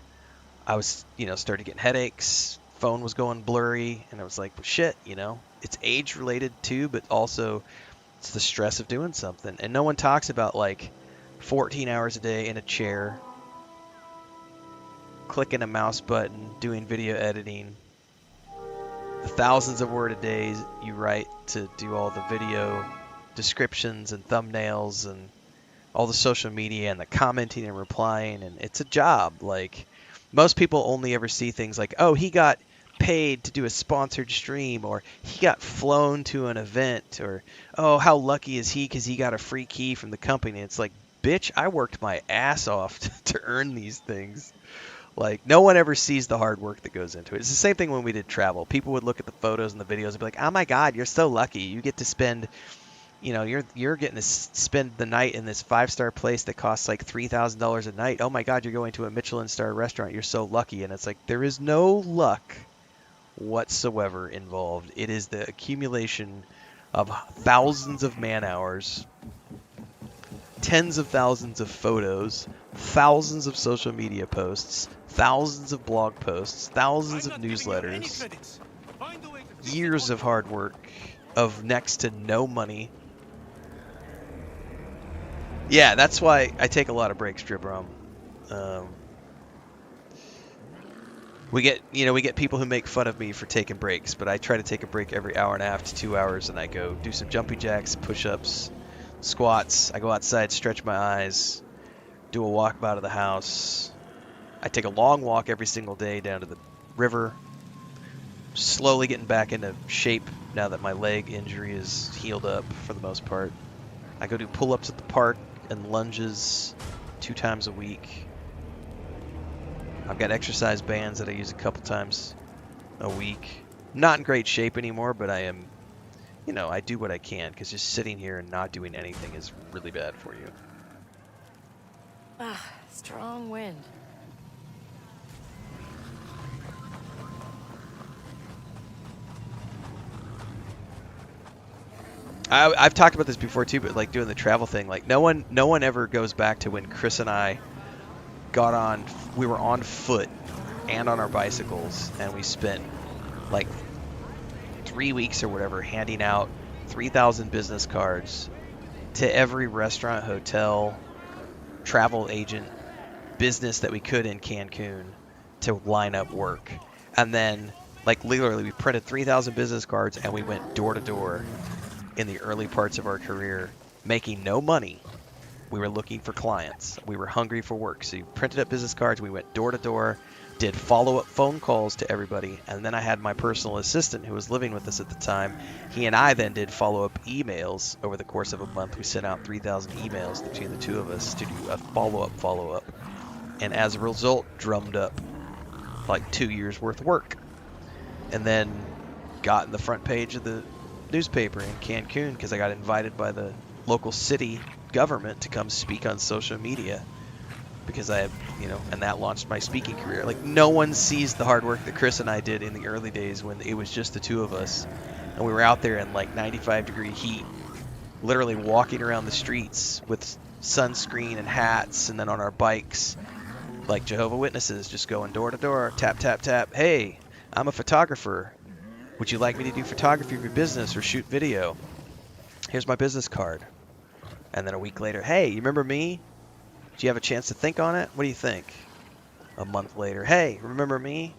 I was, started getting headaches, phone was going blurry, and I was like, well, shit, it's age related too, but also it's the stress of doing something. And no one talks about like 14 hours a day in a chair, clicking a mouse button, doing video editing, the thousands of word a days you write to do all the video descriptions and thumbnails and all the social media and the commenting and replying, and it's a job. Like, most people only ever see things like, oh, he got paid to do a sponsored stream, or he got flown to an event, or oh, how lucky is he because he got a free key from the company. It's like, bitch, I worked my ass off to earn these things. Like, no one ever sees the hard work that goes into it. It's the same thing when we did travel. People would look at the photos and the videos and be like, oh my god, you're so lucky, you get to spend, you know, you're getting to spend the night in this 5-star place that costs like $3,000 a night. Oh my god, you're going to a Michelin star restaurant, you're so lucky. And it's like, there is no luck whatsoever involved. It is the accumulation of thousands of man hours, tens of thousands of photos, thousands of social media posts, thousands of blog posts, thousands of newsletters, years of hard work, of next to no money. Yeah, that's why I take a lot of breaks, Dribrom. We get people who make fun of me for taking breaks, but I try to take a break every hour and a half to 2 hours, and I go do some jumping jacks, push-ups, squats. I go outside, stretch my eyes, do a walkabout of the house. I take a long walk every single day down to the river. Slowly getting back into shape now that my leg injury is healed up for the most part. I go do pull-ups at the park and lunges 2 times a week. I've got exercise bands that I use a couple times a week. Not in great shape anymore, but I am, you know, I do what I can, because just sitting here and not doing anything is really bad for you. Ah, strong wind. I've talked about this before too, but like doing the travel thing, like no one ever goes back to when Chris and I we were on foot and on our bicycles, and we spent like 3 weeks or whatever handing out 3,000 business cards to every restaurant, hotel, travel agent, business that we could in Cancun to line up work. And then, like, literally, we printed 3,000 business cards and we went door to door in the early parts of our career, making no money. We were looking for clients. We were hungry for work. So we printed up business cards. We went door to door, did follow-up phone calls to everybody. And then I had my personal assistant who was living with us at the time. He and I then did follow-up emails over the course of a month. We sent out 3,000 emails between the two of us to do a follow-up. And as a result, drummed up like 2 years worth of work. And then got in the front page of the newspaper in Cancun because I got invited by the local city government to come speak on social media, because I have, and that launched my speaking career. Like, no one sees the hard work that Chris and I did in the early days when it was just the two of us, and we were out there in like 95-degree heat, literally walking around the streets with sunscreen and hats, and then on our bikes like Jehovah's Witnesses, just going door to door, tap, tap, tap. Hey, I'm a photographer. Would you like me to do photography for your business or shoot video? Here's my business card. And then a week later, hey, you remember me? Do you have a chance to think on it? What do you think? A month later, hey, remember me?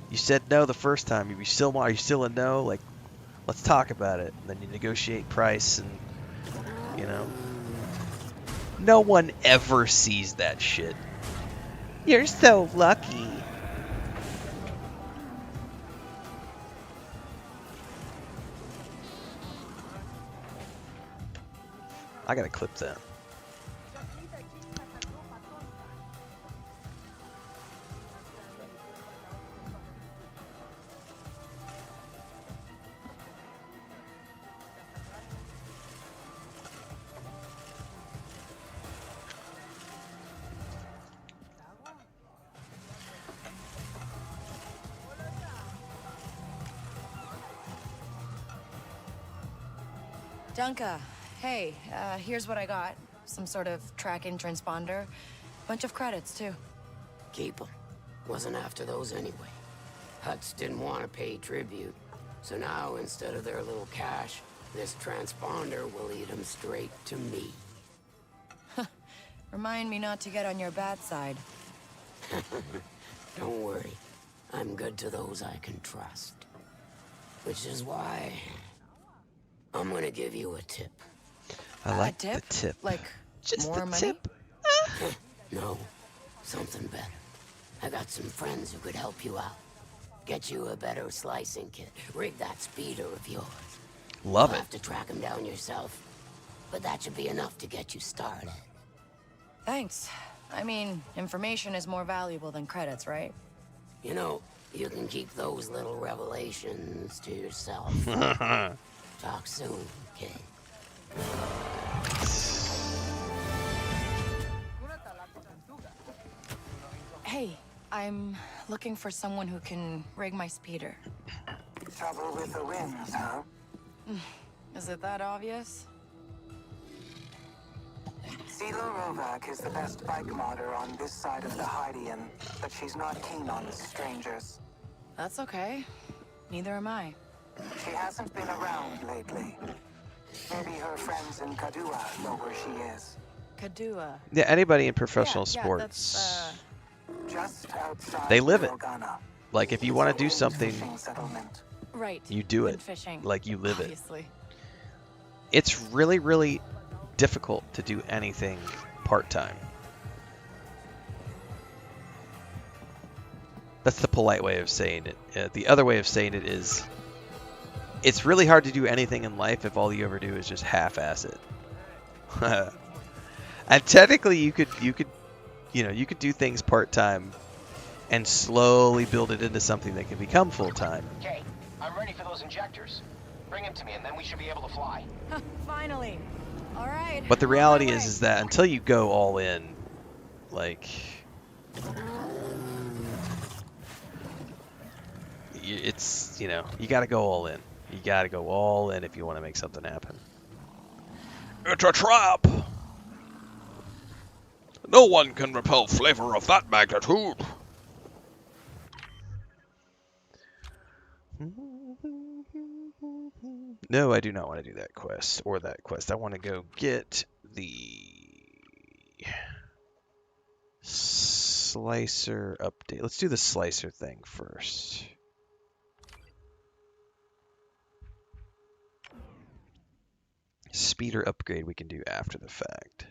You said no the first time. Are you still a no? Like, let's talk about it. And then you negotiate price, and no one ever sees that shit. You're so lucky. I gotta clip that. Dunka, hey, here's what I got. Some sort of tracking transponder. Bunch of credits, too. Keep them. Wasn't after those anyway. Huts didn't want to pay tribute. So now, instead of their little cash, this transponder will lead them straight to me. Remind me not to get on your bad side. Don't worry. I'm good to those I can trust. Which is why I'm gonna give you a tip. I like tip? the tip. Like, just more the money? tip. No, something better. I got some friends who could help you out. Get you a better slicing kit. Rig that speeder of yours. Love You'll it. have to track him down yourself, but that should be enough to get you started. Thanks. I mean, information is more valuable than credits, right? You know, you can keep those little revelations to yourself. Talk soon, kid. Hey, I'm looking for someone who can rig my speeder. Trouble with the winds, huh? Is it that obvious? Sela Rovak is the best bike modder on this side of the Hydian, but she's not keen on strangers. That's okay. Neither am I. She hasn't been around lately. Maybe her friends in Kadua know where she is. Kadua. Yeah, anybody in professional Yeah, sports, that's, Just outside they live it. Mirogana. Like if you want to do something, Fishing settlement. Right. you do it. Fishing. Like you live Obviously. it. It's really, really difficult to do anything part-time. That's the polite way of saying it. The other way of saying it is, it's really hard to do anything in life if all you ever do is just half-ass it. And technically, you could do things part-time and slowly build it into something that can become full-time. Okay, I'm ready for those injectors. Bring them to me, and then we should be able to fly. Finally. All right. But the reality is that until you go all in, like, it's, you got to go all in. You got to go all in if you want to make something happen. It's a trap! No one can repel flavor of that magnitude. No, I do not want to do that quest or that quest. I want to go get the slicer update. Let's do the slicer thing first. Speeder upgrade we can do after the fact.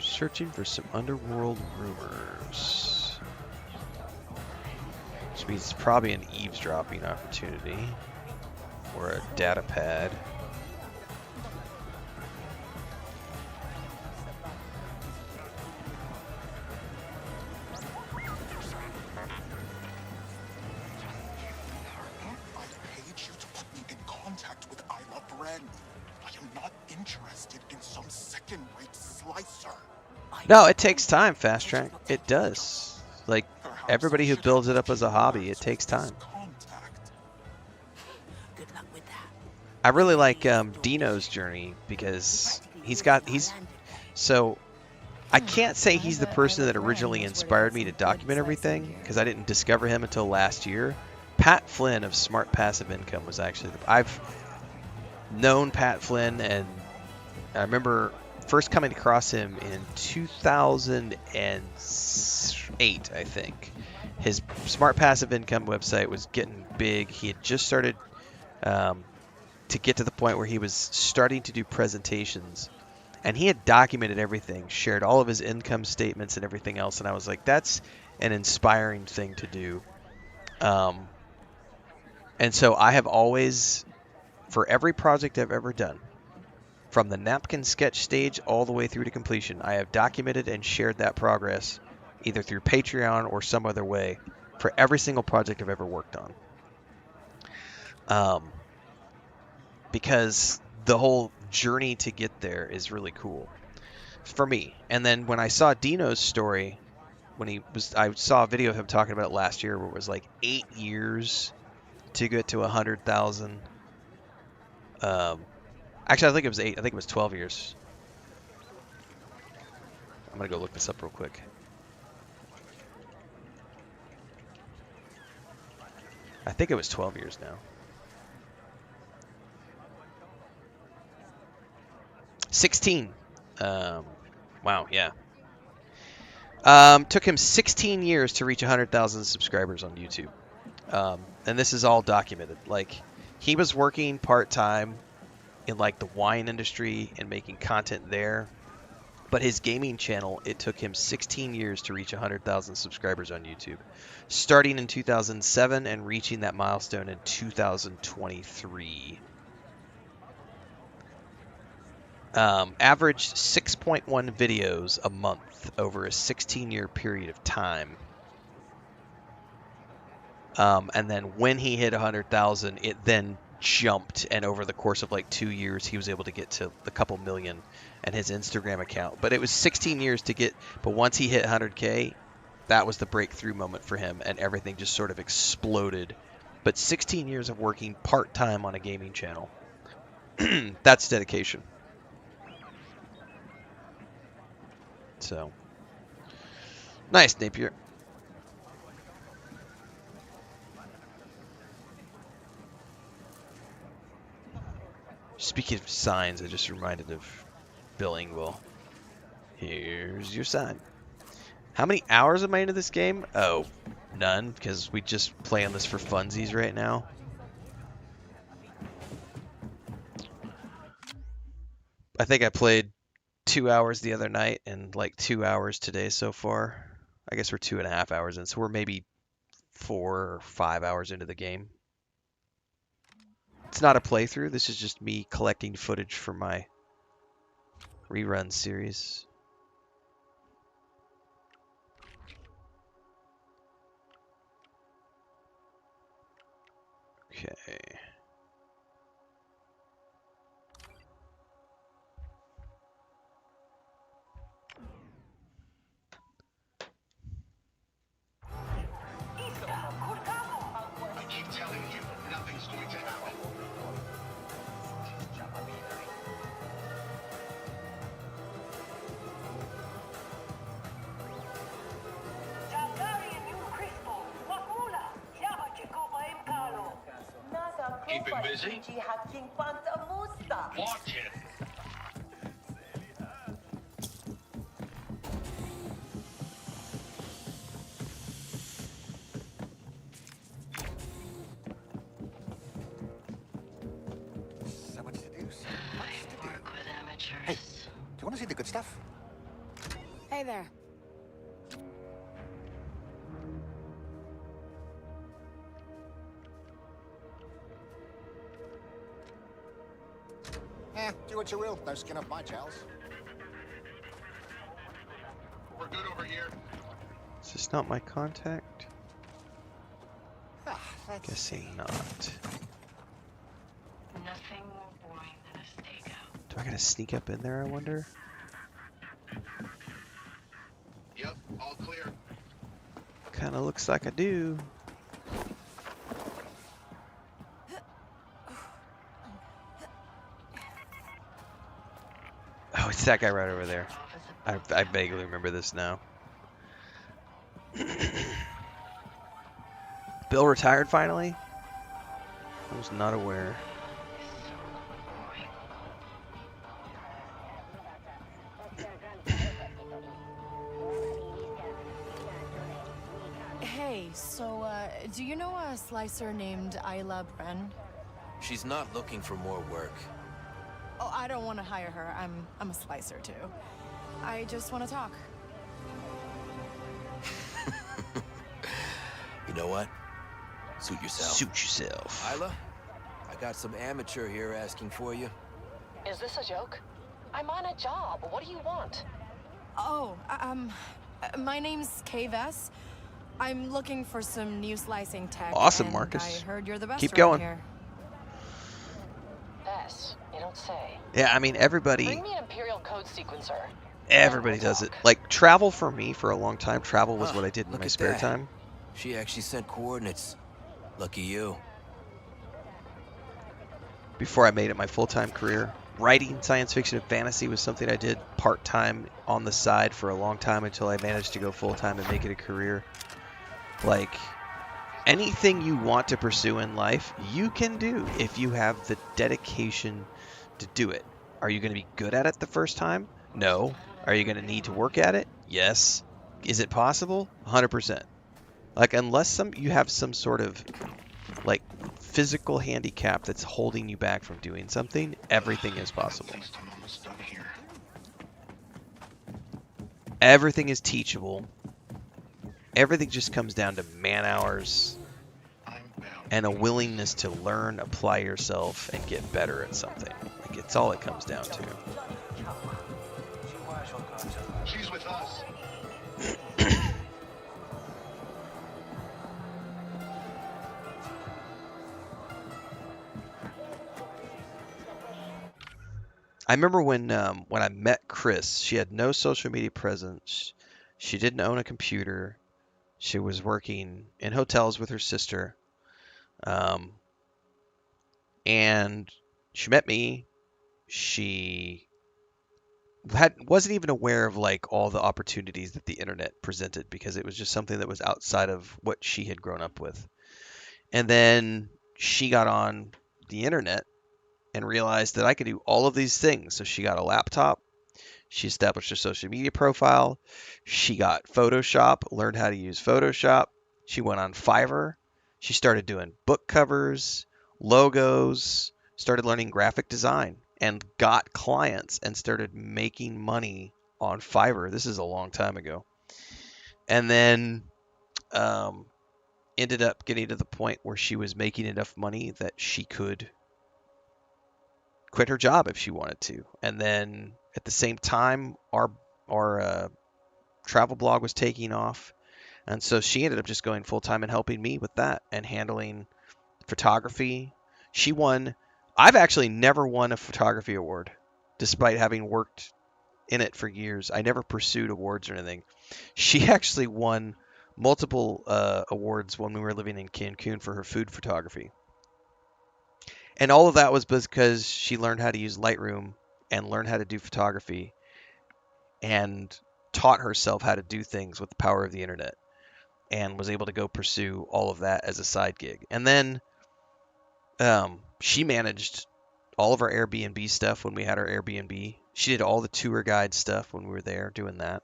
Searching for some underworld rumors. Which means it's probably an eavesdropping opportunity. Or a data pad. No, it takes time, Fast Track. It does. Like, everybody who builds it up as a hobby, it takes time. I really like Dino's journey because so I can't say he's the person that originally inspired me to document everything because I didn't discover him until last year. Pat Flynn of Smart Passive Income was actually I've known Pat Flynn, and I remember first coming across him in 2008, I think. His Smart Passive Income website was getting big. He had just started to get to the point where he was starting to do presentations, and he had documented everything, shared all of his income statements and everything else, and I was like, that's an inspiring thing to do. And so I have always, for every project I've ever done, from the napkin sketch stage all the way through to completion, I have documented and shared that progress either through Patreon or some other way for every single project I've ever worked on. Because the whole journey to get there is really cool for me. And then when I saw Dino's story, I saw a video of him talking about it last year where it was like 8 years to get to 100,000. Actually, I think it was 8. I think it was 12 years. I'm going to go look this up real quick. I think it was 12 years now. 16. Wow, yeah. Took him 16 years to reach 100,000 subscribers on YouTube. And this is all documented. Like, he was working part-time in like the wine industry and making content there. But his gaming channel, it took him 16 years to reach 100,000 subscribers on YouTube. Starting in 2007 and reaching that milestone in 2023. Averaged 6.1 videos a month over a 16-year period of time. And then when he hit 100,000, it then jumped, and over the course of like 2 years, he was able to get to a couple million and his Instagram account. But it was 16 years to get, but once he hit 100K, that was the breakthrough moment for him, and everything just sort of exploded. But 16 years of working part-time on a gaming channel. That's dedication. So, nice, Napier. Speaking of signs, I just reminded of Bill Engvall. Here's your sign. How many hours am I into this game? Oh, none, because we just play on this for funsies right now. I think I played 2 hours the other night and like 2 hours today so far. I guess we're 2.5 hours in, so we're maybe 4 or 5 hours into the game. It's not a playthrough. This is just me collecting footage for my rerun series. Okay. I keep telling you, nothing's going to happen. Keep him busy. Watch it. So much to do, so much to do. Hey, do you want to see the good stuff? Hey there. Do what you will. No skin off my chows. We're good over here. Is this not my contact? Guessing not. Nothing more boring than a stakeout. Do I gotta sneak up in there, I wonder? Yep, all clear. Kinda looks like I do. Oh, it's that guy right over there. I vaguely remember this now. Bill retired finally? I was not aware. Hey, so, do you know a slicer named Isla Bren? She's not looking for more work. Oh, I don't want to hire her. I'm a slicer, too. I just want to talk. You know what? Suit yourself. Suit yourself. Isla, I got some amateur here asking for you. Is this a joke? I'm on a job. What do you want? Oh, my name's Kay Vess. I'm looking for some new slicing tech. Awesome, and Marcus. I heard you're the best Keep around going. here. Vess, you don't say. Yeah, I mean, everybody... Bring me an Imperial code sequencer. Everybody does it. Like, travel for me for a long time. Travel was what I did in Look my at spare that. time. She actually sent coordinates. Lucky you. Before I made it my full-time career. Writing science fiction and fantasy was something I did part-time on the side for a long time until I managed to go full-time and make it a career. Like, anything you want to pursue in life, you can do if you have the dedication to do it. Are you going to be good at it the first time? No. Are you going to need to work at it? Yes. Is it possible? 100%. Like, unless you have some sort of like physical handicap that's holding you back from doing something, everything is possible. Everything is teachable. Everything just comes down to man hours and a willingness to learn, apply yourself, and get better at something. Like, it's all it comes down to. She's with us. I remember when I met Chris, she had no social media presence. She didn't own a computer. She was working in hotels with her sister. And she met me. She wasn't even aware of like all the opportunities that the internet presented, because it was just something that was outside of what she had grown up with. And then she got on the internet and realized that I could do all of these things. So she got a laptop. She established her social media profile. She got Photoshop, learned how to use Photoshop. She went on Fiverr. She started doing book covers, logos, started learning graphic design, and got clients and started making money on Fiverr. This is a long time ago. And then ended up getting to the point where she was making enough money that she could quit her job if she wanted to. And then at the same time, our travel blog was taking off. And so she ended up just going full time and helping me with that and handling photography. I've actually never won a photography award, despite having worked in it for years. I never pursued awards or anything. She actually won multiple awards when we were living in Cancun for her food photography. And all of that was because she learned how to use Lightroom and learned how to do photography and taught herself how to do things with the power of the internet, and was able to go pursue all of that as a side gig. And then she managed all of our Airbnb stuff when we had our Airbnb. She did all the tour guide stuff when we were there doing that.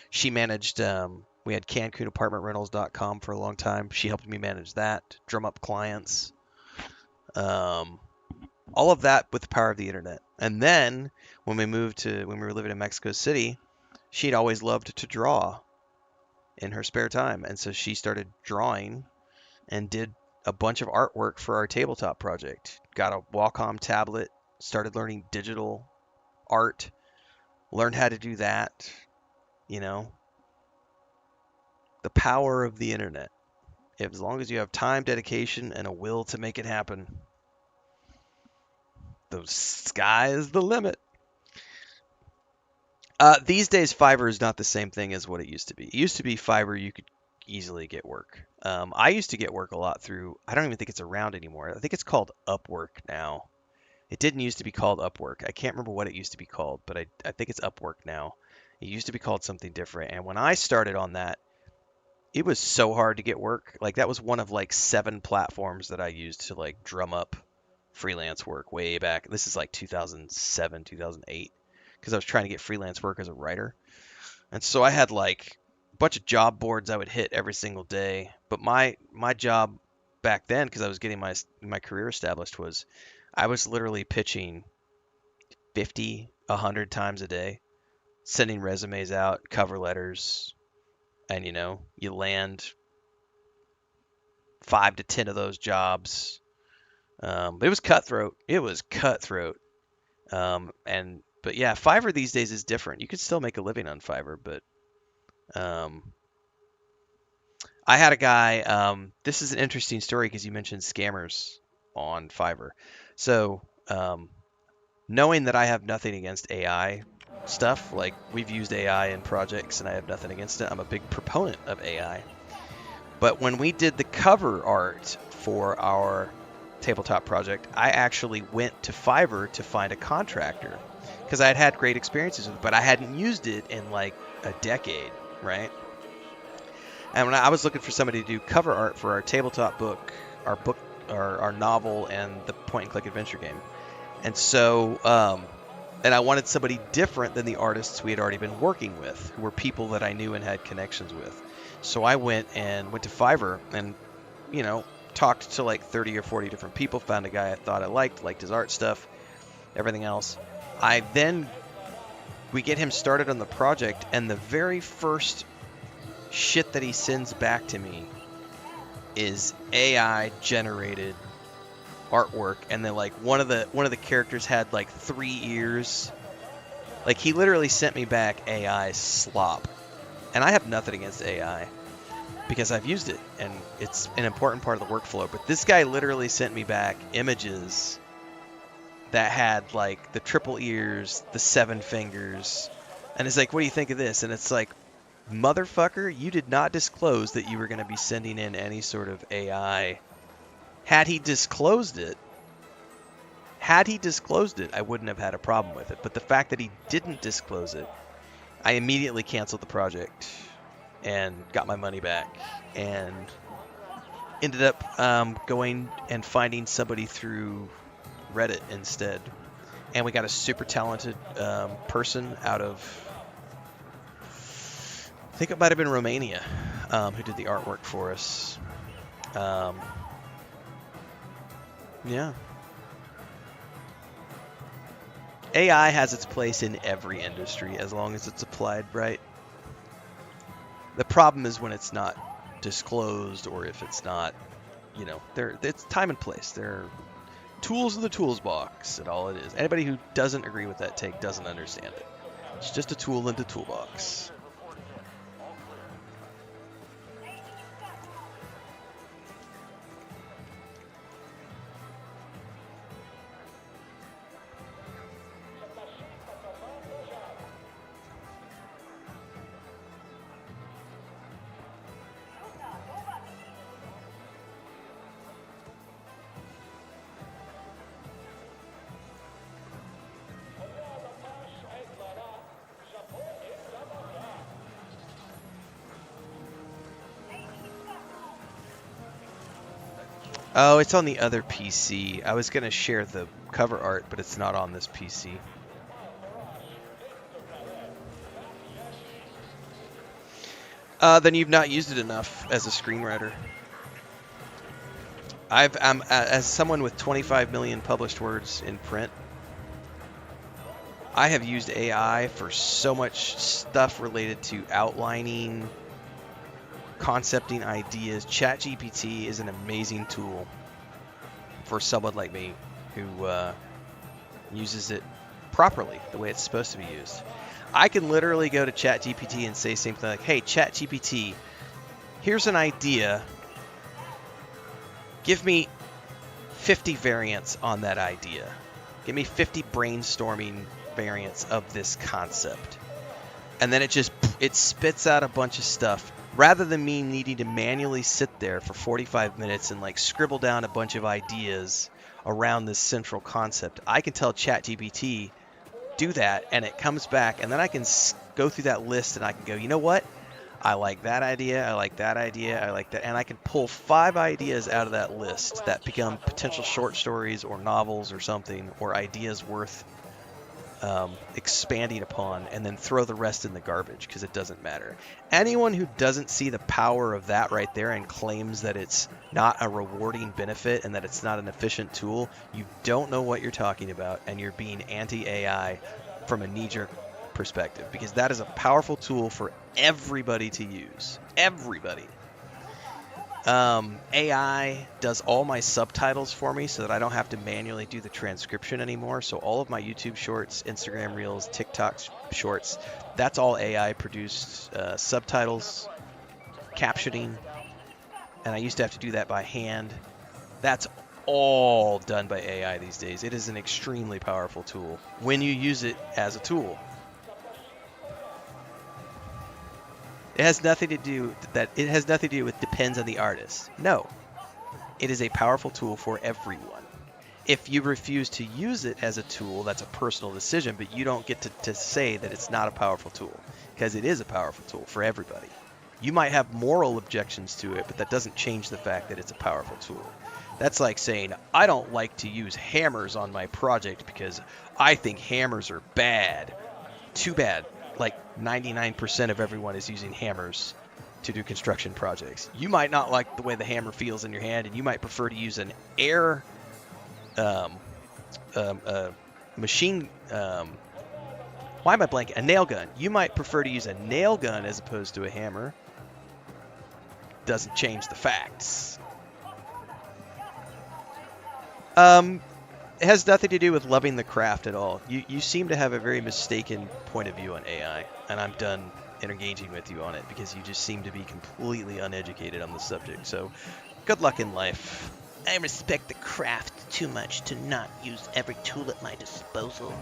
She managed, we had CancunApartmentRentals.com for a long time. She helped me manage that, drum up clients. All of that with the power of the internet. And then when we were living in Mexico City, she'd always loved to draw in her spare time. And so she started drawing and did a bunch of artwork for our tabletop project. Got a Wacom tablet, started learning digital art, learned how to do that. The power of the internet. As long as you have time, dedication, and a will to make it happen, the sky is the limit. These days, Fiverr is not the same thing as what it used to be. It used to be Fiverr, you could easily get work. I used to get work a lot through, I don't even think it's around anymore. I think it's called Upwork now. It didn't used to be called Upwork. I can't remember what it used to be called, but I think it's Upwork now. It used to be called something different. And when I started on that, it was so hard to get work. Like, that was one of like 7 platforms that I used to like drum up freelance work way back. This is like 2007, 2008, because I was trying to get freelance work as a writer. And so I had like a bunch of job boards I would hit every single day. But my job back then, because I was getting my career established, was I was literally pitching 50, 100 times a day, sending resumes out, cover letters, and you land 5 to 10 of those jobs. But it was cutthroat. But yeah, Fiverr these days is different. You could still make a living on Fiverr, but I had a guy. This is an interesting story because you mentioned scammers on Fiverr. So knowing that I have nothing against AI stuff, like we've used AI in projects and I have nothing against it. I'm a big proponent of AI. But when we did the cover art for our tabletop project, I actually went to Fiverr to find a contractor because I had had great experiences with it, but I hadn't used it in like a decade, right? And when I was looking for somebody to do cover art for our tabletop book, our novel, and the point-and-click adventure game. And so, and I wanted somebody different than the artists we had already been working with, who were people that I knew and had connections with. So I went to Fiverr and, you know, talked to like 30 or 40 different people, found a guy I thought I liked his art stuff, everything else. We get him started on the project, and the very first shit that he sends back to me is AI generated artwork, and then like one of the characters had like 3 ears. Like, he literally sent me back AI slop. And I have nothing against AI because I've used it and it's an important part of the workflow, but this guy literally sent me back images that had like the triple ears, the 7 fingers, and it's like, what do you think of this? And it's like, motherfucker, you did not disclose that you were going to be sending in any sort of AI. Had he disclosed it, I wouldn't have had a problem with it. But the fact that he didn't disclose it, I immediately canceled the project and got my money back, and ended up going and finding somebody through Reddit instead. And we got a super talented person out of, I think it might have been Romania, who did the artwork for us. Yeah. AI has its place in every industry as long as it's applied right. The problem is when it's not disclosed, or if it's not, you know, it's time and place. They're tools in the tools box, and all it is. Anybody who doesn't agree with that take doesn't understand it. It's just a tool in the toolbox. Oh, it's on the other PC. I was going to share the cover art, but it's not on this PC. Then you've not used it enough as a screenwriter. As someone with 25 million published words in print, I have used AI for so much stuff related to outlining, concepting ideas. ChatGPT is an amazing tool for someone like me who uses it properly, the way it's supposed to be used. I can literally go to ChatGPT and say something like, hey, ChatGPT, here's an idea. Give me 50 variants on that idea. Give me 50 brainstorming variants of this concept. And then it spits out a bunch of stuff. Rather than me needing to manually sit there for 45 minutes and like scribble down a bunch of ideas around this central concept, I can tell ChatGPT, do that, and it comes back, and then I can go through that list and I can go, you know what? I like that idea, I like that idea, I like that, and I can pull 5 ideas out of that list that become potential short stories or novels or something, or ideas worth expanding upon, and then throw the rest in the garbage because it doesn't matter. Anyone who doesn't see the power of that right there and claims that it's not a rewarding benefit and that it's not an efficient tool, you don't know what you're talking about, and you're being anti-AI from a knee-jerk perspective, because that is a powerful tool for everybody to use. Everybody. AI does all my subtitles for me so that I don't have to manually do the transcription anymore. So all of my YouTube shorts, Instagram Reels, TikTok shorts, that's all AI produced subtitles, captioning, and I used to have to do that by hand. That's all done by AI these days. It is an extremely powerful tool when you use it as a tool. It has nothing to do with depends on the artist. No. It is a powerful tool for everyone. If you refuse to use it as a tool, that's a personal decision, but you don't get to say that it's not a powerful tool, because it is a powerful tool for everybody. You might have moral objections to it, but that doesn't change the fact that it's a powerful tool. That's like saying, I don't like to use hammers on my project because I think hammers are bad. Too bad. Like 99% of everyone is using hammers to do construction projects. You might not like the way the hammer feels in your hand, and you might prefer to use an air machine. Why am I blanking? A nail gun. You might prefer to use a nail gun as opposed to a hammer. Doesn't change the facts. It has nothing to do with loving the craft at all. You seem to have a very mistaken point of view on AI, and I'm done engaging with you on it because you just seem to be completely uneducated on the subject. So, good luck in life. I respect the craft too much to not use every tool at my disposal.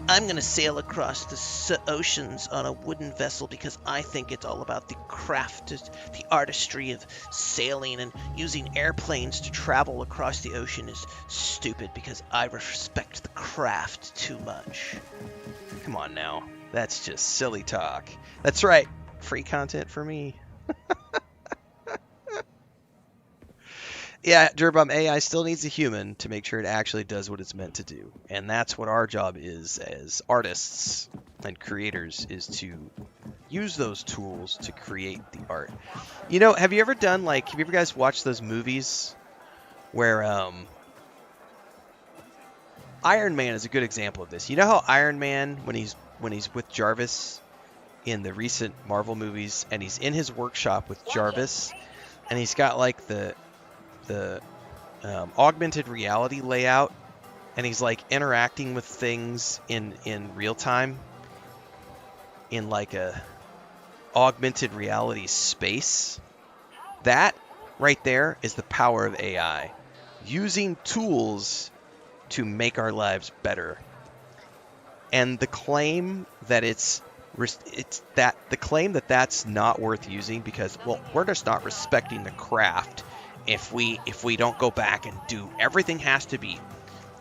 I'm gonna sail across the oceans on a wooden vessel because I think it's all about the craft, the artistry of sailing, and using airplanes to travel across the ocean is stupid because I respect the craft too much. Come on now. That's just silly talk. That's right. Free content for me. Yeah, Gerbum, AI still needs a human to make sure it actually does what it's meant to do. And that's what our job is as artists and creators, is to use those tools to create the art. You know, have you ever guys watched those movies where Iron Man is a good example of this. You know how Iron Man, when he's with Jarvis in the recent Marvel movies, and he's in his workshop with Jarvis, and he's got like the augmented reality layout, and he's like interacting with things in real time in like a augmented reality space. That right there is the power of AI, using tools to make our lives better. And the claim that that's not worth using because, well, we're just not respecting the craft if we don't go back and do everything. Has to be,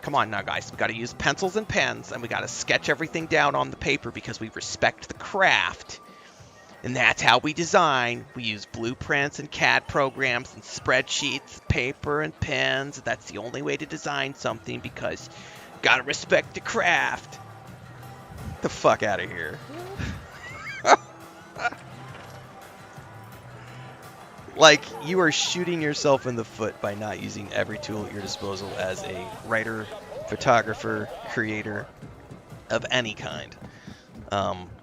come on now guys, we got to use pencils and pens, and we got to sketch everything down on the paper because we respect the craft, and that's how we design. We use blueprints and CAD programs and spreadsheets, paper and pens. That's the only way to design something because got to respect the craft. The fuck out of here. Like, you are shooting yourself in the foot by not using every tool at your disposal as a writer, photographer, creator of any kind.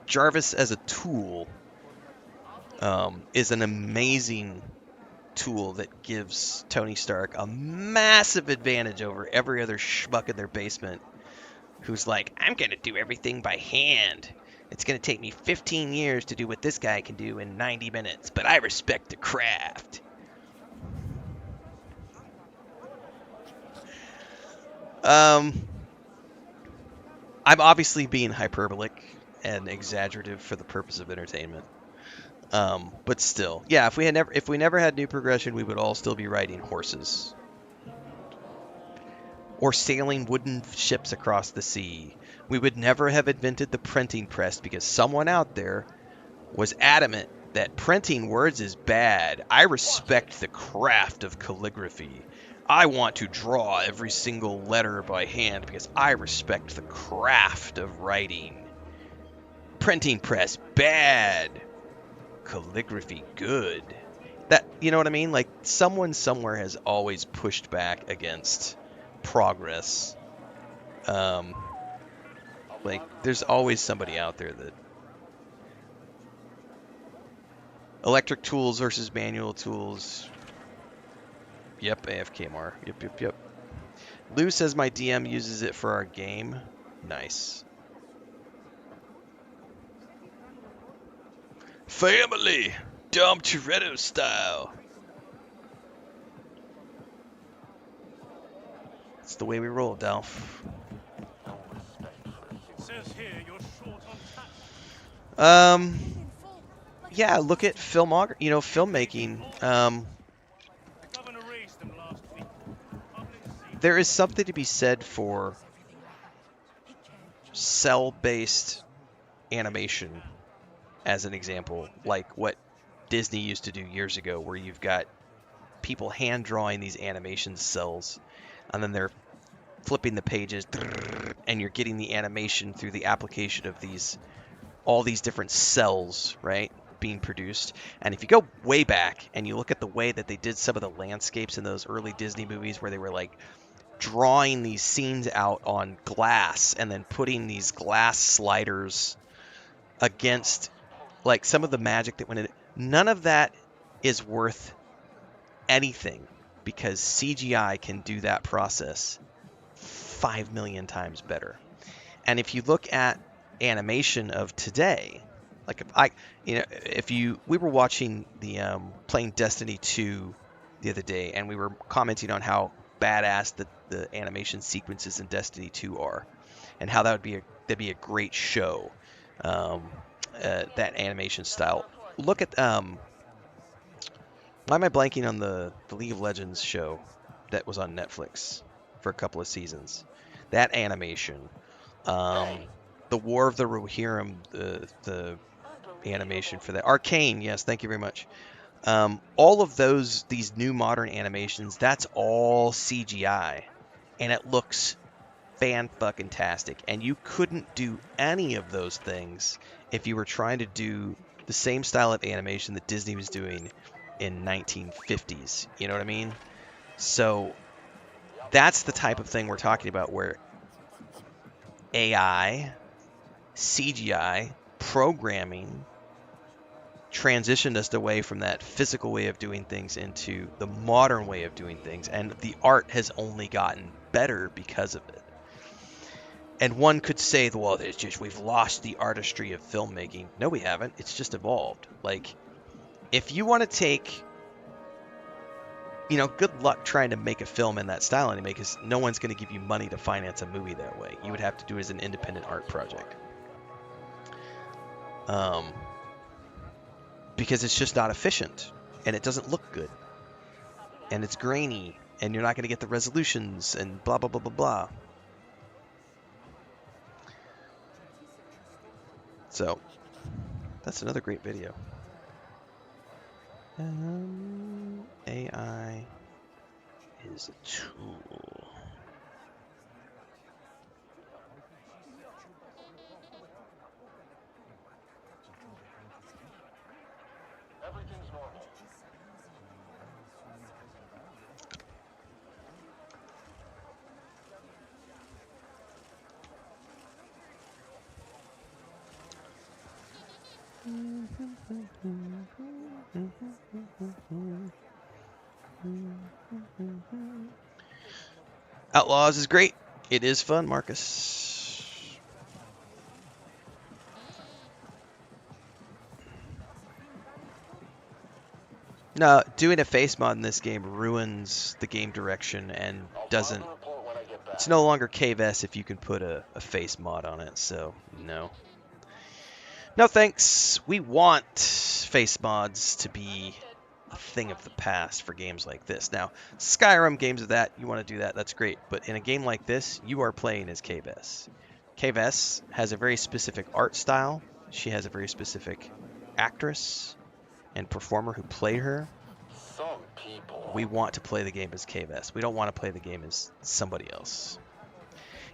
Jarvis as a tool is an amazing tool that gives Tony Stark a massive advantage over every other schmuck in their basement who's like, I'm going to do everything by hand. It's going to take me 15 years to do what this guy can do in 90 minutes, but I respect the craft. I'm obviously being hyperbolic and exaggerative for the purpose of entertainment. But still, yeah, if we never had new progression, we would all still be riding horses. Or sailing wooden ships across the sea. We would never have invented the printing press because someone out there was adamant that printing words is bad. I respect the craft of calligraphy. I want to draw every single letter by hand because I respect the craft of writing. Printing press, bad. Calligraphy, good. That, you know what I mean? Like, someone somewhere has always pushed back against progress. Like, there's always somebody out there that... Electric tools versus manual tools. Yep, AFKMR. Yep. Lou says my DM uses it for our game. Nice. Family! Dom Toretto style. That's the way we roll, Dolph. Yeah, look at filmmaking. There is something to be said for cell-based animation, as an example, like what Disney used to do years ago, where you've got people hand drawing these animation cells, and then they're flipping the pages, and you're getting the animation through the application of all these different cells, right, being produced. And if you go way back and you look at the way that they did some of the landscapes in those early Disney movies, where they were like drawing these scenes out on glass and then putting these glass sliders against like some of the magic that went in it, none of that is worth anything, because CGI can do that process 5 million times better. And if you look at animation of today, like we were watching the playing Destiny 2 the other day, and we were commenting on how badass the animation sequences in Destiny 2 are, and how that'd be a great show, that animation style. Look at why am I blanking on the League of Legends show that was on Netflix for a couple of seasons? That animation, the War of the Rohirrim, the animation for that. Arcane, yes, thank you very much. All of these new modern animations, that's all CGI, and it looks fan-fucking-tastic. And you couldn't do any of those things if you were trying to do the same style of animation that Disney was doing in 1950s. You know what I mean? So that's the type of thing we're talking about, where AI, CGI, programming transitioned us away from that physical way of doing things into the modern way of doing things, and the art has only gotten better because of it. And one could say, well, it's just we've lost the artistry of filmmaking. No, we haven't. It's just evolved. Like, if you want to take, good luck trying to make a film in that style anyway, because no one's going to give you money to finance a movie that way. You would have to do it as an independent art project. Because it's just not efficient, and it doesn't look good, and it's grainy, and you're not going to get the resolutions, and blah, blah, blah, blah, blah. So, that's another great video. AI is a tool. Everything's normal. Outlaws is great. It is fun, Marcus. No, doing a face mod in this game ruins the game direction and doesn't... It's no longer KVS if you can put a face mod on it, so no. No thanks. We want face mods to be a thing of the past for games like this. Now, Skyrim, games of that, you want to do that, that's great. But in a game like this, you are playing as KVS. KVS has a very specific art style. She has a very specific actress and performer who played her. Some people. We want to play the game as KVS. We don't want to play the game as somebody else.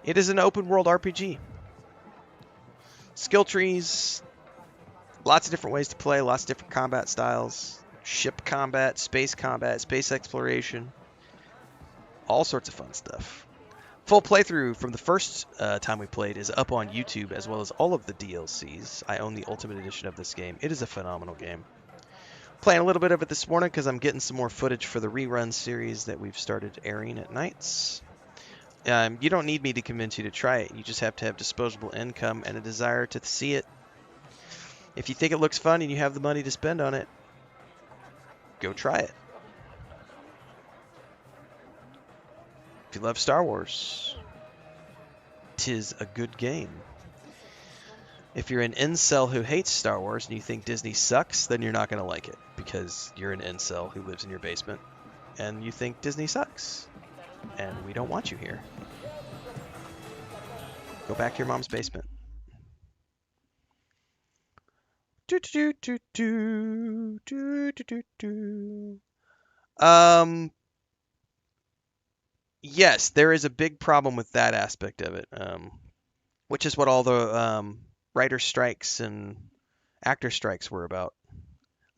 It is an open world RPG. Skill trees, lots of different ways to play, lots of different combat styles. Ship combat, space exploration, all sorts of fun stuff. Full playthrough from the first time we played is up on YouTube, as well as all of the DLCs. I own the Ultimate Edition of this game. It is a phenomenal game. Playing a little bit of it this morning because I'm getting some more footage for the rerun series that we've started airing at nights. You don't need me to convince you to try it. You just have to have disposable income and a desire to see it. If you think it looks fun and you have the money to spend on it, go try it. If you love Star Wars, 'tis a good game. If you're an incel who hates Star Wars and you think Disney sucks, then you're not going to like it, because you're an incel who lives in your basement and you think Disney sucks. And we don't want you here. Go back to your mom's basement. Do, do, do, do, do, do, do, do. Yes, there is a big problem with that aspect of it, which is what all the writer strikes and actor strikes were about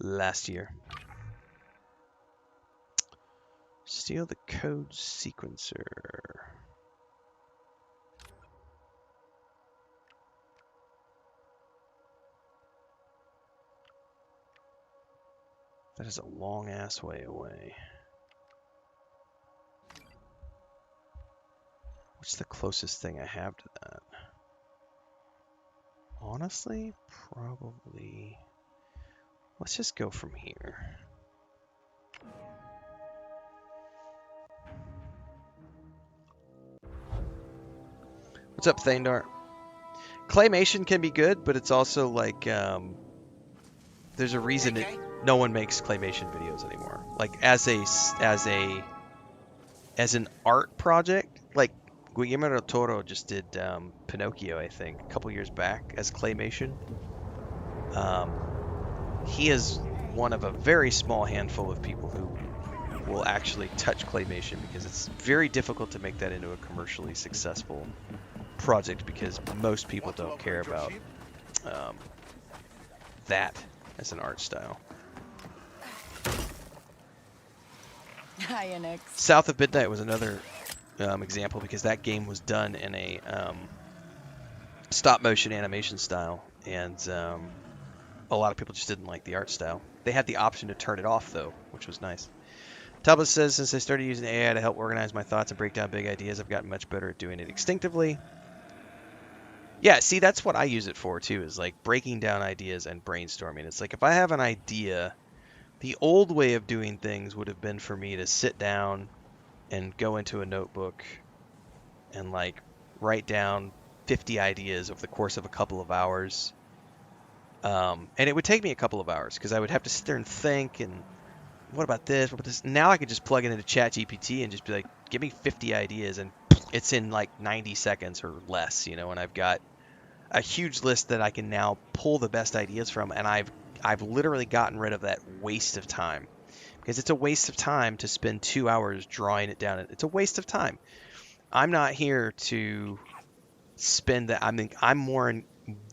last year. Steal the code sequencer. That is a long ass way away. What's the closest thing I have to that? Honestly, probably... Let's just go from here. What's up, Thandar? Claymation can be good, but it's also like, there's a reason no one makes claymation videos anymore. Like, as an art project, like, Guillermo del Toro just did Pinocchio, I think, a couple years back as claymation. He is one of a very small handful of people who will actually touch claymation, because it's very difficult to make that into a commercially successful project, because most people don't care about that as an art style. Hi, Nix. South of Midnight was another example, because that game was done in a stop motion animation style, and a lot of people just didn't like the art style. They had the option to turn it off, though, which was nice. Talbot says, since I started using AI to help organize my thoughts and break down big ideas, I've gotten much better at doing it instinctively. Yeah, see, that's what I use it for, too, is like breaking down ideas and brainstorming. It's like, if I have an idea, the old way of doing things would have been for me to sit down and go into a notebook and like write down 50 ideas over the course of a couple of hours. And it would take me a couple of hours, because I would have to sit there and think, and what about this? What about this? Now I could just plug it into ChatGPT and just be like, give me 50 ideas, and it's in like 90 seconds or less, you know, and I've got a huge list that I can now pull the best ideas from, and I've literally gotten rid of that waste of time, because it's a waste of time to spend 2 hours drawing it down. It's a waste of time. I'm not here to spend that. I mean, I'm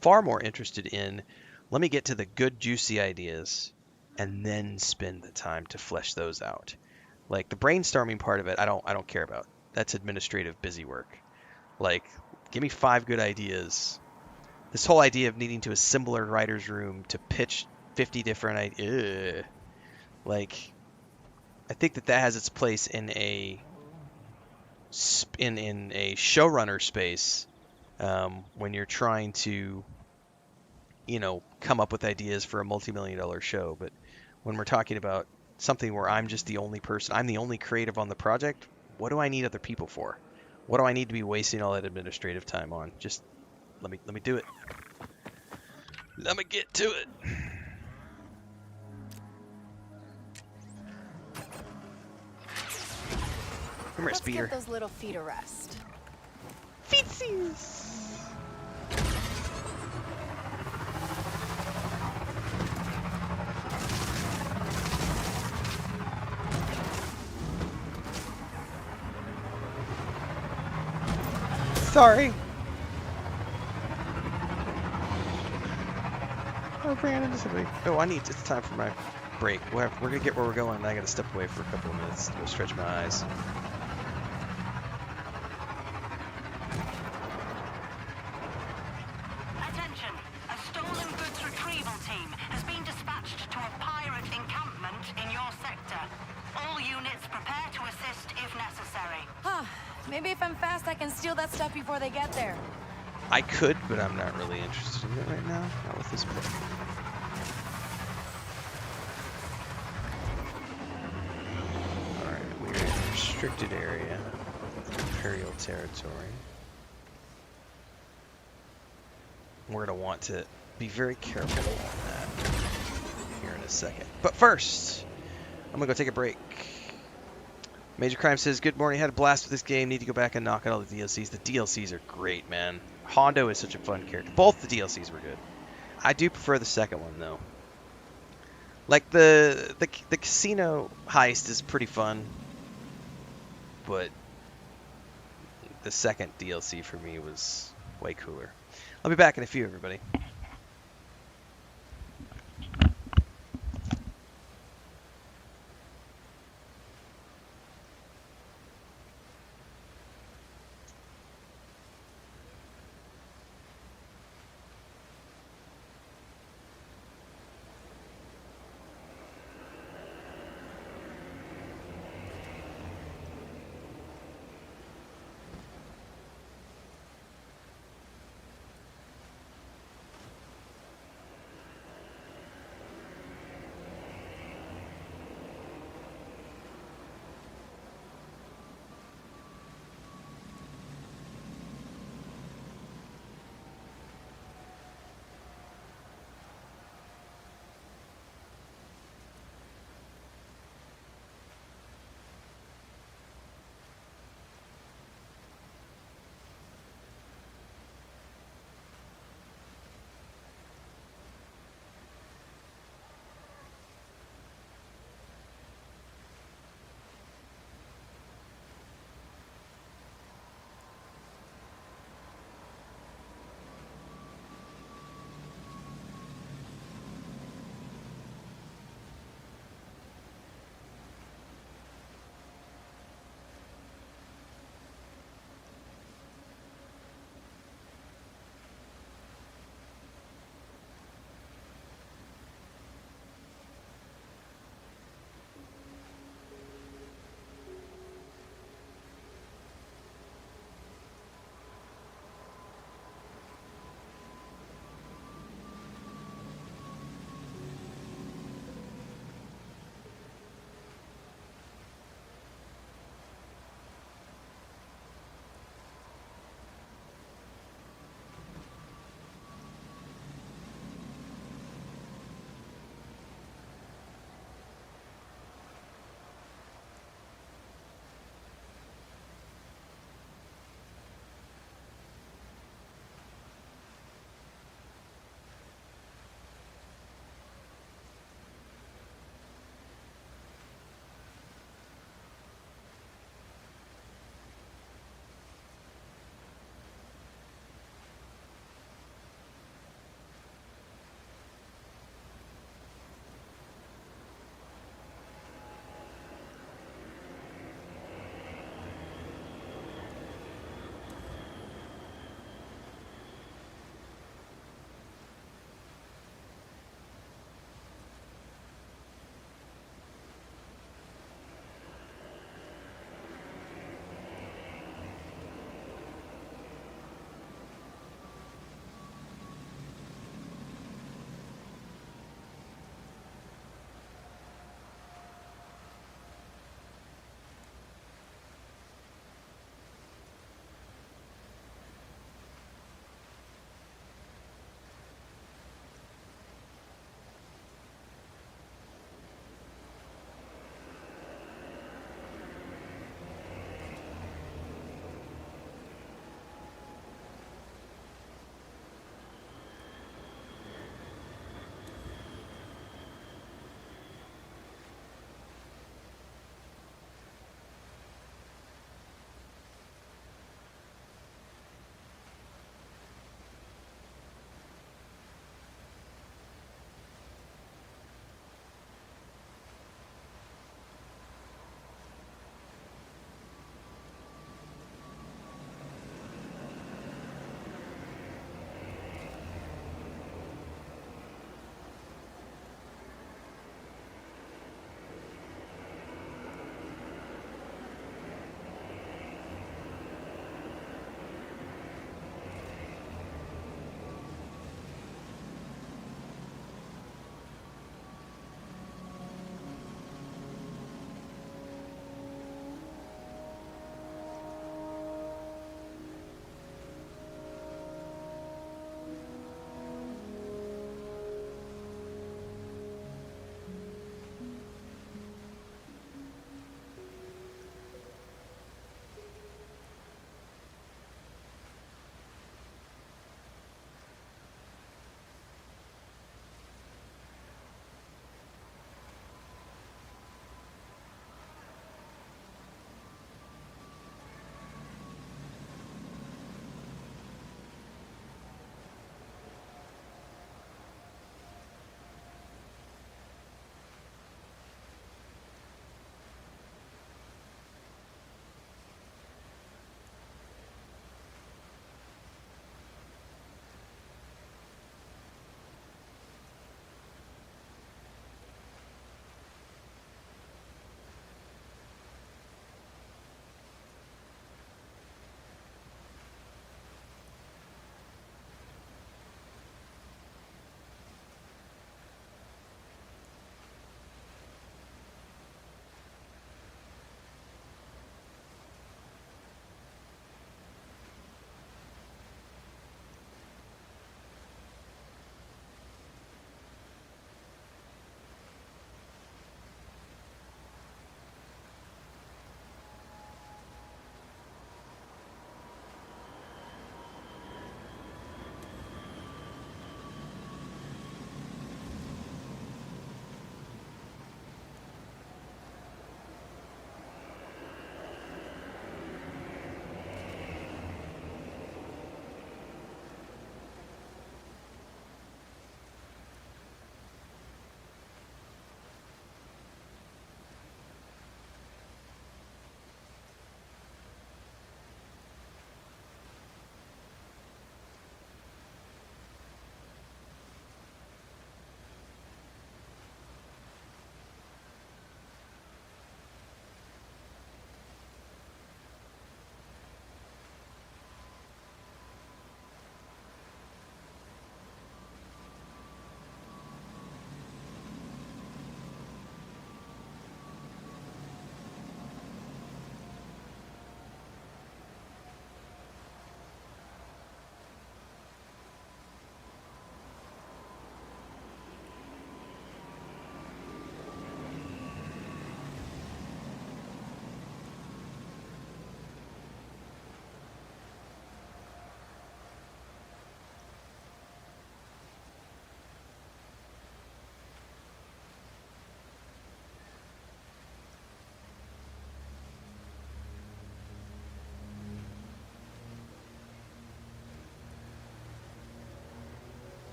far more interested in, let me get to the good juicy ideas and then spend the time to flesh those out. Like the brainstorming part of it, I don't care about. That's administrative busy work. Like, give me 5 good ideas. This whole idea of needing to assemble a writer's room to pitch 50 different ideas, like, I think that has its place in a showrunner space, when you're trying to, you know, come up with ideas for a multi-million-dollar show. But when we're talking about something where I'm just the only person, I'm the only creative on the project, what do I need other people for? What do I need to be wasting all that administrative time on? Just let me do it. Let me get to it. Come here, Speeder. Let's give those little feet a rest. Feetsies! Sorry. Oh, Brandon, oh, it's time for my break. We're gonna get where we're going, and I gotta step away for a couple of minutes to go stretch my eyes. Attention! A stolen goods retrieval team has been dispatched to a pirate encampment in your sector. All units prepare to assist if necessary. Huh. Maybe if I'm fast, I can steal that stuff before they get there. I could, but I'm not really interested in it right now. Not with this book. Alright, we're in a restricted area. Imperial territory. We're going to want to be very careful on that here in a second. But first, I'm going to go take a break. Major Crime says, good morning, had a blast with this game, need to go back and knock out all the DLCs. The DLCs are great, man. Hondo is such a fun character. Both the DLCs were good. I do prefer the second one though. Like the casino heist is pretty fun, but the second DLC for me was way cooler. I'll be back in a few, everybody.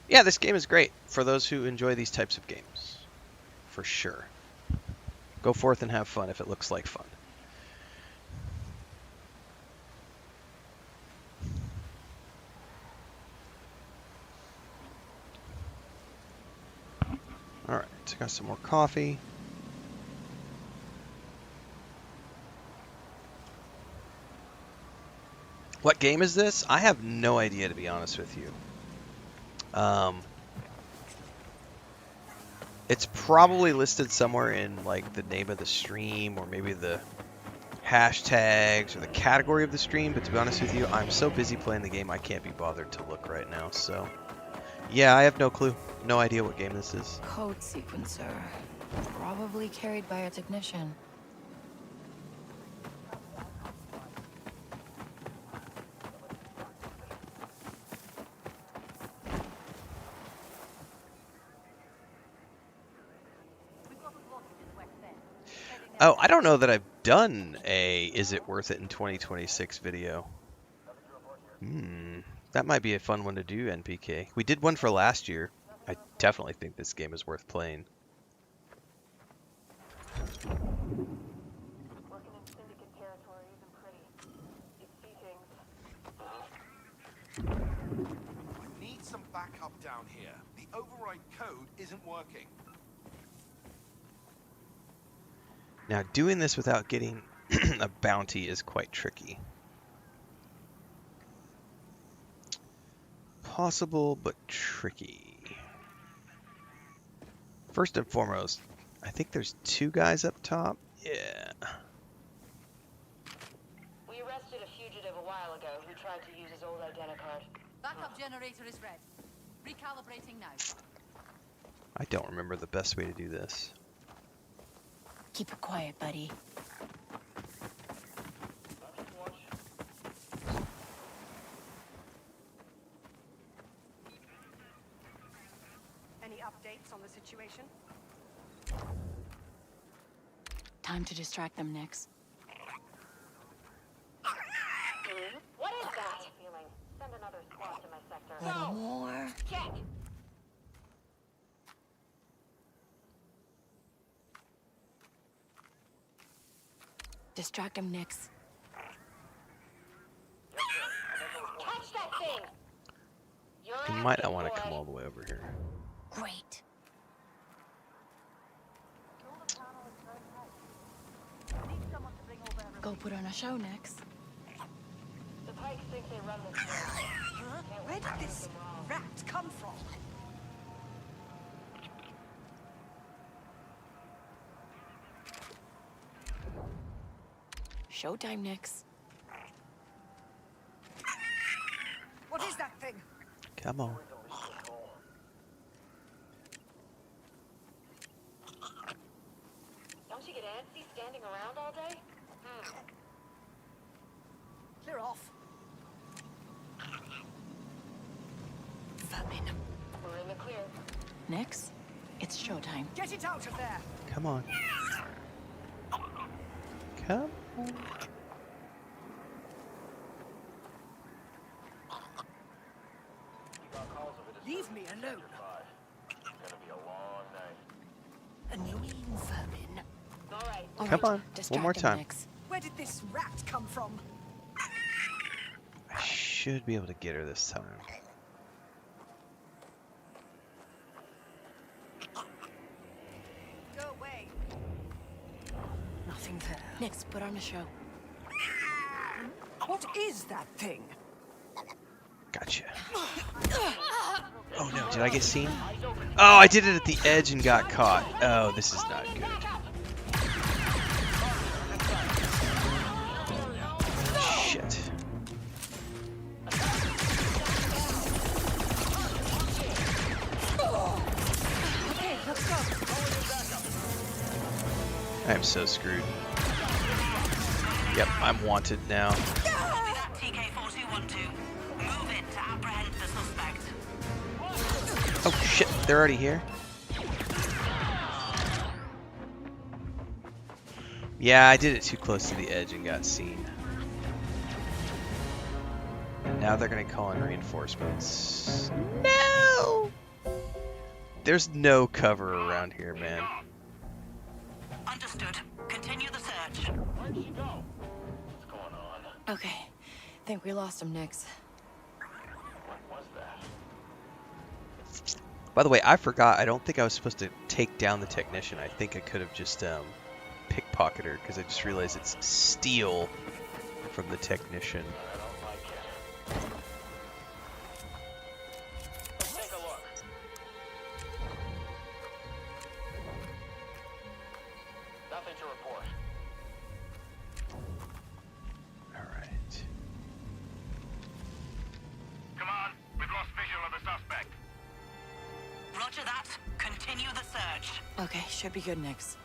Yeah, this game is great for those who enjoy these types of games. For sure. Go forth and have fun if it looks like fun. Alright, so got some more coffee. What game is this? I have no idea, to be honest with you. It's probably listed somewhere in like the name of the stream or maybe the hashtags or the category of the stream, but to be honest with you, I'm so busy playing the game I can't be bothered to look right now, so yeah, I have no clue. No idea what game this is. Code sequencer. Probably carried by a technician. Oh, I don't know that I've done a Is It Worth It in 2026 video. That might be a fun one to do, NPK. We did one for last year. I definitely think this game is worth playing. Working in syndicate territory isn't pretty. You see things. I need some backup down here. The override code isn't working. Now, doing this without getting a bounty is quite tricky. Possible, but tricky. First and foremost, I think there's 2 guys up top. Yeah. We arrested a fugitive a while ago who tried to use his old identicard. Backup generator is red. Recalibrating now. I don't remember the best way to do this. Keep it quiet, buddy. Any updates on the situation? Time to distract them, Nix. What is that? Feeling. Send another squad to my sector. A little more. Check. Distract him, Nix. Catch that thing. You might not want to come all the way over here. Great. Go put on a show, Nix. The Pikes think they run this place. Where did this rat come from? Showtime, Nix. What is that thing? Come on. Don't you get antsy standing around all day? Clear off. Vermin. We're in the clear. Nix, it's showtime. Get it out of there. Come on. Come on. Leave me alone. It's gonna be a long night. Annoying vermin. All right. Come on. One more time. Where did this rat come from? I should be able to get her this time. Go away. Nothing there. Nix, put on a show. What is that thing? Gotcha. Oh no, did I get seen? Oh, I did it at the edge and got caught. Oh, this is not good. Shit. Okay, let's go. I am so screwed. Yep, I'm wanted now. Oh shit, they're already here? Yeah, I did it too close to the edge and got seen. And now they're gonna call in reinforcements. No! There's no cover around here, man. Understood. Continue the search. Where'd she go? What's going on? Okay. Think we lost him, Nix. What was that? By the way, I forgot. I don't think I was supposed to take down the technician. I think I could have just pickpocketed her because I just realized it's steal from the technician. I don't like it. Let's take a look. Nothing to report. Alright. Come on, we've lost visual of the suspect. Roger that. Continue the search. Okay, should be good, Nix.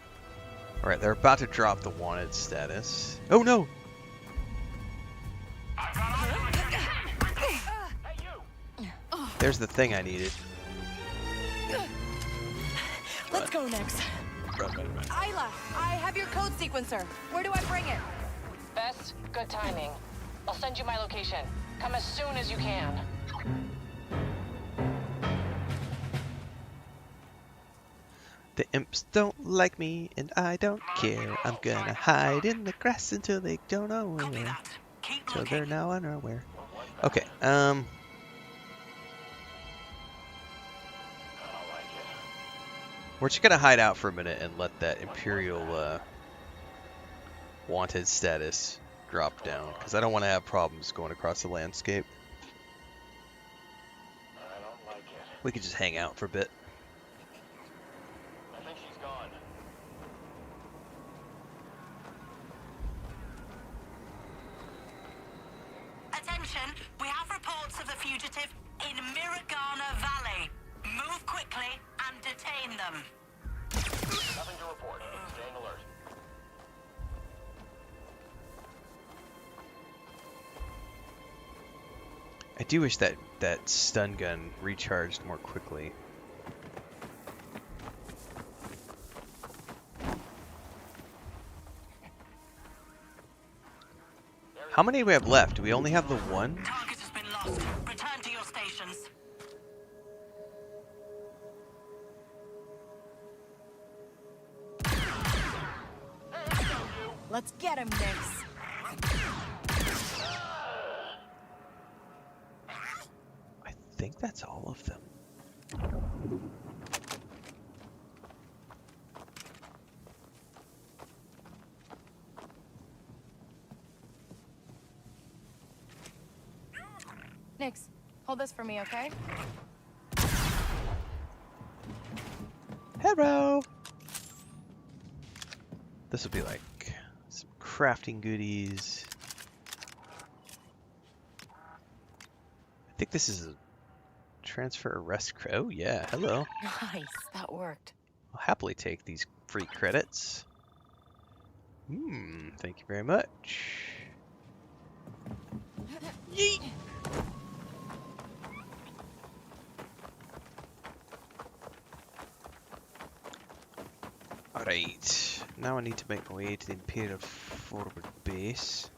Alright, they're about to drop the wanted status. Oh no! There's the thing I needed. Let's go, Nix. Isla, I have your code sequencer. Where do I bring it? Bess, good timing. I'll send you my location. Come as soon as you can. The imps don't like me, and I don't care. I'm gonna hide in the grass until they don't know where. So they're now unaware. Okay, we're just gonna hide out for a minute and let that Imperial wanted status drop down, because I don't want to have problems going across the landscape. I don't like it. We could just hang out for a bit. I think she's gone. Attention, we have reports of the fugitive in Mirogana Valley. Move quickly and detain them. Nothing to report. Staying alert. I do wish that stun gun recharged more quickly. How many do we have left? Do we only have the one? Target has been lost. Return to your stations. Let's get him, Nix. I think that's all of them. Nix, hold this for me, okay? Hello. This will be like some crafting goodies. I think this is a transfer arrest. Oh yeah, hello. Nice, that worked. I'll happily take these free credits. Thank you very much. Yeet. Alright, now I need to make my way to the Imperial forward base.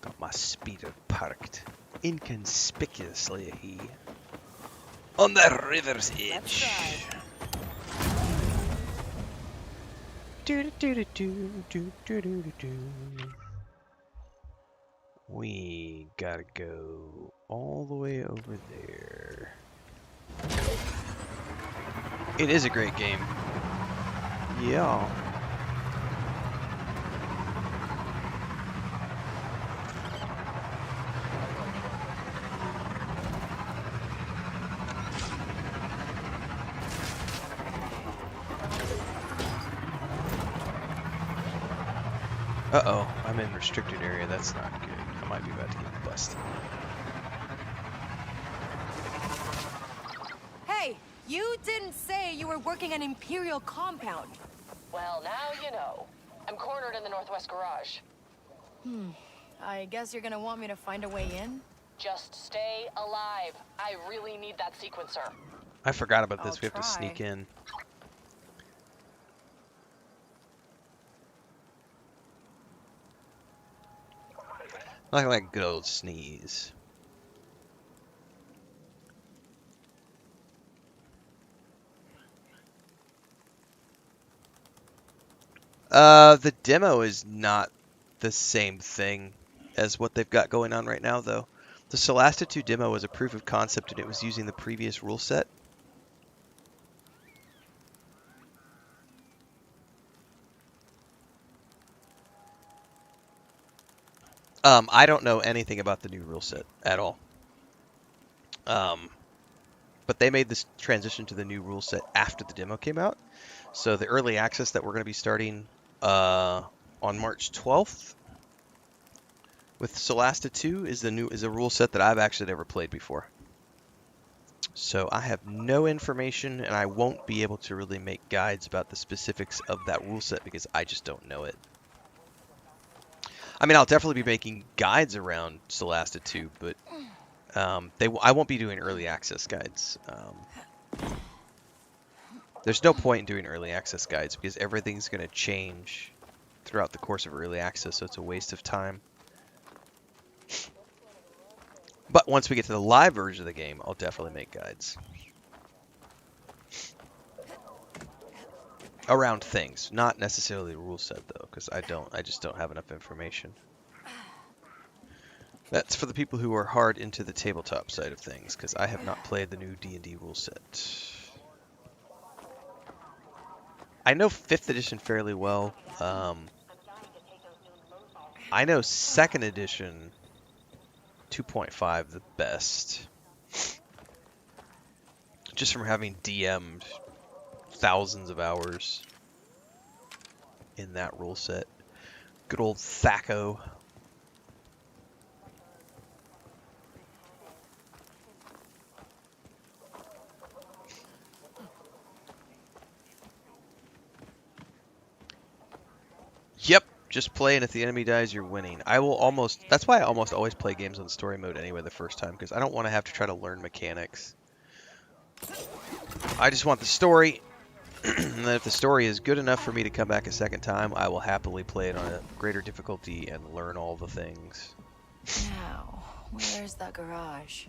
Got my speeder parked inconspicuously on the river's edge. We gotta go all the way over there. It is a great game. Yeah. Uh-oh, I'm in restricted area. That's not good. I might be about to get busted. Hey, you didn't say you were working an Imperial compound. Well, now you know. I'm cornered in the northwest garage. I guess you're gonna want me to find a way in? Just stay alive. I really need that sequencer. I forgot about this. I'll We have to sneak try. in. I like a good old sneeze. The demo is not the same thing as what they've got going on right now, though. The Solasta 2 demo was a proof of concept, and it was using the previous rule set. I don't know anything about the new rule set at all. But they made this transition to the new rule set after the demo came out. So the early access that we're going to be starting on March 12th with Solasta 2 is a rule set that I've actually never played before. So I have no information, and I won't be able to really make guides about the specifics of that rule set because I just don't know it. I mean, I'll definitely be making guides around Solasta 2, but I won't be doing early access guides. There's no point in doing early access guides because everything's going to change throughout the course of early access, so it's a waste of time. But once we get to the live version of the game, I'll definitely make guides. Around things, not necessarily the rule set though, because I just don't have enough information. That's for the people who are hard into the tabletop side of things, because I have not played the new D&D rule set. I know 5th edition fairly well. I know 2nd edition 2.5 the best. Just from having DM'd thousands of hours in that rule set. Good old Thaco. Yep, just play, and if the enemy dies, you're winning. That's why I almost always play games on story mode anyway the first time, because I don't want to have to try to learn mechanics. I just want the story, and then if the story is good enough for me to come back a second time, I will happily play it on a greater difficulty and learn all the things. Now, where's that garage?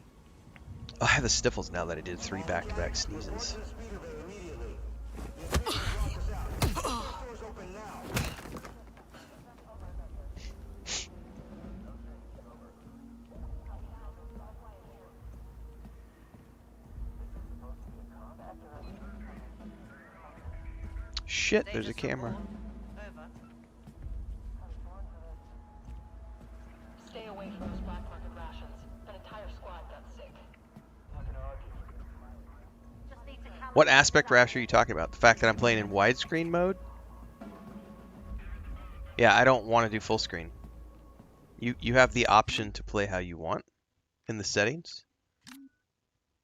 I have the sniffles now that I did 3 back-to-back sneezes. Shit, there's a camera. Stay away from those black market rations. An entire squad got sick. What aspect rash are you talking about? The fact that I'm playing in widescreen mode? Yeah, I don't want to do full screen. You have the option to play how you want in the settings.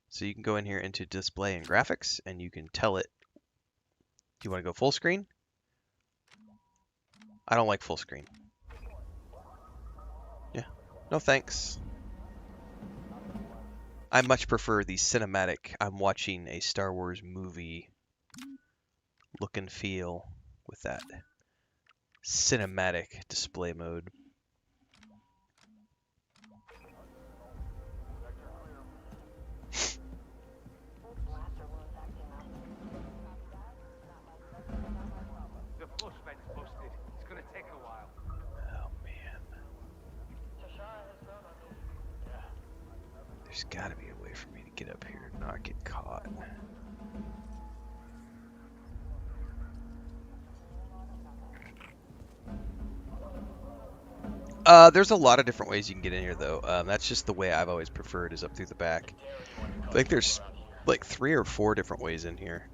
So you can go in here into display and graphics, and you can tell it, do you want to go full screen? I don't like full screen. Yeah, no thanks. I much prefer the cinematic, I'm watching a Star Wars movie look and feel with that cinematic display mode. There's gotta be a way for me to get up here and not get caught. There's a lot of different ways you can get in here, though. That's just the way I've always preferred, is up through the back. I think there's like 3 or 4 different ways in here.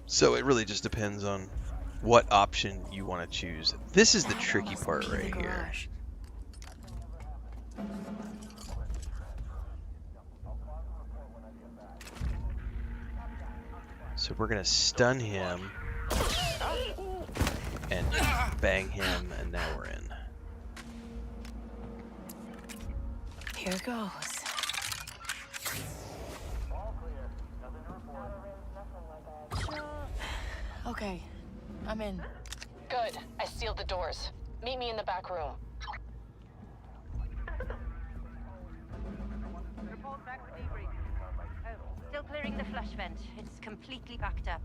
So it really just depends on what option you want to choose. This is the tricky part right here. So we're gonna stun him and bang him, and now we're in. Here goes. Okay, I'm in. Good. I sealed the doors. Meet me in the back room. Still clearing the flush vent. It's completely backed up.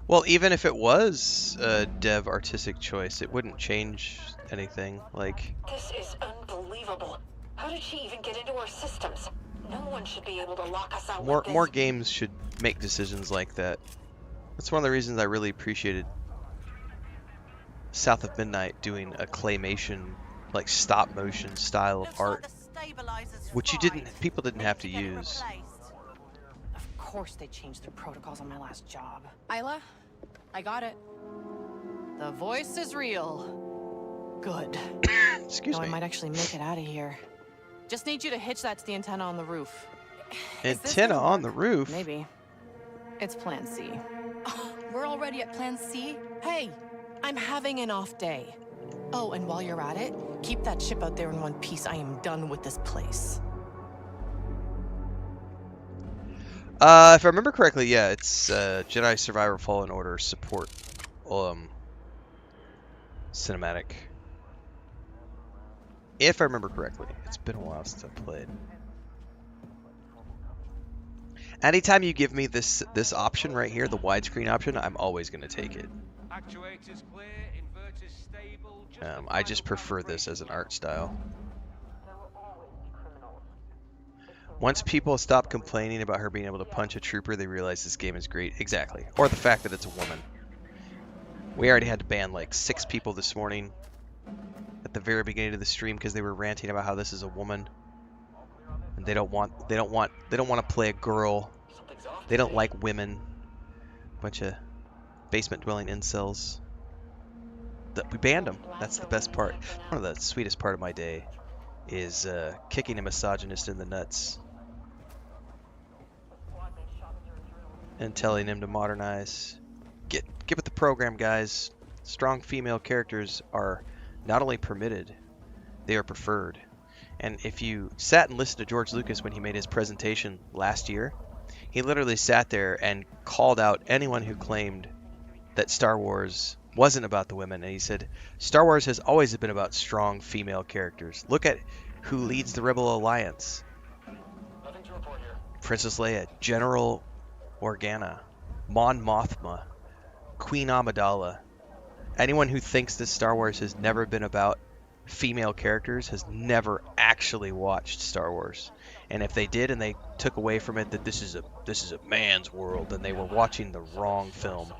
Well, even if it was a dev artistic choice, it wouldn't change anything. Like, This is unbelievable. How did she even get into our systems? No one should be able to lock us out like this. more games should make decisions like that. That's one of the reasons I really appreciated South of Midnight doing a claymation, like stop motion style of art, which people didn't have to use. Of course they changed their protocols on my last job. Isla, I got it. The voice is real. Good. Excuse me. I might actually make it out of here. Just need you to hitch that to the antenna on the roof. Antenna on the roof? Maybe. It's Plan C. We're already at Plan C? Hey, I'm having an off day. Oh, and while you're at it, keep that ship out there in one piece. I am done with this place. If I remember correctly, yeah, it's Jedi Survivor Fallen Order support cinematic. If I remember correctly. It's been a while since I played. Anytime you give me this option right here, the widescreen option, I'm always going to take it. Actuators clear, inverters stable. I just prefer this as an art style. Once people stop complaining about her being able to punch a trooper, they realize this game is great. Exactly. Or the fact that it's a woman. We already had to ban like 6 people this morning at the very beginning of the stream because they were ranting about how this is a woman. And they don't want to play a girl. They don't like women. Bunch of basement dwelling incels. We banned them. That's the best part. One of the sweetest part of my day is kicking a misogynist in the nuts and telling him to modernize. Get with the program, guys. Strong female characters are not only permitted, they are preferred. And if you sat and listened to George Lucas when he made his presentation last year, he literally sat there and called out anyone who claimed that Star Wars wasn't about the women. And he said, Star Wars has always been about strong female characters. Look at who leads the Rebel Alliance. Nothing to report here. Princess Leia, General Organa, Mon Mothma, Queen Amidala. Anyone who thinks that Star Wars has never been about female characters has never actually watched Star Wars. And if they did and they took away from it that this is a man's world, then they were watching the wrong film.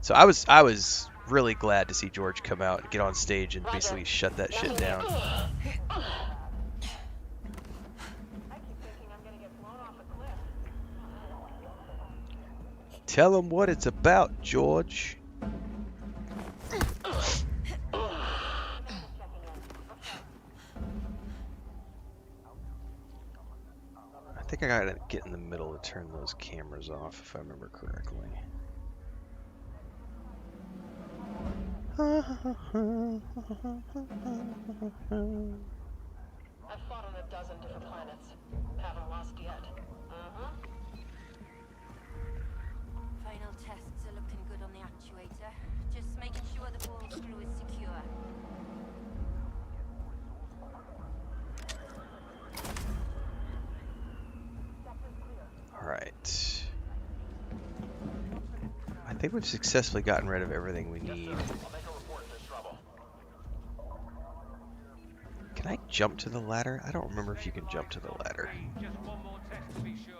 So I was really glad to see George come out and get on stage and basically shut that shit down. Tell him what it's about, George. I think I gotta get in the middle to turn those cameras off, if I remember correctly. I've fought on a dozen different planets. Haven't lost yet. Final tests are looking good on the actuator. Just making sure the ball screw is secure. Alright. I think we've successfully gotten rid of everything we need. Can I jump to the ladder? I don't remember if you can jump to the ladder. Just one more test to be sure.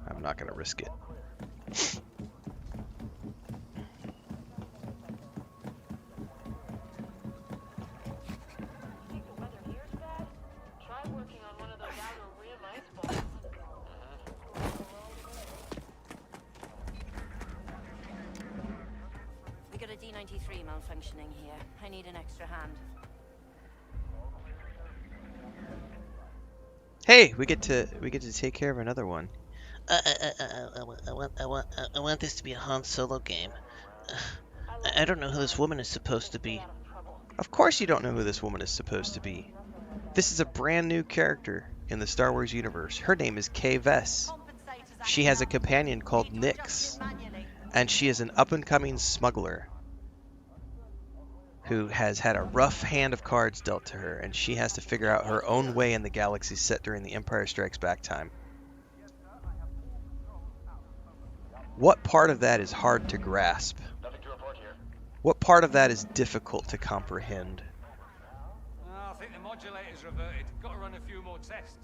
I'm not going to risk it. Try working on one of those outer rim ice balls. We got a D-93 malfunctioning here. I need an extra hand. Hey, we get to take care of another one. I want this to be a Han Solo game. I don't know who this woman is supposed to be. Of course you don't know who this woman is supposed to be. This is a brand new character in the Star Wars universe. Her name is Kay Vess. She has a companion called Nyx, and she is an up-and-coming smuggler who has had a rough hand of cards dealt to her, and she has to figure out her own way in the galaxy set during the Empire Strikes Back time. What part of that is hard to grasp? What part of that is difficult to comprehend? I think the modulator's reverted. Got to run a few more tests.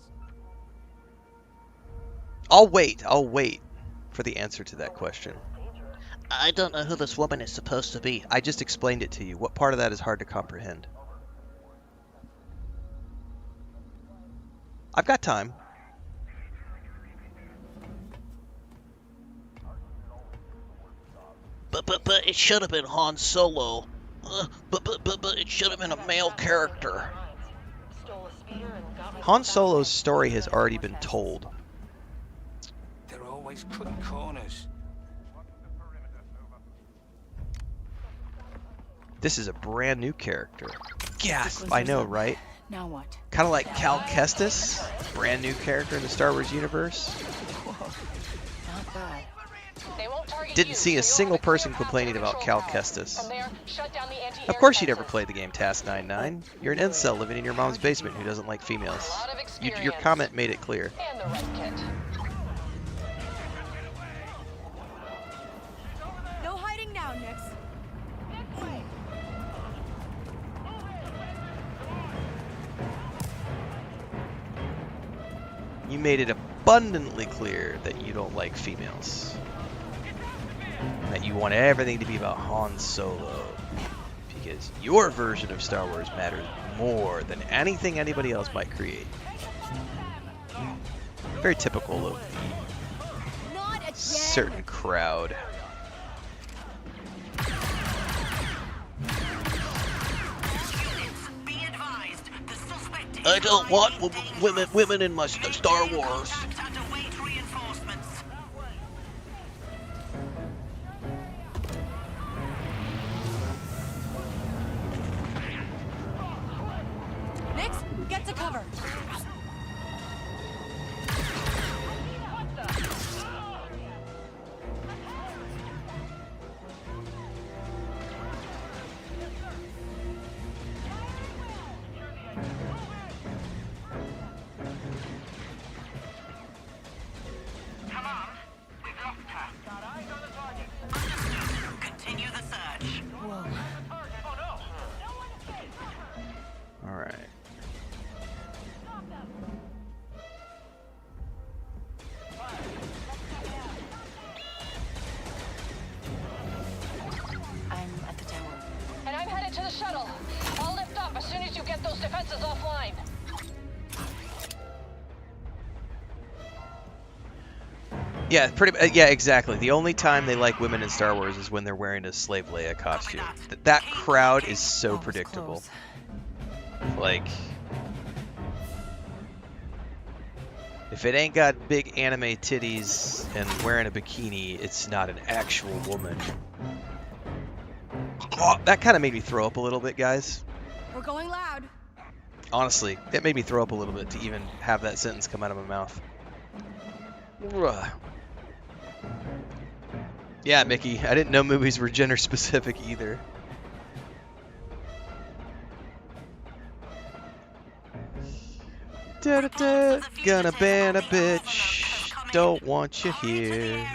I'll wait for the answer to that question. I don't know who this woman is supposed to be. I just explained it to you. What part of that is hard to comprehend? I've got time. But it should have been Han Solo. But it should have been a male character. Han Solo's story has already been told. They're always cutting corners. This is a brand new character. Gasp! I know, right? Now what? Kind of like Cal Kestis, brand new character in the Star Wars universe. Not bad. Didn't see a single person complaining about Cal Kestis. Of course you never played the game Task 99. You're an incel living in your mom's basement who doesn't like females. Your comment made it clear. No hiding now, Nix. You made it abundantly clear that you don't like females. That you want everything to be about Han Solo. Because your version of Star Wars matters more than anything anybody else might create. Very typical of a certain crowd. I don't want women in my Star Wars. Nix, get to cover. Yeah, yeah, exactly. The only time they like women in Star Wars is when they're wearing a Slave Leia costume. That crowd is so predictable. Like, if it ain't got big anime titties and wearing a bikini, it's not an actual woman. Oh, that kind of made me throw up a little bit, guys. We're going loud. Honestly, it made me throw up a little bit to even have that sentence come out of my mouth. Ugh. Yeah, Mickey, I didn't know movies were gender specific either. Da-da-da, gonna ban a bitch, don't want you here.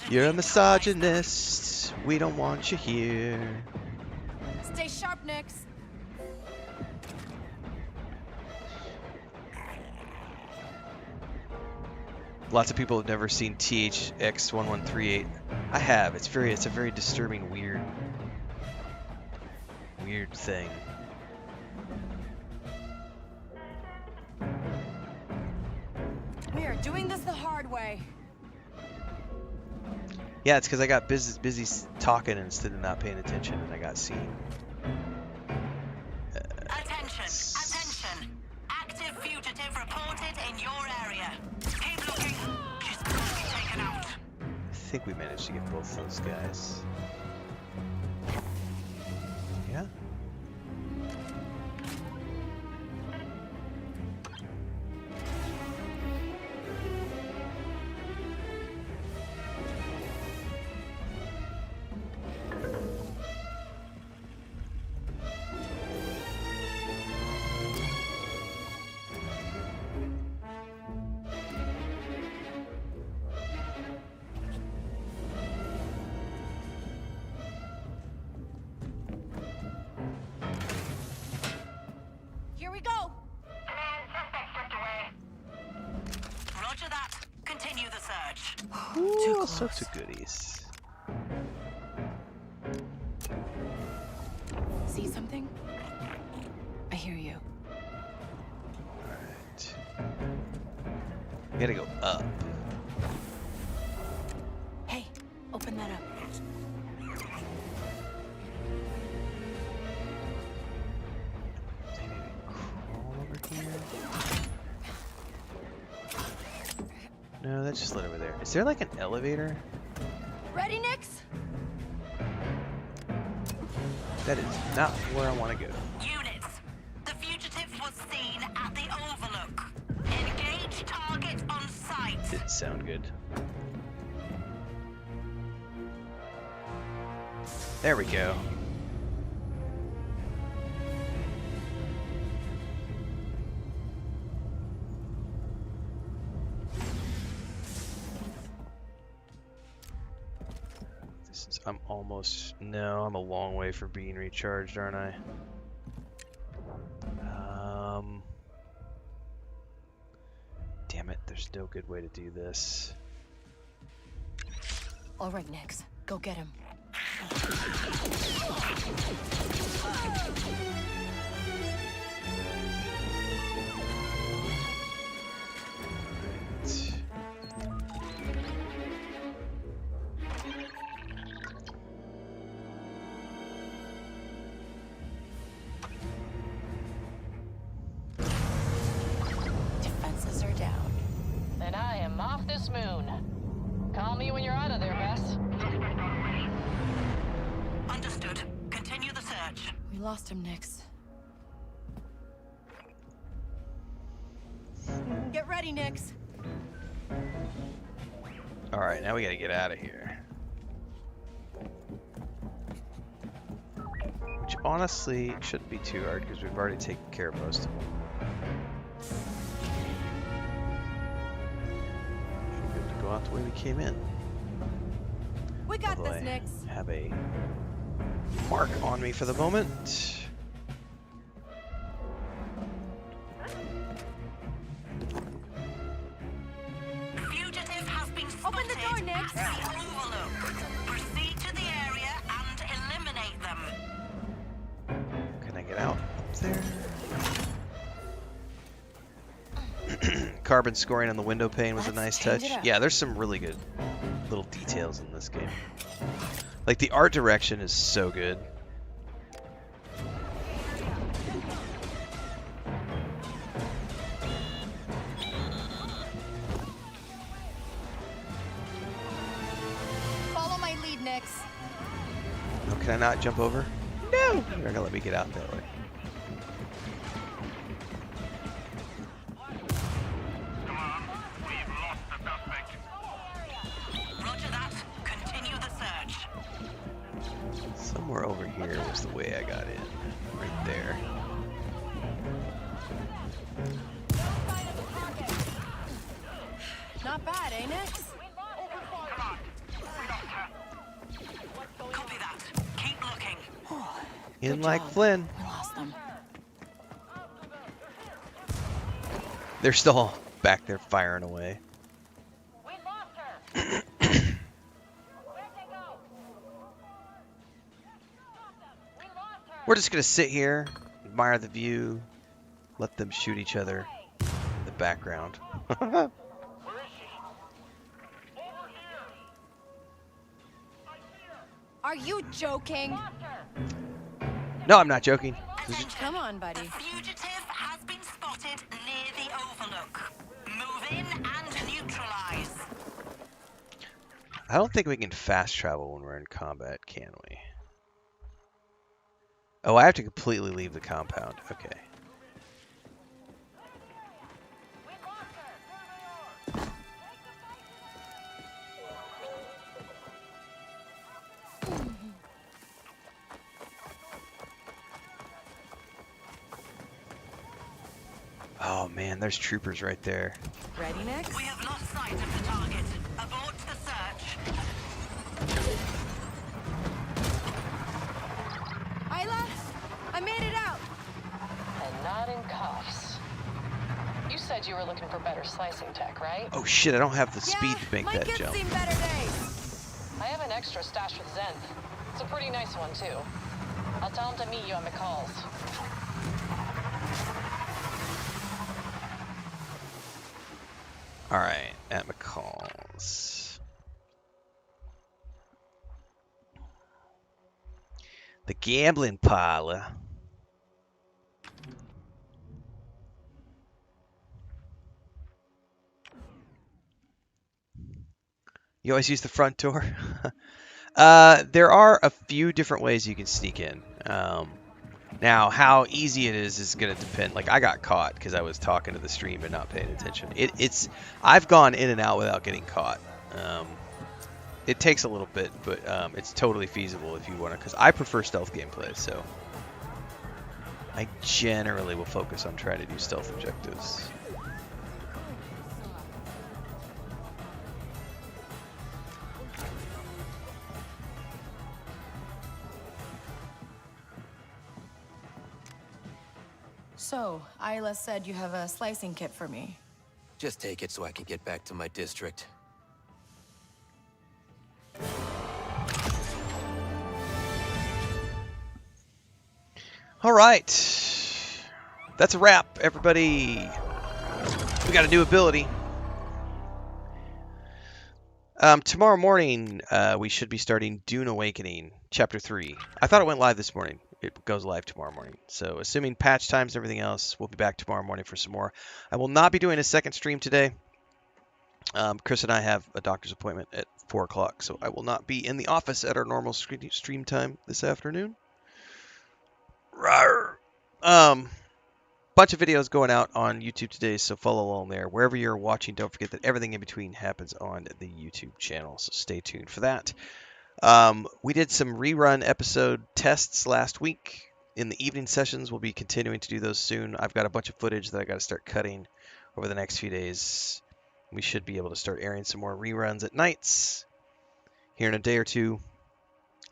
You're a misogynist, we don't want you here. Stay sharp, Nix. Lots of people have never seen THX1138. I have. It's a very disturbing, weird thing. We are doing this the hard way. Yeah, it's because I got busy talking instead of not paying attention, and I got seen. Attention! Active fugitive reported in your area. Keep looking. She's going to be taken out. I think we managed to get both those guys. Yeah? Continue the search. Ooh, all sorts of goodies. See something? I hear you. Alright. We gotta go up. Hey, open that up. Crawl over here. No, that's just lit over there. Is there like an elevator? Ready, Nix? That is not where I want to go. Units, the fugitive was seen at the Overlook. Engage target on sight. Didn't sound good. There we go. I'm almost... No, I'm a long way from being recharged, aren't I? Damn it, there's no good way to do this. All right, Nix. Go get him. Defenses are down. Then I am off this moon. Call me when you're out of there, Bess. Understood. Continue the search. We lost him, Nix. Get ready, Nix. Alright, now we gotta get out of here. Which honestly shouldn't be too hard because we've already taken care of most of them. Should be able to go out the way we came in. We got Although this, I Nix. have a mark on me for the moment. Fugitive has been Open the door, Nix. at the Overlook. Proceed to the area and eliminate them. Can I get out there? Carbon scoring on the window pane was a nice touch. Yeah, there's some really good little details in this game. Like the art direction is so good. Follow my lead, Nix. Oh, can I not jump over? No! You're not gonna let me get out that way. Roger that. Continue the search. Somewhere over here was the way I got in. Right there. Not bad, eh, Nix? Copy that. Keep looking. In like Flynn. We lost them. They're still back there firing away. We're just gonna sit here, admire the view, let them shoot each other in the background. Are you joking? No, I'm not joking. Come on, buddy. The fugitive has been spotted near the Overlook. Move in and neutralize. I don't think we can fast travel when we're in combat, can we? Oh, I have to completely leave the compound. Okay. Oh man, there's troopers right there. Ready, Nix? We have lost sight of the target. Abort the search. Isla, I made it out. And not in cuffs. You said you were looking for better slicing tech, right? Oh shit, I don't have the speed to make that jump. I have an extra stash with Zenth. It's a pretty nice one, too. I'll tell him to meet you at McCall's. Alright, at McCall's. The gambling parlor. You always use the front door? There are a few different ways you can sneak in. Now, how easy it is going to depend. Like, I got caught because I was talking to the stream and not paying attention. I've gone in and out without getting caught. It takes a little bit, but it's totally feasible if you want to. Because I prefer stealth gameplay, so I generally will focus on trying to do stealth objectives. So, Isla said you have a slicing kit for me. Just take it so I can get back to my district. All right. That's a wrap, everybody. We got a new ability. Tomorrow morning, we should be starting Dune Awakening, Chapter 3. I thought it went live this morning. It goes live tomorrow morning. So assuming patch times and everything else, we'll be back tomorrow morning for some more. I will not be doing a second stream today. Chris and I have a doctor's appointment at 4 o'clock, so I will not be in the office at our normal stream time this afternoon. Rawr. Bunch of videos going out on YouTube today, so follow along there. Wherever you're watching, don't forget that everything in between happens on the YouTube channel, so stay tuned for that. We did some rerun episode tests last week. In the evening sessions, we'll be continuing to do those soon. I've got a bunch of footage that I got to start cutting over the next few days. We should be able to start airing some more reruns at nights here in a day or two.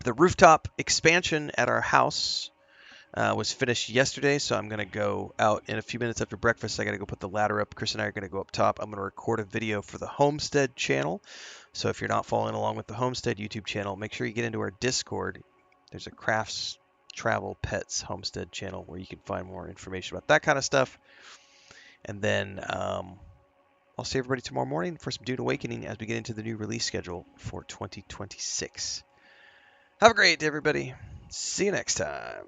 The rooftop expansion at our house was finished yesterday, so I'm going to go out in a few minutes after breakfast. I got to go put the ladder up. Chris and I are going to go up top. I'm going to record a video for the Homestead channel. So if you're not following along with the Homestead YouTube channel, make sure you get into our Discord. There's a Crafts, Travel, Pets, Homestead channel where you can find more information about that kind of stuff. And then I'll see everybody tomorrow morning for some Dune Awakening as we get into the new release schedule for 2026. Have a great day, everybody. See you next time.